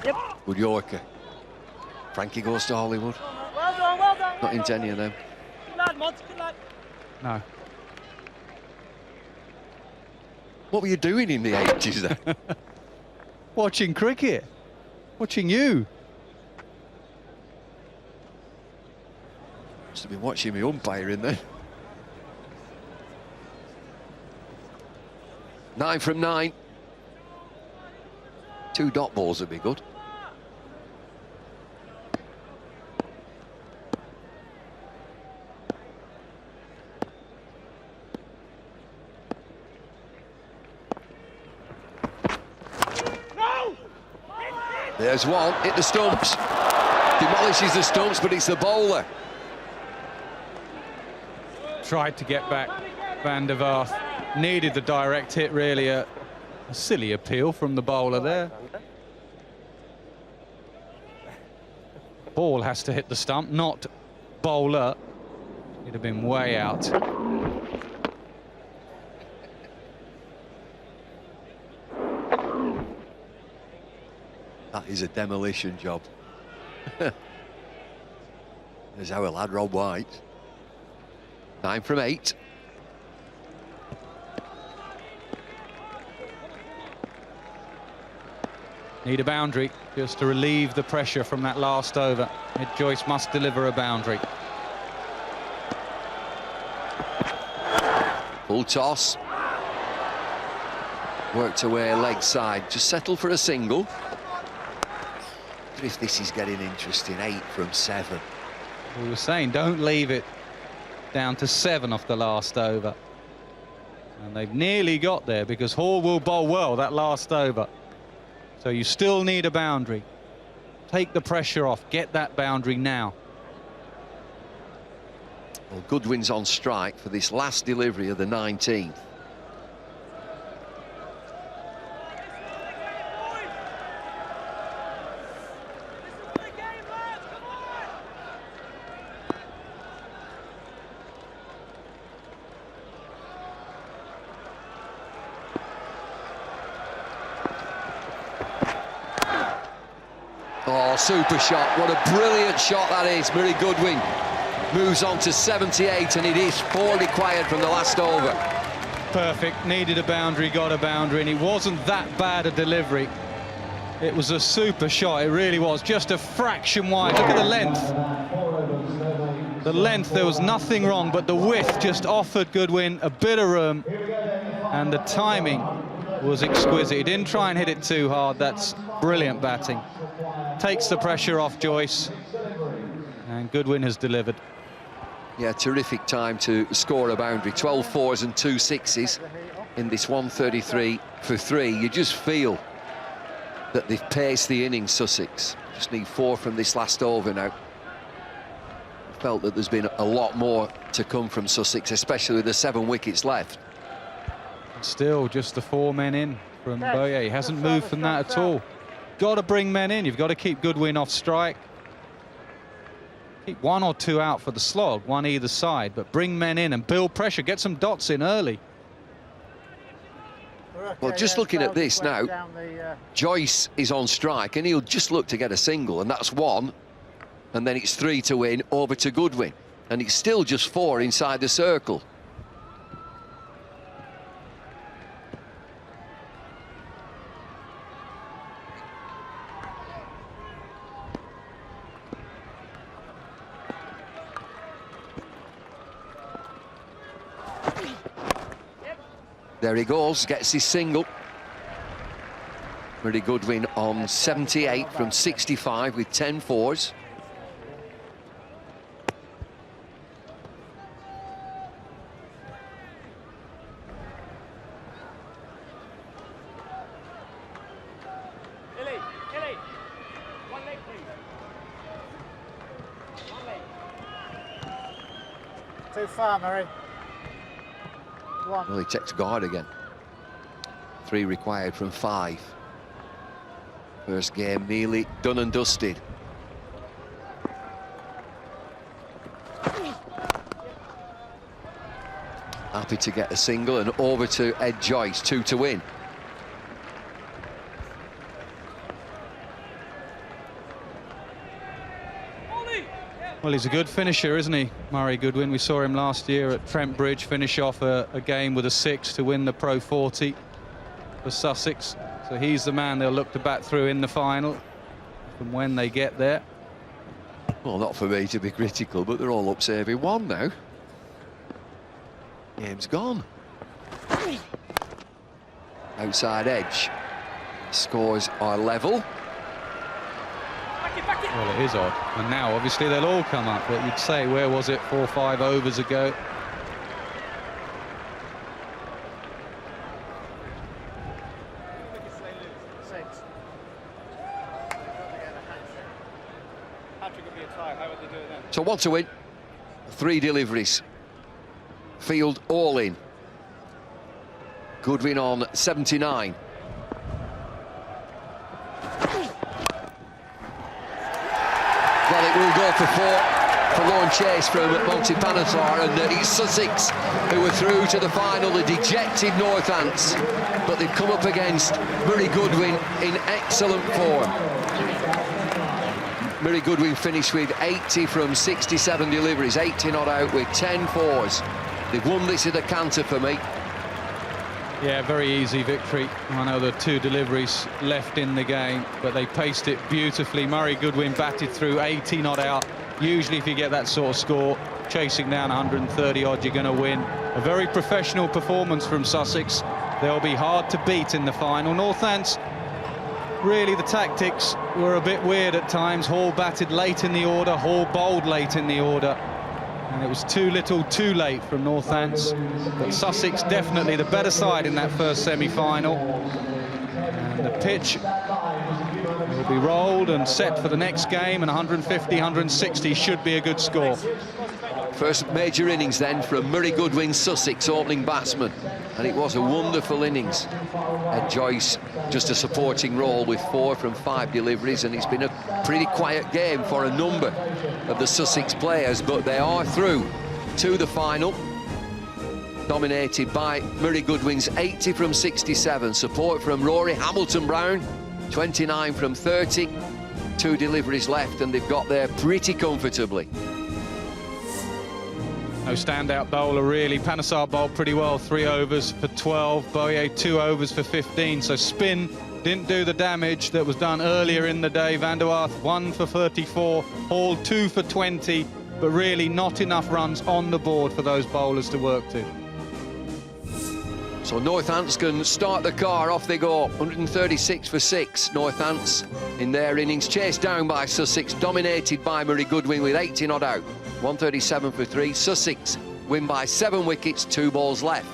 Yep. Good Yorker? Frankie Goes to Hollywood? Well done, well done. Not into any of them. Good lad, Mods, good lad. No. What were you doing in the 80s then? Watching cricket. Watching you. Must have been watching me umpiring then. 9 from 9. 2 dot balls would be good. There's one, hit the stumps. Demolishes the stumps, but it's the bowler. Tried to get back Van der Vaart. Needed the direct hit, really. A silly appeal from the bowler there. Ball has to hit the stump, not bowler. It'd have been way out. That is a demolition job. There's our lad, Rob White. 9 from 8. Need a boundary just to relieve the pressure from that last over. Ed Joyce must deliver a boundary. Full toss. Worked away leg side. Just settle for a single. But if this is getting interesting, 8 from 7. We were saying don't leave it down to 7 off the last over. And they've nearly got there because Hall will bowl well that last over. So you still need a boundary. Take the pressure off. Get that boundary now. Well, Goodwin's on strike for this last delivery of the 19th. Oh, super shot. What a brilliant shot that is, Murray Goodwin. moves on to 78, and it is 4 required from the last over. Perfect, needed a boundary, got a boundary, and it wasn't that bad a delivery. It was a super shot, it really was, just a fraction wide. Look at the length. The length, there was nothing wrong, but the width just offered Goodwin a bit of room, and the timing was exquisite. He didn't try and hit it too hard. That's brilliant batting. Takes the pressure off Joyce, and Goodwin has delivered. Yeah, terrific time to score a boundary. 12 fours and 2 sixes in this 133 for 3. You just feel that they've paced the innings, Sussex. Just need 4 from this last over now. Felt that there's been a lot more to come from Sussex, especially with the 7 wickets left. Still just the 4 men in from Boye. He hasn't moved from that at all. Got to bring men in. You've got to keep Goodwin off strike. Keep 1 or 2 out for the slog, 1 either side, but bring men in and build pressure. Get some dots in early. Well, just looking at this now, Joyce is on strike, and he'll just look to get a single, and that's 1. And then it's 3 to win, over to Goodwin. And it's still just 4 inside the circle. There he goes, gets his single. Murray Goodwin on 78 from 65 with 10 fours. Too far, Murray. 1. Well, he takes guard again. 3 required from 5. First game nearly done and dusted. Happy to get a single, and over to Ed Joyce, 2 to win. Well, he's a good finisher, isn't he, Murray Goodwin? We saw him last year at Trent Bridge finish off a game with a 6 to win the Pro 40 for Sussex. So he's the man they'll look to bat through in the final from when they get there. Well, not for me to be critical, but they're all up saving 1 now. Game's gone. Outside edge. Scores are level. Well, it is odd. And now, obviously, they'll all come up. But you'd say, where was it 4 or 5 overs ago? So 1 to win. 3 deliveries. Field all in. Goodwin on 79. Well, it will go for 4 for Lorne Chase from Monty Panatar, and it's Sussex who are through to the final, the dejected Northants, but they've come up against Murray Goodwin in excellent form. Murray Goodwin finished with 80 from 67 deliveries, 80 not out with 10 fours. They've won this at a canter for me. Yeah, very easy victory. I know there are 2 deliveries left in the game, but they paced it beautifully. Murray Goodwin batted through 80 not out. Usually if you get that sort of score, chasing down 130 odd, you're going to win. A very professional performance from Sussex. They'll be hard to beat in the final. Northants, really the tactics were a bit weird at times. Hall batted late in the order, Hall bowled late in the order. And it was too little too late from Northants, but Sussex definitely the better side in that first semi-final. And the pitch will be rolled and set for the next game, and 150, 160 should be a good score. First major innings then from Murray Goodwin, Sussex opening batsman, and it was a wonderful innings. Ed Joyce just a supporting role with 4 from 5 deliveries, and it's been a pretty quiet game for a number of the Sussex players, but they are through to the final, dominated by Murray Goodwin's 80 from 67, support from Rory Hamilton-Brown, 29 from 30, 2 deliveries left, and they've got there pretty comfortably. No standout bowler really. Panesar bowled pretty well, 3 overs for 12. Boyer 2 overs for 15. So spin didn't do the damage that was done earlier in the day. Van der Wath 1 for 34. Hall 2 for 20. But really not enough runs on the board for those bowlers to work to. So Northampton start the car, off they go. 136 for 6, Northants in their innings, chased down by Sussex, dominated by Murray Goodwin with 80 not out. 137 for 3, Sussex win by 7 wickets, 2 balls left.